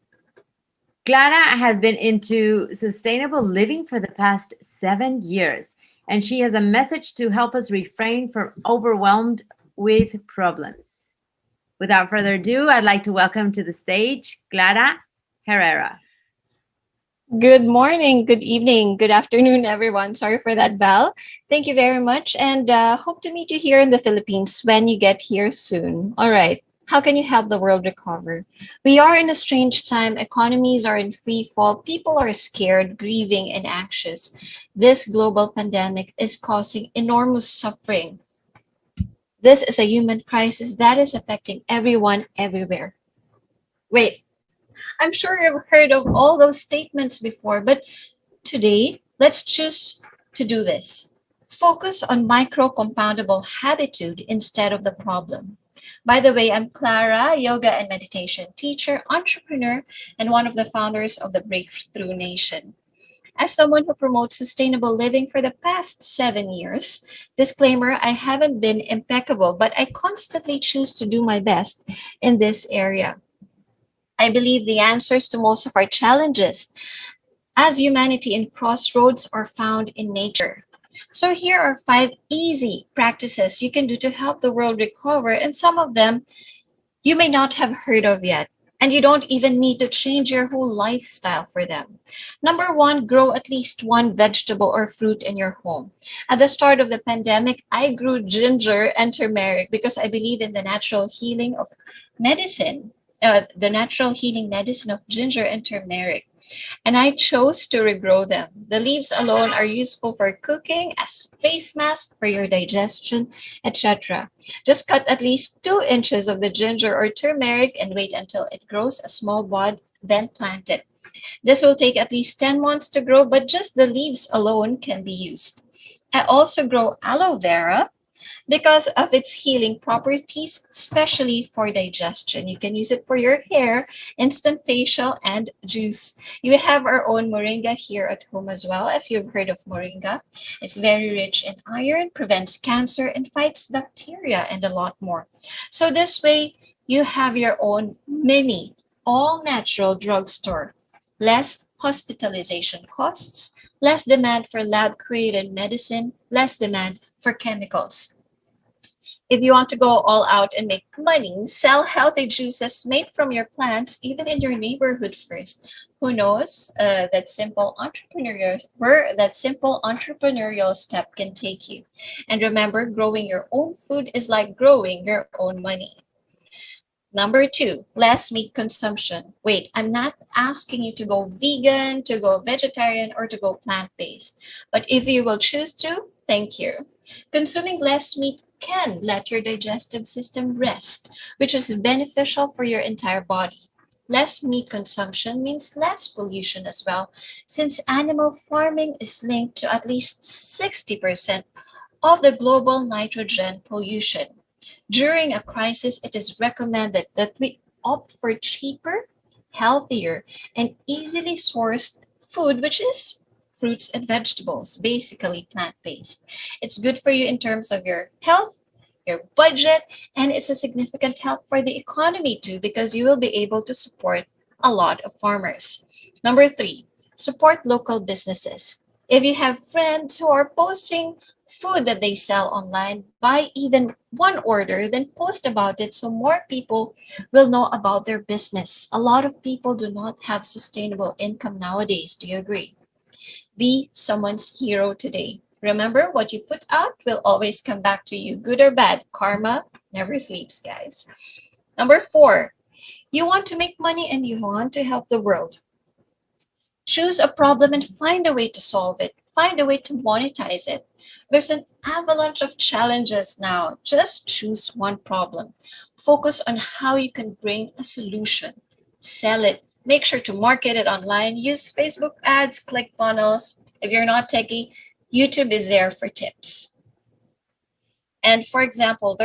Clara has been into sustainable living for the past 7 years, and she has a message to help us refrain from overwhelmed with problems. Without further ado, I'd like to welcome to the stage Clara Herrera. Good morning, good evening, good afternoon, everyone. Sorry for that, Val. Thank you very much, and hope to meet you here in the Philippines when you get here soon. All right. How can you help the world recover? We are in a strange time. Economies are in free fall. People are scared, grieving, and anxious. This global pandemic is causing enormous suffering. This is a human crisis that is affecting everyone everywhere. Wait, I'm sure you've heard of all those statements before, but today, let's choose to do this. Focus on micro compoundable habitude instead of the problem. By the way, I'm Clara, yoga and meditation teacher, entrepreneur, and one of the founders of the Breakthrough Nation. As someone who promotes sustainable living for the past 7 years, disclaimer, I haven't been impeccable, but I constantly choose to do my best in this area. I believe the answers to most of our challenges as humanity in crossroads are found in nature. So here are 5 easy practices you can do to help the world recover, and some of them you may not have heard of yet. And you don't even need to change your whole lifestyle for them. Number one, grow at least one vegetable or fruit in your home. At the start of the pandemic, I grew ginger and turmeric because I believe in the natural healing of medicine, the natural healing medicine of ginger and turmeric, and I chose to regrow them. The leaves alone are useful for cooking, as face mask for your digestion, etc. Just cut at least 2 inches of the ginger or turmeric and wait until it grows a small bud, then plant it. This will take at least 10 months to grow, but just the leaves alone can be used. I also grow aloe vera because of its healing properties, especially for digestion. You can use it for your hair, instant facial, and juice. We have our own moringa here at home as well, if you've heard of moringa. It's very rich in iron, prevents cancer, and fights bacteria, and a lot more. So this way, you have your own mini, all-natural drugstore. Less hospitalization costs, less demand for lab-created medicine, less demand for chemicals. If you want to go all out and make money, sell healthy juices made from your plants, even in your neighborhood first. Who knows where that simple entrepreneurial step can take you. And remember, growing your own food is like growing your own money. Number two, less meat consumption. Wait, I'm not asking you to go vegan, to go vegetarian, or to go plant-based. But if you will choose to, thank you. Consuming less meat can let your digestive system rest, which is beneficial for your entire body. Less meat consumption means less pollution as well, since animal farming is linked to at least 60% of the global nitrogen pollution. During a crisis, it is recommended that we opt for cheaper, healthier, and easily sourced food, which is fruits and vegetables, basically plant-based. It's good for you in terms of your health, your budget, and it's a significant help for the economy too, because you will be able to support a lot of farmers. Number three, support local businesses. If you have friends who are posting food that they sell online, buy even one order, then post about it so more people will know about their business. A lot of people do not have sustainable income nowadays. Do you agree? Be someone's hero today. Remember, what you put out will always come back to you, good or bad. Karma never sleeps, guys. Number four, you want to make money and you want to help the world. Choose a problem and find a way to solve it. Find a way to monetize it. There's an avalanche of challenges now. Just choose one problem. Focus on how you can bring a solution. Sell it. Make sure to market it online. Use Facebook ads, click funnels. If you're not techie, YouTube is there for tips. And for example,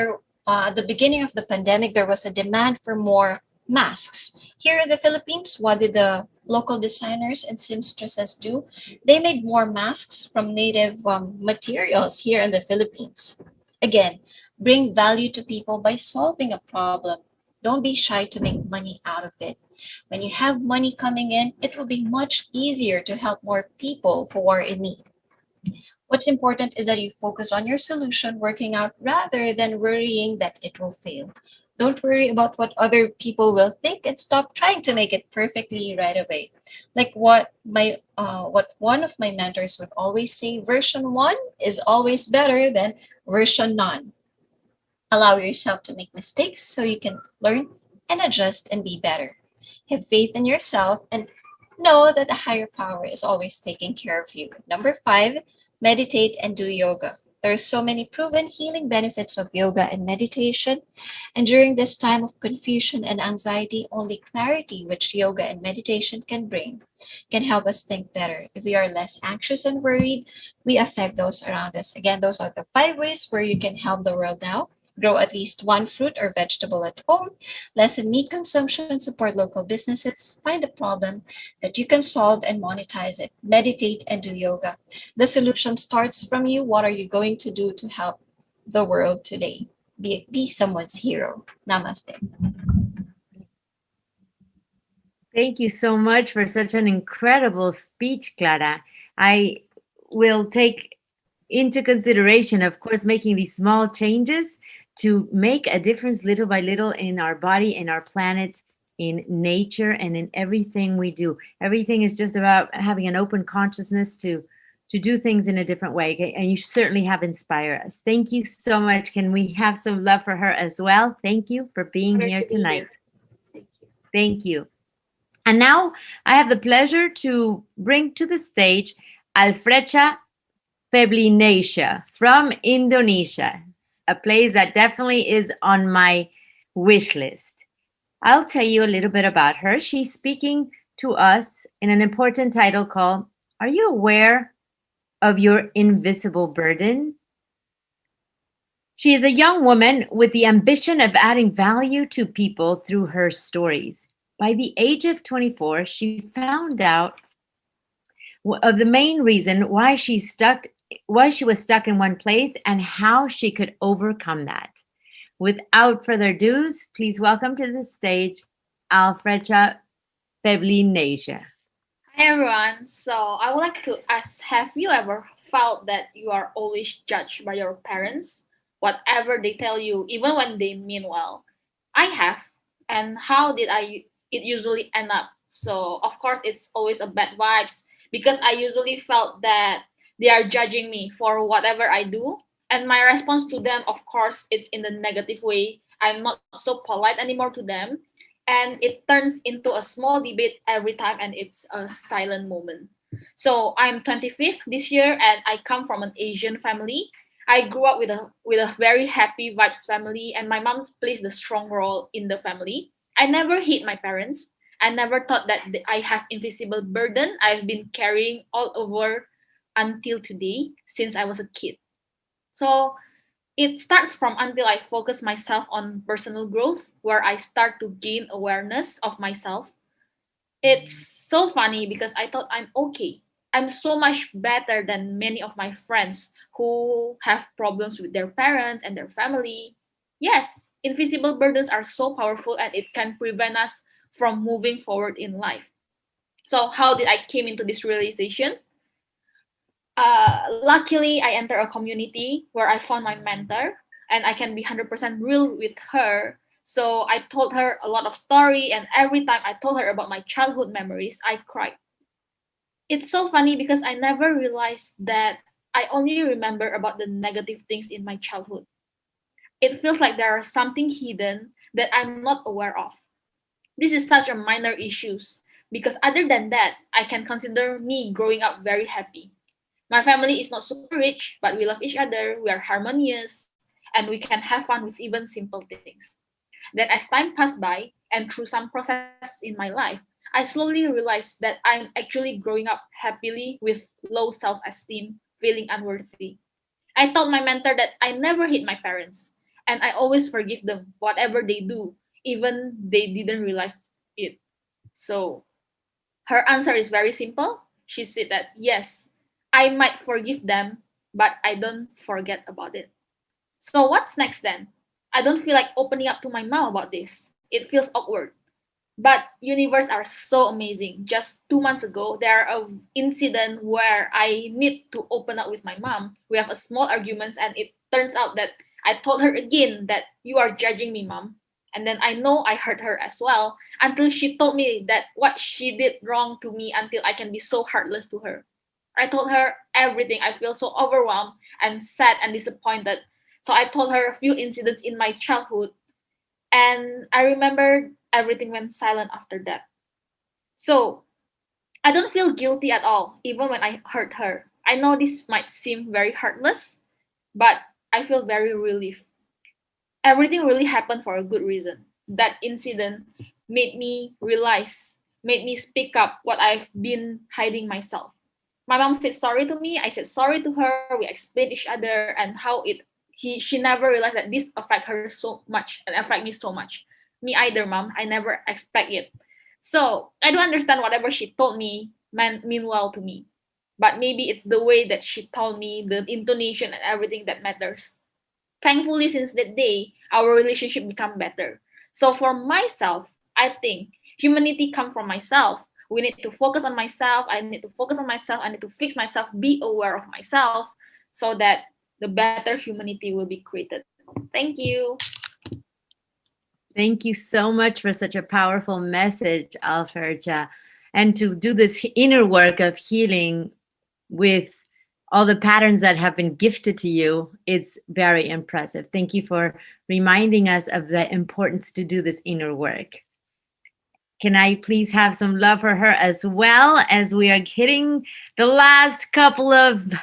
at the beginning of the pandemic, there was a demand for more masks. Here in the Philippines, what did the local designers and seamstresses do? They made more masks from native materials here in the Philippines. Again, bring value to people by solving a problem. Don't be shy to make money out of it. When you have money coming in, it will be much easier to help more people who are in need. What's important is that you focus on your solution working out rather than worrying that it will fail. Don't worry about what other people will think and stop trying to make it perfectly right away. Like what one of my mentors would always say, version 1 is always better than version none. Allow yourself to make mistakes so you can learn and adjust and be better. Have faith in yourself and know that the higher power is always taking care of you. Number 5, meditate and do yoga. There are so many proven healing benefits of yoga and meditation. And during this time of confusion and anxiety, only clarity, which yoga and meditation can bring, can help us think better. If we are less anxious and worried, we affect those around us. Again, those are the 5 ways where you can help the world now. Grow at least one fruit or vegetable at home. Lessen meat consumption. Support local businesses. Find a problem that you can solve and monetize it. Meditate and do yoga. The solution starts from you. What are you going to do to help the world today? Be someone's hero. Namaste. Thank you so much for such an incredible speech, Clara. I will take into consideration, of course, making these small changes to make a difference little by little in our body, in our planet, in nature, and in everything we do. Everything is just about having an open consciousness to do things in a different way. Okay? And you certainly have inspired us. Thank you so much. Can we have some love for her as well? Thank you for being Honored here to be tonight. here. Thank you. And now I have the pleasure to bring to the stage Alfrecha Feblinesha from Indonesia, a place that definitely is on my wish list. I'll tell you a little bit about her. She's speaking to us in an important title called, Are You Aware of Your Invisible Burden? She is a young woman with the ambition of adding value to people through her stories. By the age of 24, she found out of the main reason why she was stuck in one place and how she could overcome that. Without further ado, please welcome to the stage Alfrecha Feblinesha. Hi everyone. So I would like to ask, have you ever felt that you are always judged by your parents? Whatever they tell you, even when they mean well. I have. And how did it usually end up? So of course it's always a bad vibes because I usually felt that they are judging me for whatever I do. And my response to them, of course, it's in the negative way. I'm not so polite anymore to them. And it turns into a small debate every time, and it's a silent moment. So I'm 25th this year, and I come from an Asian family. I grew up with a very happy vibes family, and my mom plays the strong role in the family. I never hate my parents. I never thought that I have invisible burden I've been carrying all over until today since I was a kid. So it starts from until I focus myself on personal growth, where I start to gain awareness of myself. It's so funny because I thought I'm okay. I'm so much better than many of my friends who have problems with their parents and their family. Yes, invisible burdens are so powerful and it can prevent us from moving forward in life. So how did I came into this realization? Luckily, I entered a community where I found my mentor and I can be 100% real with her. So I told her a lot of story, and every time I told her about my childhood memories, I cried. It's so funny because I never realized that I only remember about the negative things in my childhood. It feels like there is something hidden that I'm not aware of. This is such a minor issues because other than that, I can consider me growing up very happy. My family is not super rich, but we love each other, we are harmonious, and we can have fun with even simple things. Then, as time passed by, and through some process in my life, I slowly realized that I'm actually growing up happily with low self esteem, feeling unworthy. I told my mentor that I never hate my parents, and I always forgive them, whatever they do, even they didn't realize it. So, her answer is very simple. She said that yes, I might forgive them, but I don't forget about it. So what's next then? I don't feel like opening up to my mom about this. It feels awkward. But universe are so amazing. Just 2 months ago, there are an incident where I need to open up with my mom. We have a small argument, and it turns out that I told her again that you are judging me, mom. And then I know I hurt her as well until she told me that what she did wrong to me until I can be so heartless to her. I told her everything. I feel so overwhelmed and sad and disappointed. So I told her a few incidents in my childhood, and I remember everything went silent after that. So I don't feel guilty at all, even when I hurt her. I know this might seem very heartless, but I feel very relieved. Everything really happened for a good reason. That incident made me realize, made me speak up what I've been hiding myself. My mom said sorry to me, I said sorry to her, we explained each other and how it she never realized that this affect her so much and affect me so much. Me either, mom. I never expect it. So I don't understand whatever she told me mean well to me. But maybe it's the way that she told me, the intonation and everything that matters. Thankfully, since that day, our relationship become better. So for myself, I think humanity come from myself. We need to focus on myself. I need to focus on myself. I need to fix myself, be aware of myself, so that the better humanity will be created. Thank you. Thank you so much for such a powerful message, Alferja. And to do this inner work of healing with all the patterns that have been gifted to you, it's very impressive. Thank you for reminding us of the importance to do this inner work. Can I please have some love for her as well, as we are hitting the last couple of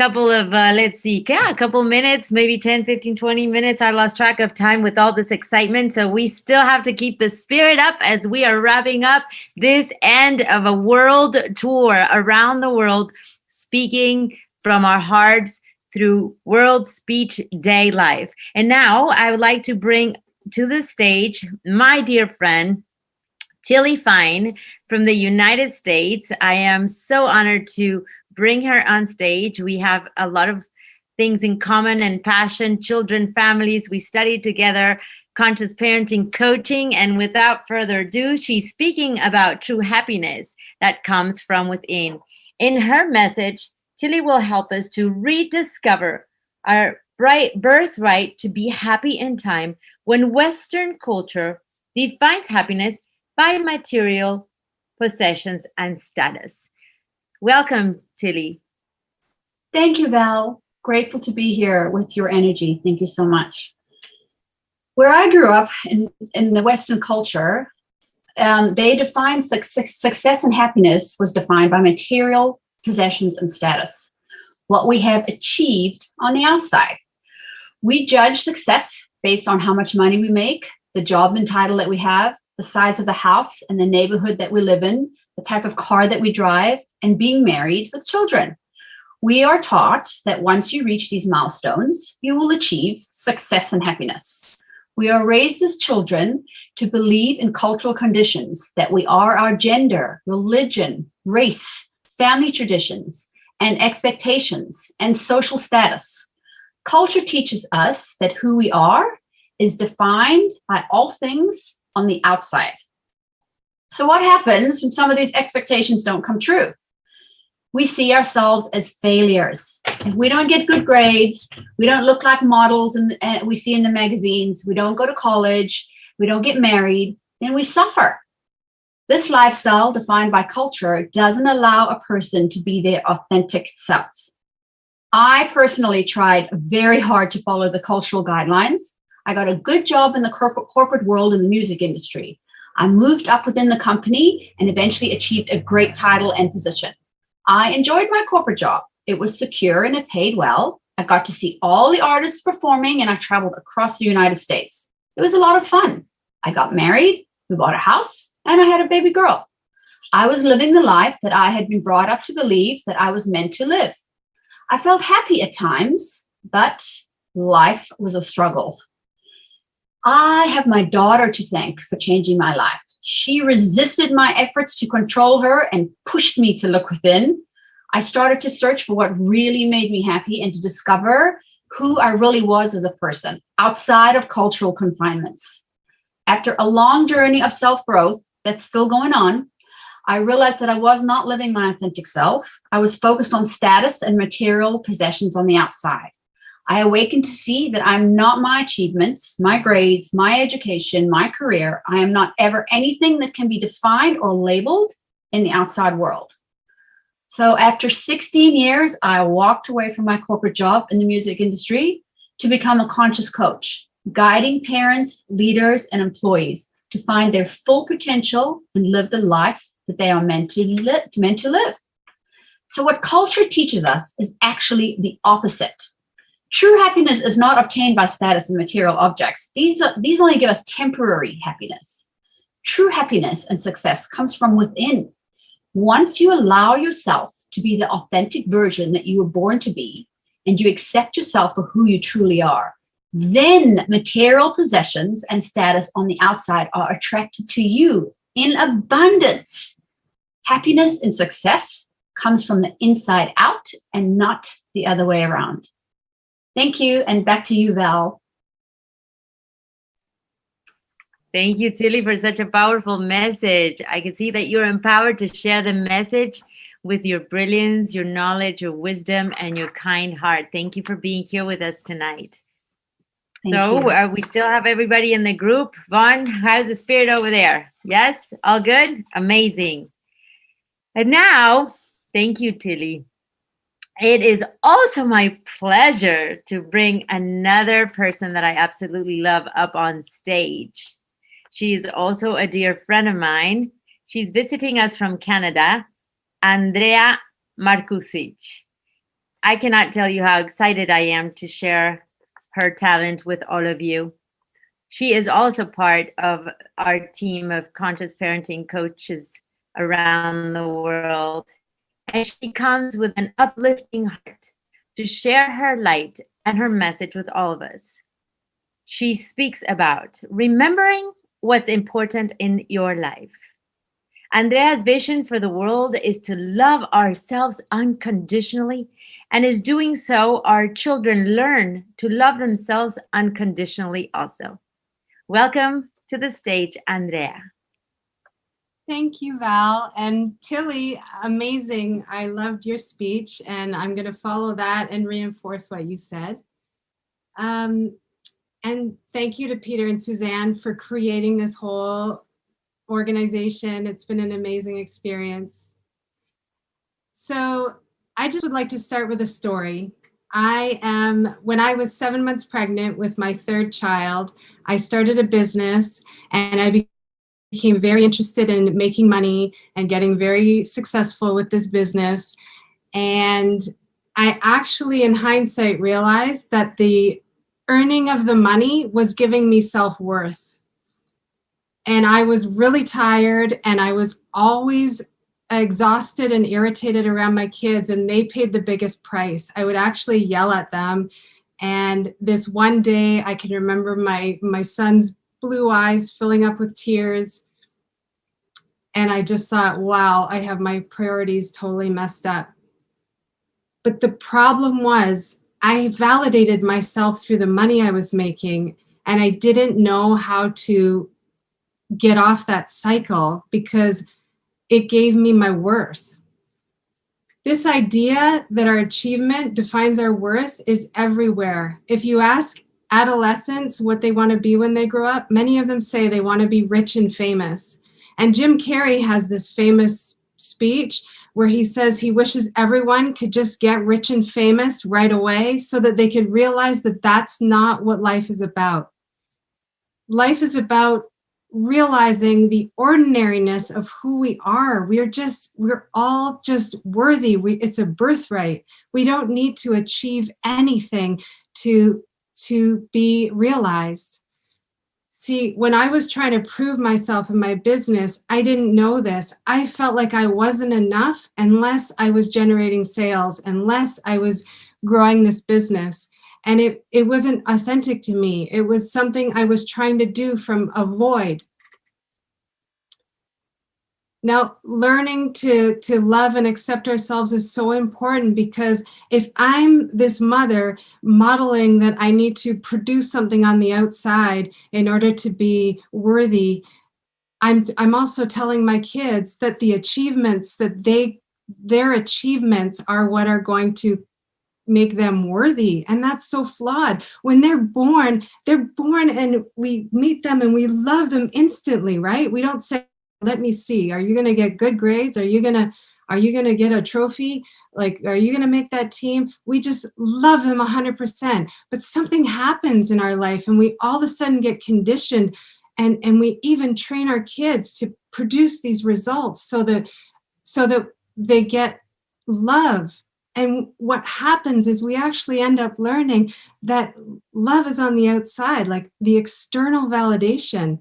let's see, a couple minutes, maybe 10, 15, 20 minutes. I lost track of time with all this excitement. So we still have to keep the spirit up as we are wrapping up this end of a world tour around the world, speaking from our hearts through World Speech Day Live. And now I would like to bring to the stage my dear friend, Tilly Fine from the United States. I am so honored to bring her on stage. We have a lot of things in common and passion, children, families. We studied together, conscious parenting coaching. And without further ado, she's speaking about true happiness that comes from within. In her message, Tilly will help us to rediscover our birthright to be happy in time when Western culture defines happiness by material possessions and status. Welcome, Tilly. Thank you, Val. Grateful to be here with your energy. Thank you so much. Where I grew up in the Western culture, they defined success and happiness was defined by material possessions and status, what we have achieved on the outside. We judge success based on how much money we make, the job and title that we have, the size of the house and the neighborhood that we live in, the type of car that we drive, and being married with children. We are taught that once you reach these milestones, you will achieve success and happiness. We are raised as children to believe in cultural conditions that we are our gender, religion, race, family traditions, and expectations, and social status. Culture teaches us that who we are is defined by all things on the outside. So what happens when some of these expectations don't come true? We see ourselves as failures. If we don't get good grades, we don't look like models and we see in the magazines, we don't go to college, we don't get married, then we suffer. This lifestyle defined by culture doesn't allow a person to be their authentic self. I personally tried very hard to follow the cultural guidelines. I got a good job in the corporate world in the music industry. I moved up within the company and eventually achieved a great title and position. I enjoyed my corporate job. It was secure and it paid well. I got to see all the artists performing and I traveled across the United States. It was a lot of fun. I got married, we bought a house, and I had a baby girl. I was living the life that I had been brought up to believe that I was meant to live. I felt happy at times, but life was a struggle. I have my daughter to thank for changing my life. She resisted my efforts to control her and pushed me to look within. I started to search for what really made me happy and to discover who I really was as a person outside of cultural confinements. After a long journey of self-growth that's still going on, I realized that I was not living my authentic self. I was focused on status and material possessions on the outside. I awakened to see that I'm not my achievements, my grades, my education, my career. I am not ever anything that can be defined or labeled in the outside world. So after 16 years, I walked away from my corporate job in the music industry to become a conscious coach, guiding parents, leaders, and employees to find their full potential and live the life that they are meant to live. So what culture teaches us is actually the opposite. True happiness is not obtained by status and material objects. These only give us temporary happiness. True happiness and success comes from within. Once you allow yourself to be the authentic version that you were born to be, and you accept yourself for who you truly are, then material possessions and status on the outside are attracted to you in abundance. Happiness and success comes from the inside out and not the other way around. Thank you, and back to you, Val. Thank you, Tilly, for such a powerful message. I can see that you're empowered to share the message with your brilliance, your knowledge, your wisdom, and your kind heart. Thank you for being here with us tonight. We still have everybody in the group. Vaughn, how's the spirit over there? Yes? All good? Amazing. And now, thank you, Tilly. It is also my pleasure to bring another person that I absolutely love up on stage. She is also a dear friend of mine. She's visiting us from Canada, Andrea Markusic. I cannot tell you how excited I am to share her talent with all of you. She is also part of our team of conscious parenting coaches around the world. And she comes with an uplifting heart to share her light and her message with all of us. She speaks about remembering what's important in your life. Andrea's vision for the world is to love ourselves unconditionally, and is doing so, our children learn to love themselves unconditionally also. Welcome to the stage, Andrea. Thank you, Val. And Tilly, amazing. I loved your speech, and I'm going to follow that and reinforce what you said. And thank you to Peter and Suzanne for creating this whole organization. It's been an amazing experience. So I just would like to start with a story. When I was 7 months pregnant with my third child, I started a business, and I became very interested in making money and getting very successful with this business. And I actually, in hindsight, realized that the earning of the money was giving me self-worth. And I was really tired, and I was always exhausted and irritated around my kids, and they paid the biggest price. I would actually yell at them. And this one day, I can remember my son's blue eyes filling up with tears. And I just thought, wow, I have my priorities totally messed up. But the problem was, I validated myself through the money I was making, and I didn't know how to get off that cycle because it gave me my worth. This idea that our achievement defines our worth is everywhere. If you ask adolescents what they want to be when they grow up, many of them say they want to be rich and famous. And Jim Carrey has this famous speech where he says he wishes everyone could just get rich and famous right away so that they could realize that that's not what life is about. Life is about realizing the ordinariness of who we are. We're all just worthy. It's a birthright. We don't need to achieve anything to be realized. See, when I was trying to prove myself in my business, I didn't know this. I felt like I wasn't enough unless I was generating sales, unless I was growing this business. And it wasn't authentic to me. It was something I was trying to do from a void. Now, learning to love and accept ourselves is so important, because if I'm this mother modeling that I need to produce something on the outside in order to be worthy, I'm also telling my kids that the achievements that their achievements are what are going to make them worthy. And that's so flawed. When they're born and we meet them and we love them instantly, right? We don't say, let me see, are you going to get good grades? Are you going to get a trophy? Like, are you going to make that team? We just love them 100%. But something happens in our life and we all of a sudden get conditioned, and we even train our kids to produce these results so that they get love. And what happens is we actually end up learning that love is on the outside, like the external validation.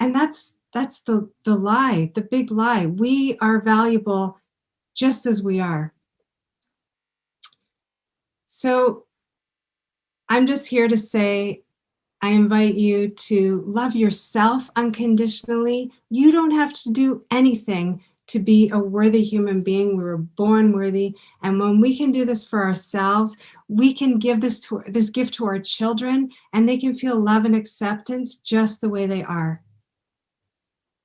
And that's the lie, the big lie. We are valuable just as we are. So I'm just here to say, I invite you to love yourself unconditionally. You don't have to do anything to be a worthy human being. We were born worthy. And when we can do this for ourselves, we can give this gift to our children, and they can feel love and acceptance just the way they are.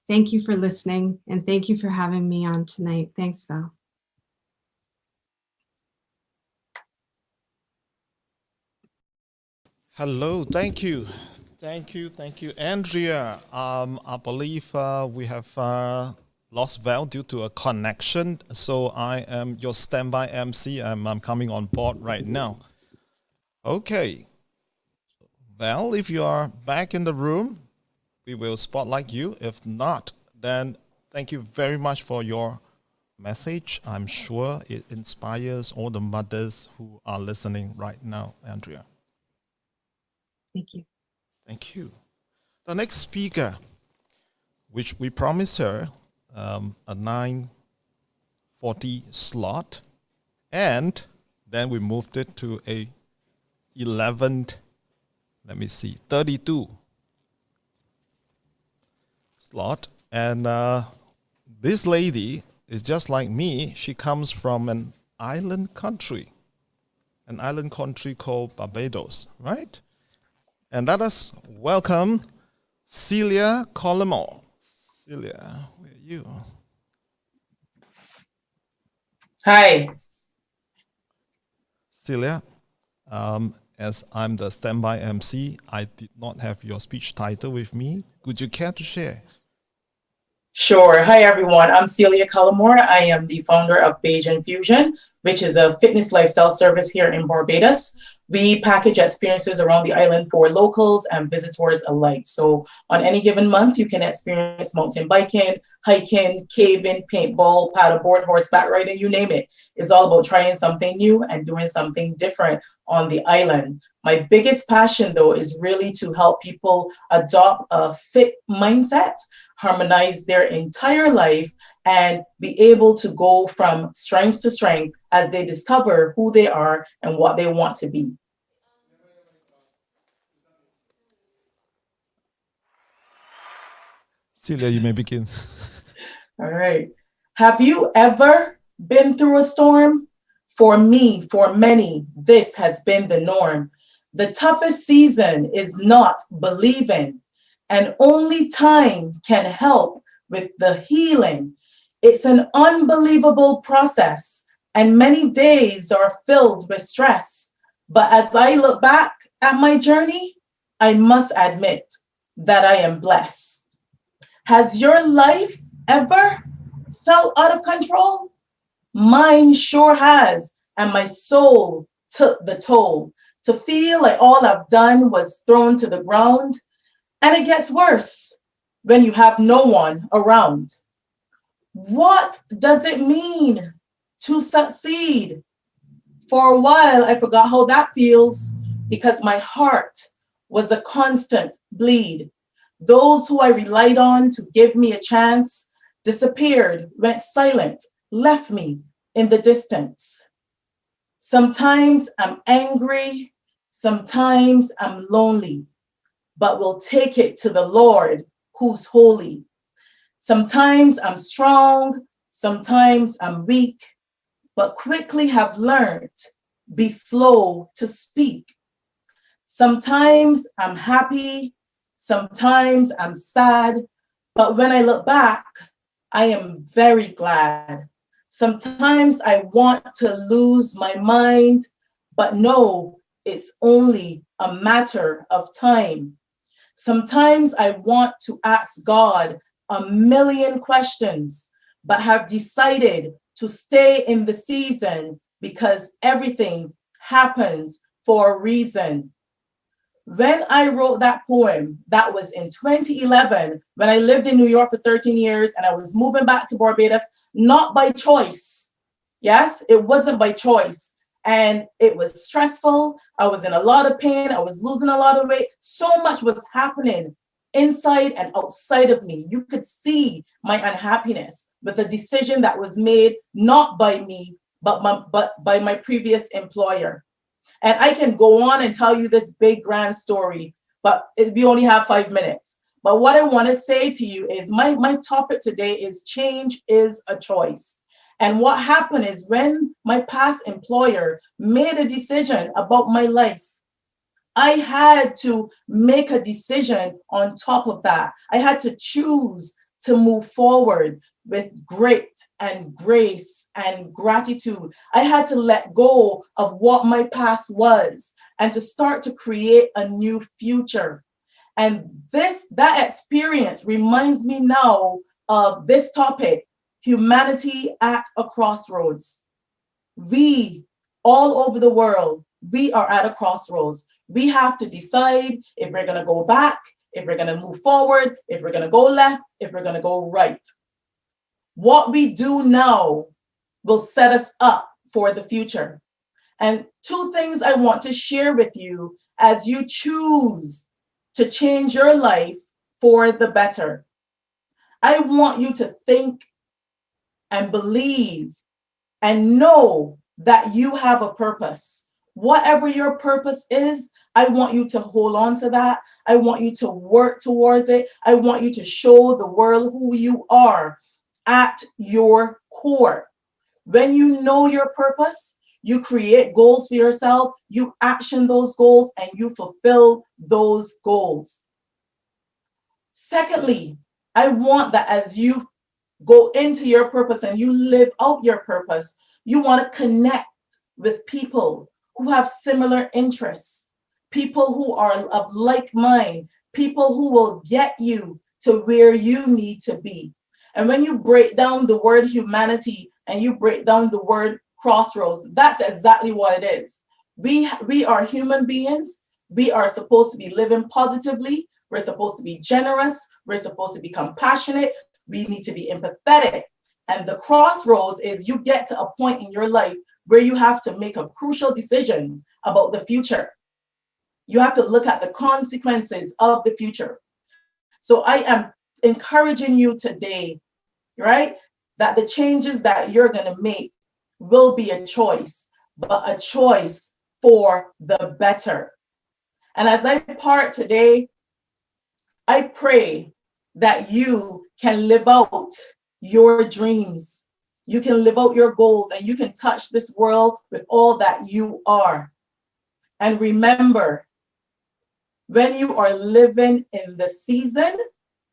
Thank you for listening, and thank you for having me on tonight. Thanks, Val. Hello, thank you. Thank you, Andrea. I believe we have lost Val due to a connection, so I am your standby MC. I'm coming on board right now. Okay, Val, if you are back in the room, we will spotlight you. If not, then thank you very much for your message. I'm sure it inspires all the mothers who are listening right now, Andrea. Thank you. Thank you. The next speaker, which we promised her a 9:40 slot, and then we moved it to a 32 slot. And this lady is just like me. She comes from an island country called Barbados, right? And let us welcome Celia Collimore. Celia, where are you? Hi. Celia, as I'm the standby MC, I did not have your speech title with me. Would you care to share? Sure. Hi, everyone. I'm Celia Collimore. I am the founder of Beige Infusion, which is a fitness lifestyle service here in Barbados. We package experiences around the island for locals and visitors alike. So on any given month, you can experience mountain biking, hiking, caving, paintball, paddleboard, horseback riding, you name it. It's all about trying something new and doing something different on the island. My biggest passion, though, is really to help people adopt a fit mindset, harmonize their entire life, and be able to go from strength to strength as they discover who they are and what they want to be. Celia, you may begin. All right. Have you ever been through a storm? For me, for many, this has been the norm. The toughest season is not believing, and only time can help with the healing. It's an unbelievable process, and many days are filled with stress. But as I look back at my journey, I must admit that I am blessed. Has your life ever felt out of control? Mine sure has, and my soul took the toll. To feel like all I've done was thrown to the ground, and it gets worse when you have no one around. What does it mean to succeed? For a while, I forgot how that feels because my heart was a constant bleed. Those who I relied on to give me a chance disappeared, went silent, left me in the distance. Sometimes I'm angry, sometimes I'm lonely, but we'll take it to the Lord who's holy. Sometimes I'm strong, sometimes I'm weak, but quickly have learned, be slow to speak. Sometimes I'm happy, sometimes I'm sad, but when I look back, I am very glad. Sometimes I want to lose my mind, but no, it's only a matter of time. Sometimes I want to ask God a million questions, but have decided to stay in the season because everything happens for a reason. When I wrote that poem, that was in 2011, when I lived in New York for 13 years and I was moving back to Barbados, not by choice. Yes, it wasn't by choice. And it was stressful. I was in a lot of pain. I was losing a lot of weight. So much was happening inside and outside of me. You could see my unhappiness with a decision that was made not by me, but by my previous employer. And I can go on and tell you this big grand story, but we only have 5 minutes. But what I want to say to you is my topic today is change is a choice. And what happened is when my past employer made a decision about my life, I had to make a decision on top of that. I had to choose to move forward with grit and grace and gratitude. I had to let go of what my past was and to start to create a new future. And that experience reminds me now of this topic, humanity at a crossroads. We, all over the world, we are at a crossroads. We have to decide if we're going to go back, if we're going to move forward, if we're going to go left, if we're going to go right. What we do now will set us up for the future. And 2 things I want to share with you as you choose to change your life for the better. I want you to think and believe and know that you have a purpose. Whatever your purpose is, I want you to hold on to that. I want you to work towards it. I want you to show the world who you are at your core. When you know your purpose, you create goals for yourself, you action those goals, and you fulfill those goals. Secondly, I want that as you go into your purpose and you live out your purpose, you want to connect with people who have similar interests, people who are of like mind, people who will get you to where you need to be. And when you break down the word humanity and you break down the word crossroads, that's exactly what it is. We are human beings. We are supposed to be living positively. We're supposed to be generous. We're supposed to be compassionate. We need to be empathetic. And the crossroads is you get to a point in your life where you have to make a crucial decision about the future. You have to look at the consequences of the future. So I am encouraging you today, right, that the changes that you're going to make will be a choice, but a choice for the better. And as I part today, I pray that you can live out your dreams. You can live out your goals and you can touch this world with all that you are. And remember, when you are living in the season,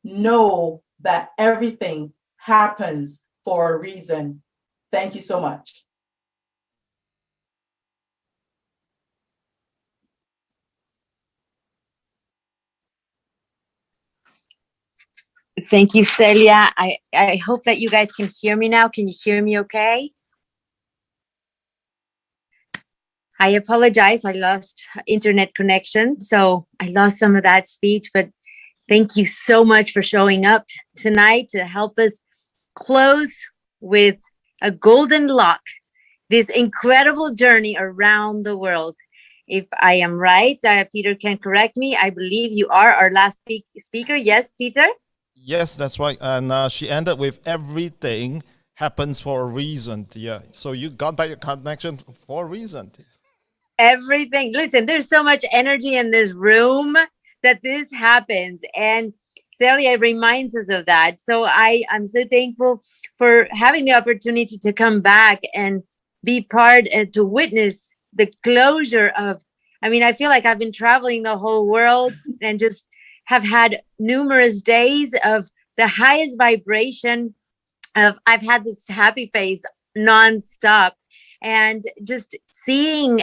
know that everything happens for a reason. Thank you so much. Thank you, Celia. I hope that you guys can hear me now. Can you hear me okay? I apologize. I lost internet connection, so I lost some of that speech, but thank you so much for showing up tonight to help us close with a golden lock, this incredible journey around the world. If I am right, Peter can correct me. I believe you are our last speaker. Yes, Peter? Yes, that's right. And she ended with everything happens for a reason. Yeah. So you got back your connection for a reason. Everything. Listen, there's so much energy in this room that this happens. And Celia reminds us of that. So I'm so thankful for having the opportunity to come back and be part and to witness the closure of, I feel like I've been traveling the whole world and just have had numerous days of the highest vibration of, I've had this happy face nonstop, and just seeing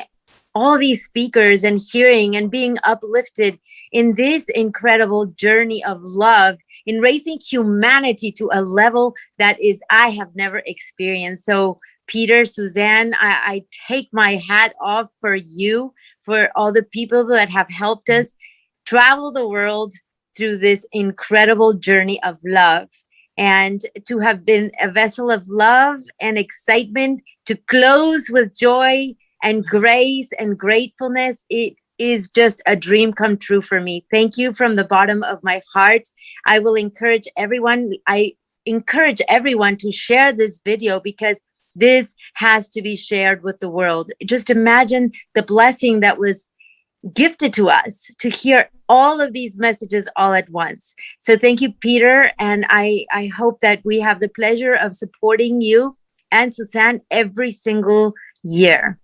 all these speakers and hearing and being uplifted in this incredible journey of love, in raising humanity to a level that is I have never experienced. So Peter, Suzanne, I take my hat off for you, for all the people that have helped us travel the world through this incredible journey of love, and to have been a vessel of love and excitement, to close with joy and grace and gratefulness. It is just a dream come true for me. Thank you from the bottom of my heart. I encourage everyone to share this video, because This has to be shared with the world. Just imagine the blessing that was gifted to us to hear all of these messages all at once. So thank you, Peter. And I hope that we have the pleasure of supporting you and Suzanne every single year.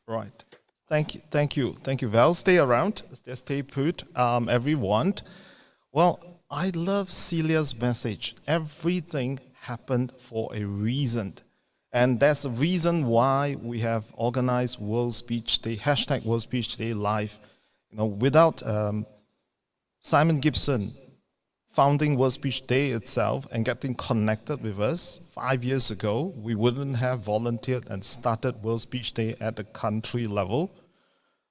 Right. Thank you, Val. Stay around. Stay put, everyone. Well, I love Celia's message. Everything happened for a reason. And that's the reason why we have organized World Speech Day, hashtag World Speech Day Live. Without Simon Gibson founding World Speech Day itself and getting connected with us 5 years ago, we wouldn't have volunteered and started World Speech Day at the country level.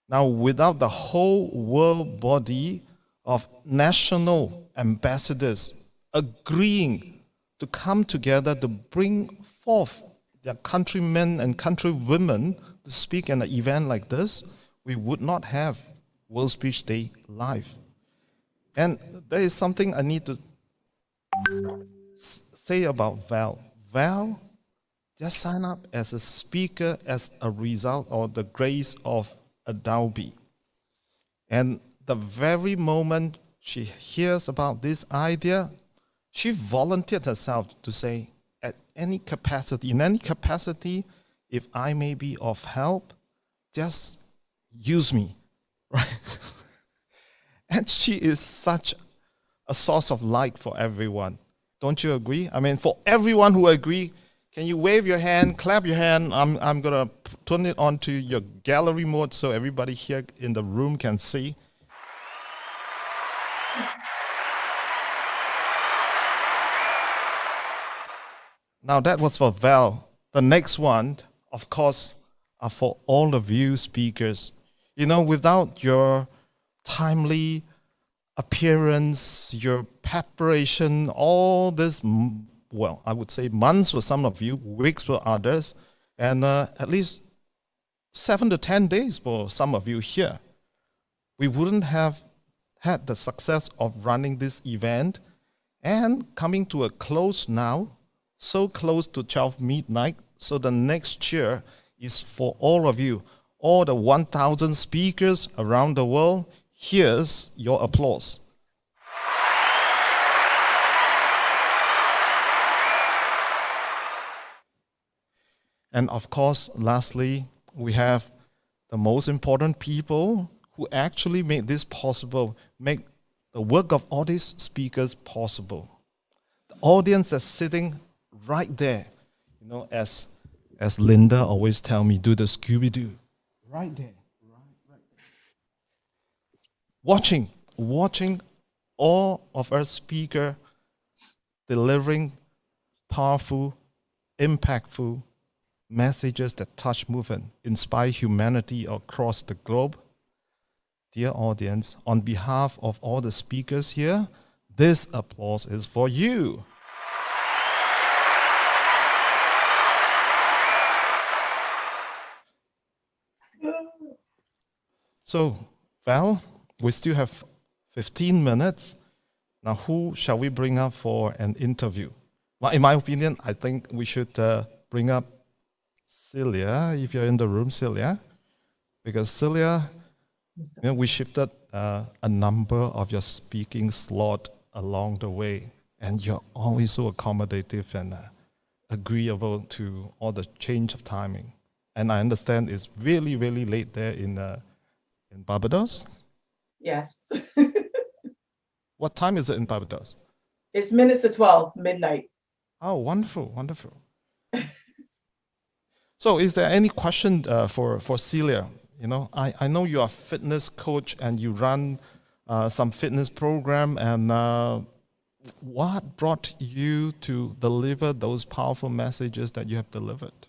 Now, without the whole world body of national ambassadors agreeing to come together to bring forth their countrymen and countrywomen to speak at an event like this, we would not have World Speech Day live. And there is something I need to say about Val. Val just signed up as a speaker as a result of the grace of Adobe. And the very moment she hears about this idea, she volunteered herself to say, in any capacity, if I may be of help, just use me, right? And she is such a source of light for everyone. Don't you agree? I mean, for everyone who agree, can you wave your hand, clap your hand? I'm gonna turn it on to your gallery mode so everybody here in the room can see. Now that was for Val. The next one, of course, are for all of you speakers. Without your timely appearance, your preparation, all this, well, I would say months for some of you, weeks for others, and at least 7 to 10 days for some of you here, we wouldn't have had the success of running this event and coming to a close now, so close to 12 midnight. So the next cheer is for all of you, all the 1,000 speakers around the world. Here's your applause. And of course, lastly, we have the most important people who actually made this possible, make the work of all these speakers possible. The audience is sitting right there, as Linda always tell me, do the Scooby-Doo, right there. Watching all of our speakers delivering powerful, impactful messages that touch, move, and inspire humanity across the globe. Dear audience, on behalf of all the speakers here, this applause is for you. So, Val, we still have 15 minutes. Now, who shall we bring up for an interview? Well, in my opinion, I think we should bring up Celia, if you're in the room, Celia. Because Celia, we shifted a number of your speaking slot along the way. And you're always so accommodative and agreeable to all the change of timing. And I understand it's really, really late there in Barbados. Yes. What time is it in Barbados? It's minutes to 12, midnight. Oh, wonderful, wonderful. So is there any question for Celia? I know you're a fitness coach and you run some fitness program, and what brought you to deliver those powerful messages that you have delivered?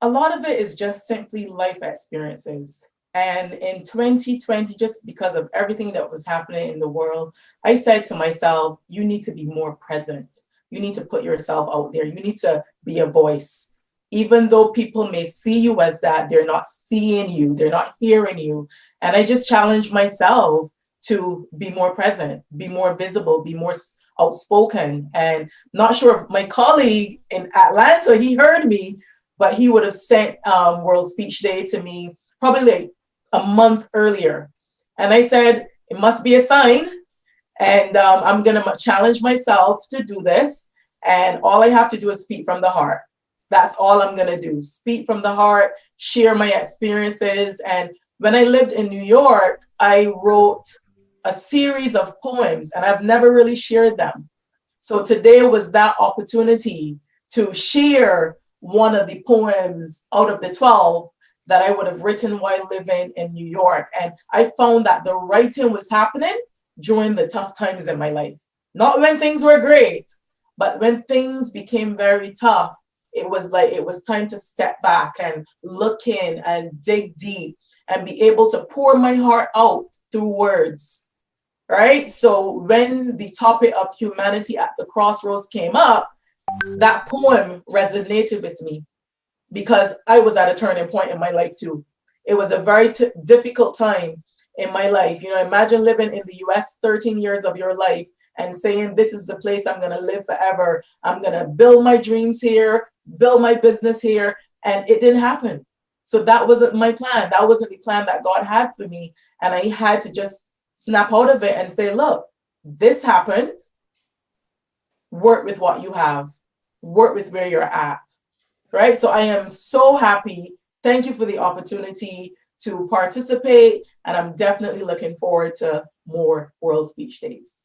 A lot of it is just simply life experiences. And in 2020, just because of everything that was happening in the world, I said to myself, you need to be more present. You need to put yourself out there. You need to be a voice. Even though people may see you as that, they're not seeing you, they're not hearing you. And I just challenged myself to be more present, be more visible, be more outspoken. And not sure if my colleague in Atlanta, he heard me, but he would have sent World Speech Day to me probably like a month earlier. And I said, it must be a sign. And I'm going to challenge myself to do this. And all I have to do is speak from the heart. That's all I'm going to do. Speak from the heart, share my experiences. And when I lived in New York, I wrote a series of poems and I've never really shared them. So today was that opportunity to share one of the poems out of the 12 that I would have written while living in New York. And I found that the writing was happening during the tough times in my life. Not when things were great, but when things became very tough. It was like it was time to step back and look in and dig deep and be able to pour my heart out through words, right? So when the topic of humanity at the crossroads came up, that poem resonated with me because I was at a turning point in my life too. It was a very difficult time in my life. You know, imagine living in the US 13 years of your life and saying, this is the place I'm going to live forever. I'm going to build my dreams here, build my business here. And it didn't happen. So that wasn't my plan. That wasn't the plan that God had for me. And I had to just snap out of it and say, look, this happened. Work with what you have. Work with where you're at. Right? So I am so happy. Thank you for the opportunity to participate. And I'm definitely looking forward to more World Speech Days.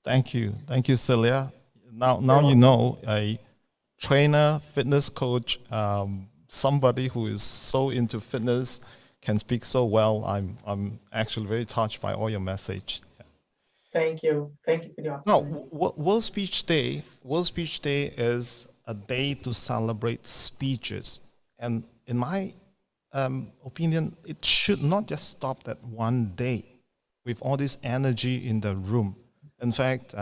Thank you. Thank you, Celia. Now you know a trainer, fitness coach, somebody who is so into fitness can speak so well. I'm actually very touched by all your message. Thank you. Thank you for the Now, opportunity. World Speech Day. World Speech Day is a day to celebrate speeches, and in my opinion, it should not just stop at one day. With all this energy in the room, in fact,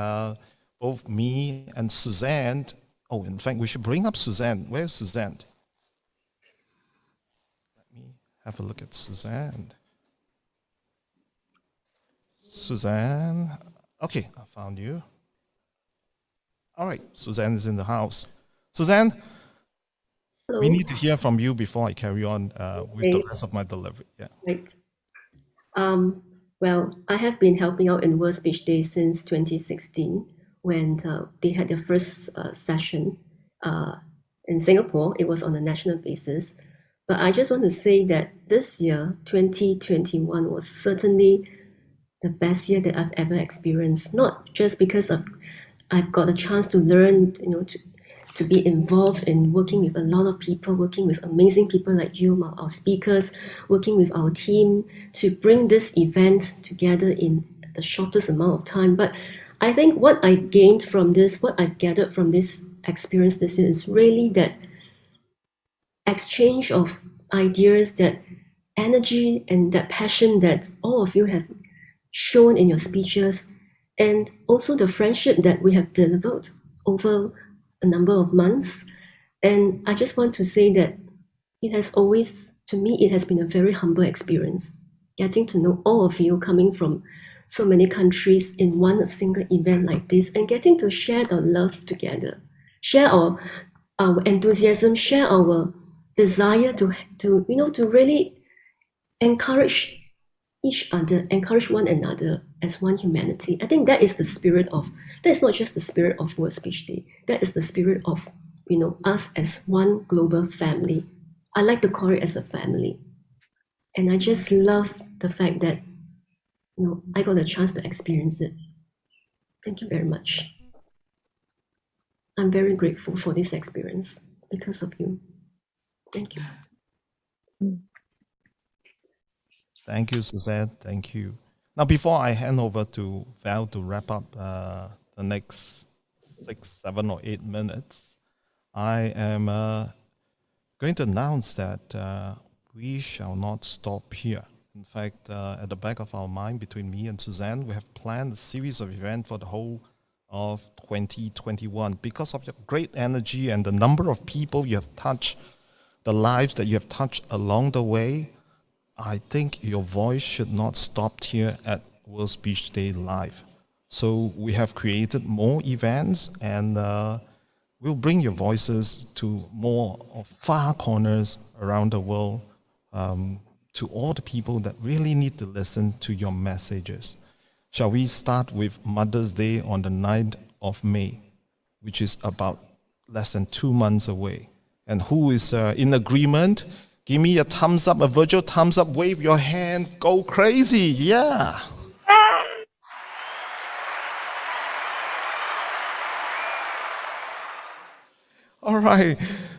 both me and Suzanne. Oh, in fact, we should bring up Suzanne. Where's Suzanne? Let me have a look at Suzanne. Suzanne. Okay, I found you. All right, Suzanne is in the house. Suzanne, Hello. we need to hear from you before I carry on with the rest of my delivery. Yeah. Right. Well, I have been helping out in World Speech Day since 2016 when they had their first session in Singapore. It was on a national basis. But I just want to say that this year, 2021, was certainly the best year that I've ever experienced, not just because I've got a chance to learn, to be involved in working with a lot of people, working with amazing people like you, our speakers, working with our team to bring this event together in the shortest amount of time. But I think what I gained from this, what I've gathered from this experience this year is really that exchange of ideas, that energy and that passion that all of you have shown in your speeches, and also the friendship that we have delivered over a number of months. And I just want to say that it has always, to me, it has been a very humble experience, getting to know all of you coming from so many countries in one single event like this, and getting to share the love together, share our enthusiasm, share our desire to really encourage each other, encourage one another as one humanity. I think that is the spirit of, that is not just the spirit of World Speech Day, that is the spirit of, us as one global family. I like to call it as a family. And I just love the fact that, I got a chance to experience it. Thank you very much. I'm very grateful for this experience because of you. Thank you. Thank you, Suzanne. Thank you. Now, before I hand over to Val to wrap up the next 6, 7, or 8 minutes, I am going to announce that we shall not stop here. In fact, at the back of our mind, between me and Suzanne, we have planned a series of events for the whole of 2021. Because of your great energy and the number of people you have touched, the lives that you have touched along the way, I think your voice should not stop here at World Speech Day Live. So we have created more events, and we'll bring your voices to more of far corners around the world, to all the people that really need to listen to your messages. Shall we start with Mother's Day on the 9th of May, which is about less than 2 months away? And who is in agreement? Give me a thumbs up, a virtual thumbs up, wave your hand, go crazy, yeah. All right,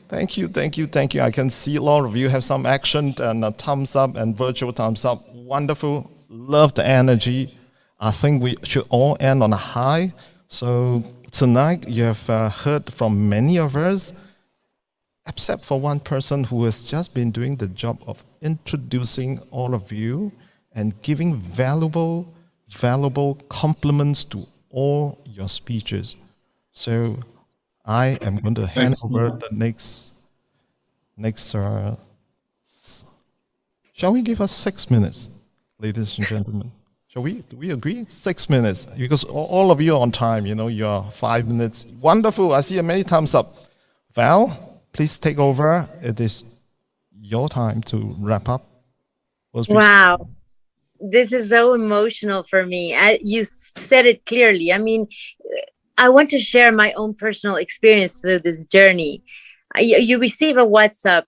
thank you, thank you, thank you. I can see a lot of you have some action and a thumbs up and virtual thumbs up. Wonderful, love the energy. I think we should all end on a high. So tonight you have heard from many of us, except for one person who has just been doing the job of introducing all of you and giving valuable compliments to all your speeches. So I am going to hand over the next. Shall we give us 6 minutes, ladies and gentlemen? Shall we? Do we agree? 6 minutes, because all of you are on time. You know, you're 5 minutes. Wonderful. I see many thumbs up. Val, please take over. It is your time to wrap up. Wow. This is so emotional for me. You said it clearly. I mean, I want to share my own personal experience through this journey. You receive a WhatsApp,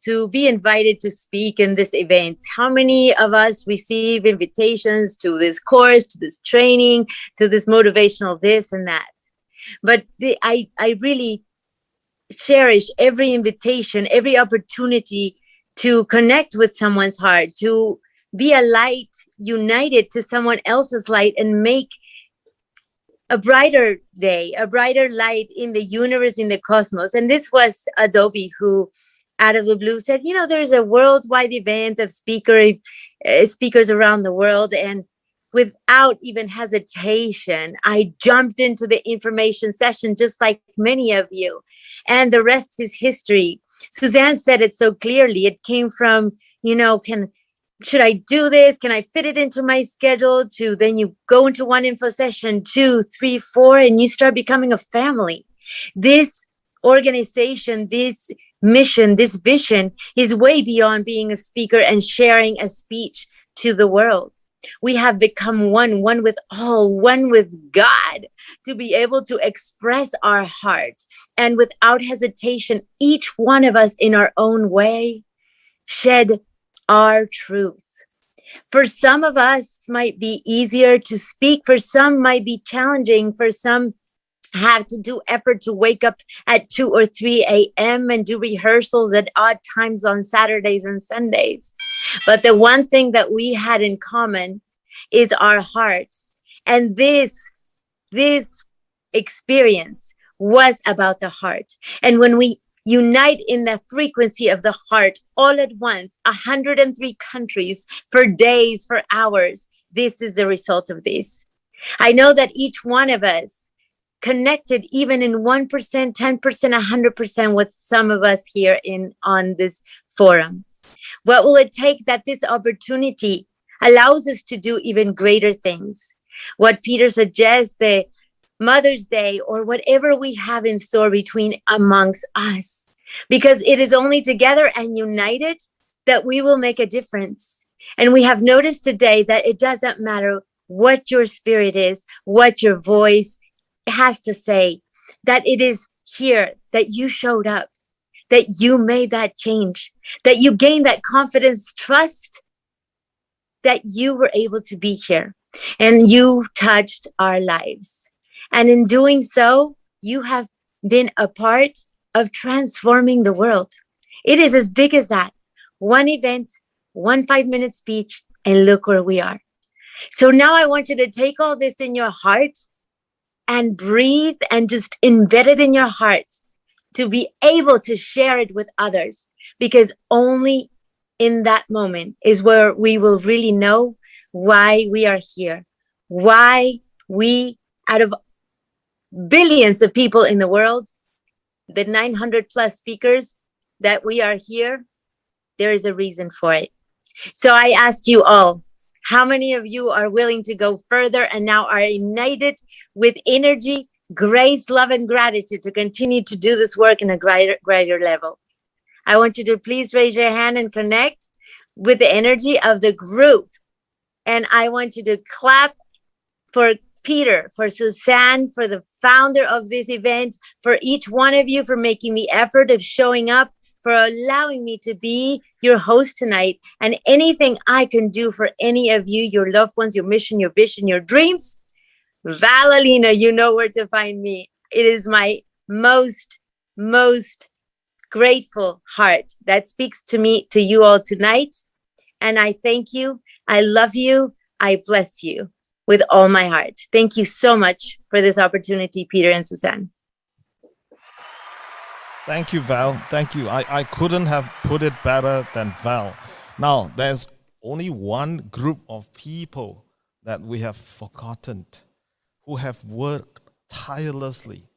to be invited to speak in this event. How many of us receive invitations to this course, to this training, to this motivational this and that? But I really cherish every invitation, every opportunity to connect with someone's heart, to be a light united to someone else's light and make a brighter day, a brighter light in the universe, in the cosmos. And this was Adobe who, out of the blue, said, there's a worldwide event of speakers around the world. And without even hesitation, I jumped into the information session, just like many of you. And the rest is history. Suzanne said it so clearly. It came from, should I do this? Can I fit it into my schedule? To then you go into one info session, 2, 3, 4, and you start becoming a family. This organization, this mission, this vision is way beyond being a speaker and sharing a speech to the world. We have become one with all, one with God, to be able to express our hearts. And without hesitation, each one of us in our own way, shed our truth. For some of us might be easier to speak, for some might be challenging, for some have to do effort to wake up at 2 or 3 a.m. and do rehearsals at odd times on Saturdays and Sundays. But the one thing that we had in common is our hearts. And this experience was about the heart. And when we unite in the frequency of the heart all at once, 103 countries for days, for hours, this is the result of this. I know that each one of us connected even in 1%, 10%, 100% with some of us here on this forum. What will it take that this opportunity allows us to do even greater things? What Peter suggests, the Mother's Day, or whatever we have in store between amongst us, because it is only together and united that we will make a difference. And we have noticed today that it doesn't matter what your spirit is, what your voice has to say, that it is here that you showed up, that you made that change, that you gained that confidence, trust, that you were able to be here and you touched our lives. And in doing so, you have been a part of transforming the world. It is as big as that. One event, one 5-minute speech, and look where we are. So now I want you to take all this in your heart and breathe and just embed it in your heart to be able to share it with others, because only in that moment is where we will really know why we are here, why we, out of billions of people in the world, the 900 plus speakers that we are here, there is a reason for it. So I ask you all, How many of you are willing to go further and now are united with energy, grace, love, and gratitude to continue to do this work in a greater level? I want you to please raise your hand and connect with the energy of the group. And I want you to clap for Peter, for Suzanne, for the founder of this event, for each one of you for making the effort of showing up, for allowing me to be your host tonight. And anything I can do for any of you, your loved ones, your mission, your vision, your dreams, Valalina, you know where to find me. It is my most grateful heart that speaks to me, to you all tonight. And I thank you. I love you. I bless you with all my heart. Thank you so much for this opportunity, Peter and Suzanne. Thank you, Val. Thank you. I couldn't have put it better than Val. Now, there's only one group of people that we have forgotten, who have worked tirelessly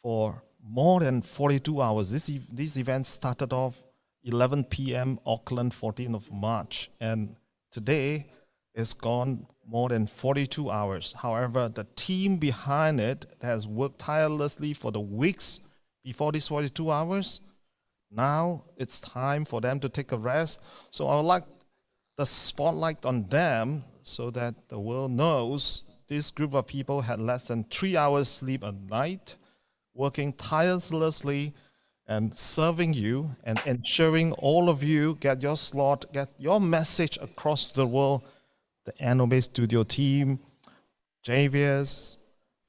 for more than 42 hours. This event started off 11 p.m. Auckland, 14th of March, and today it's gone more than 42 hours. However, the team behind it has worked tirelessly for the weeks before these 42 hours. Now it's time for them to take a rest. So I would like the spotlight on them so that the world knows this group of people had less than 3 hours sleep a night, working tirelessly and serving you and ensuring all of you get your slot, get your message across the world. The Anobe Studio team, Javius,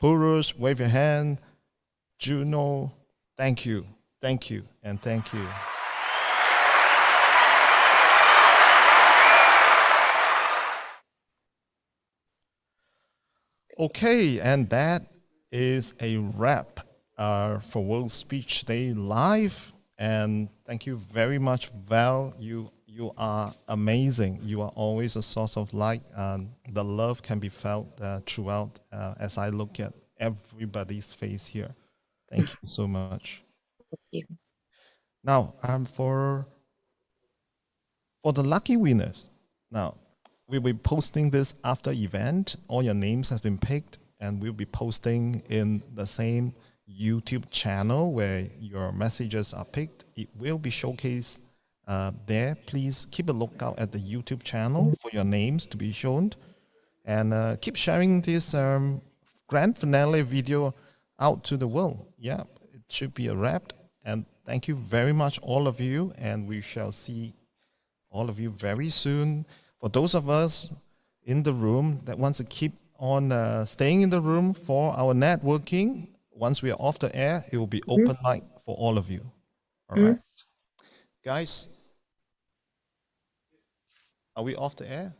Purush, wave your hand, Juno, thank you, and thank you. Okay, and that is a wrap for World Speech Day Live. And thank you very much, Val. You are amazing. You are always a source of light. The love can be felt throughout as I look at everybody's face here. Thank you so much. Thank you. Now, for the lucky winners, now we'll be posting this after event. All your names have been picked, and we'll be posting in the same YouTube channel where your messages are picked. It will be showcased there. Please keep a lookout at the YouTube channel for your names to be shown, and keep sharing this grand finale video out to the world. Yeah, it should be a wrap. And thank you very much, all of you, and we shall see all of you very soon. For those of us in the room that wants to keep on staying in the room for our networking, once we are off the air, it will be open mic for all of you. All right, guys, are we off the air?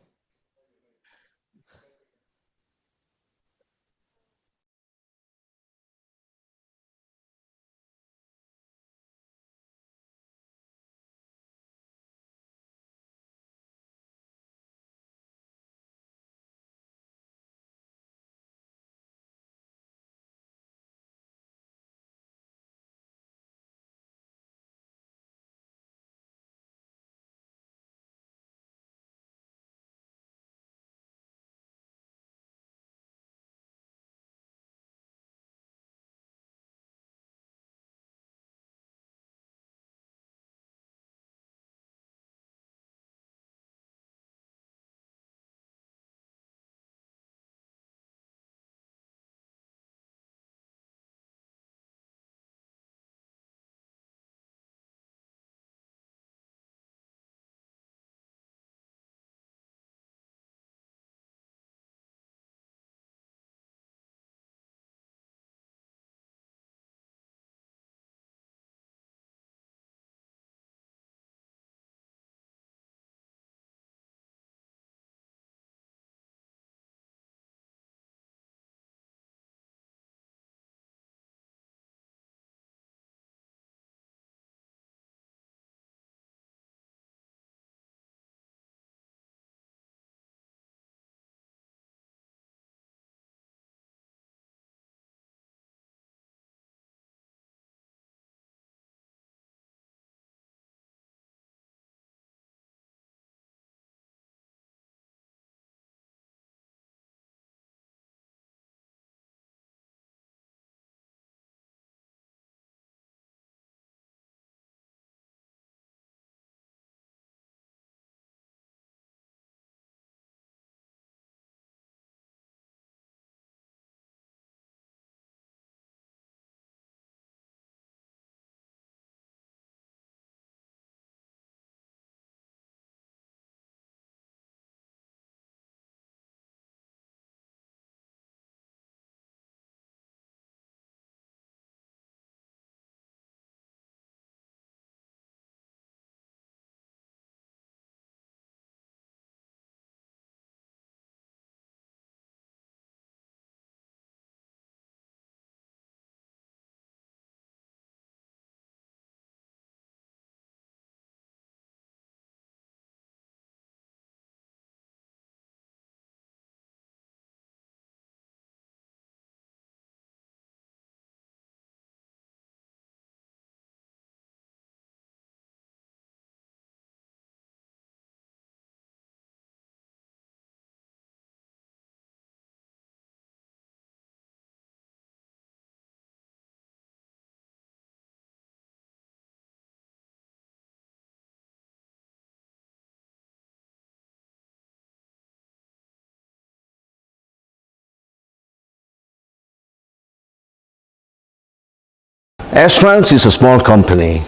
Astrans is a small company,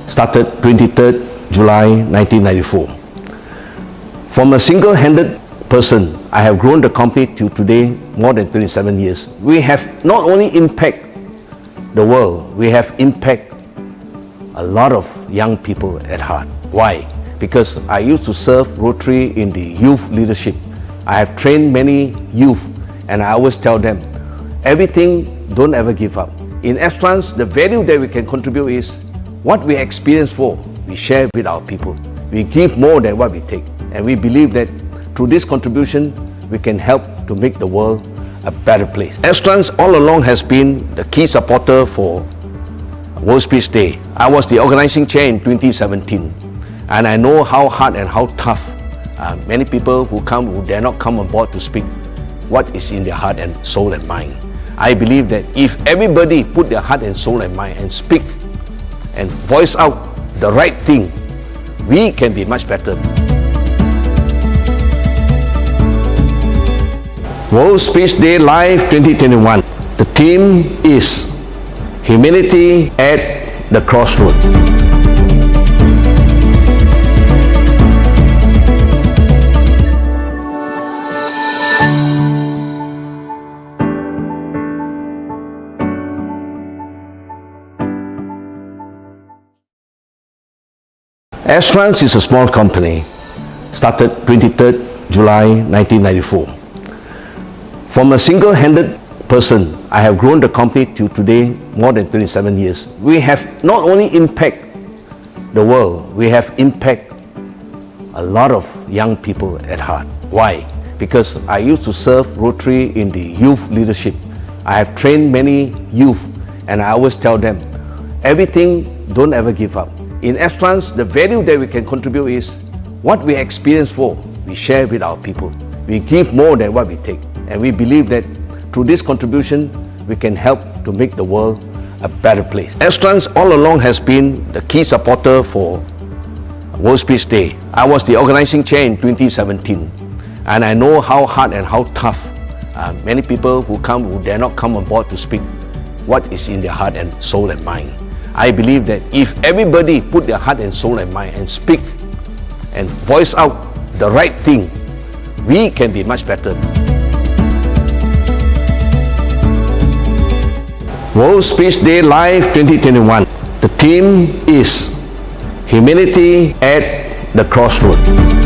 started 23rd July 1994. From a single-handed person, I have grown the company to today more than 27 years. We have not only impact the world, we have impact a lot of young people at heart. Why? Because I used to serve Rotary in the youth leadership. I have trained many youth, and I always tell them, everything, don't ever give up. In Astrans, the value that we can contribute is what we experience for, we share with our people. We give more than what we take. And we believe that through this contribution, we can help to make the world a better place. Astrans all along has been the key supporter for World Speech Day. I was the organizing chair in 2017, and I know how hard and how tough many people who dare not come on board to speak what is in their heart and soul and mind. I believe that if everybody put their heart and soul and mind and speak and voice out the right thing, we can be much better. World Speech Day Live 2021. The theme is Humanity at the Crossroads. Astrans is a small company, started 23rd July 1994. From a single-handed person, I have grown the company to today more than 27 years. We have not only impact the world, we have impact a lot of young people at heart. Why? Because I used to serve Rotary in the youth leadership. I have trained many youth, and I always tell them, everything, don't ever give up. In Astrans, the value that we can contribute is what we experience for, we share with our people. We give more than what we take. And we believe that through this contribution, we can help to make the world a better place. Astrans all along has been the key supporter for World Speech Day. I was the organizing chair in 2017, and I know how hard and how tough many people who dare not come on board to speak what is in their heart and soul and mind. I believe that if everybody put their heart and soul and mind and speak and voice out the right thing, we can be much better. World Speech Day Live 2021. The theme is Humanity at the Crossroads.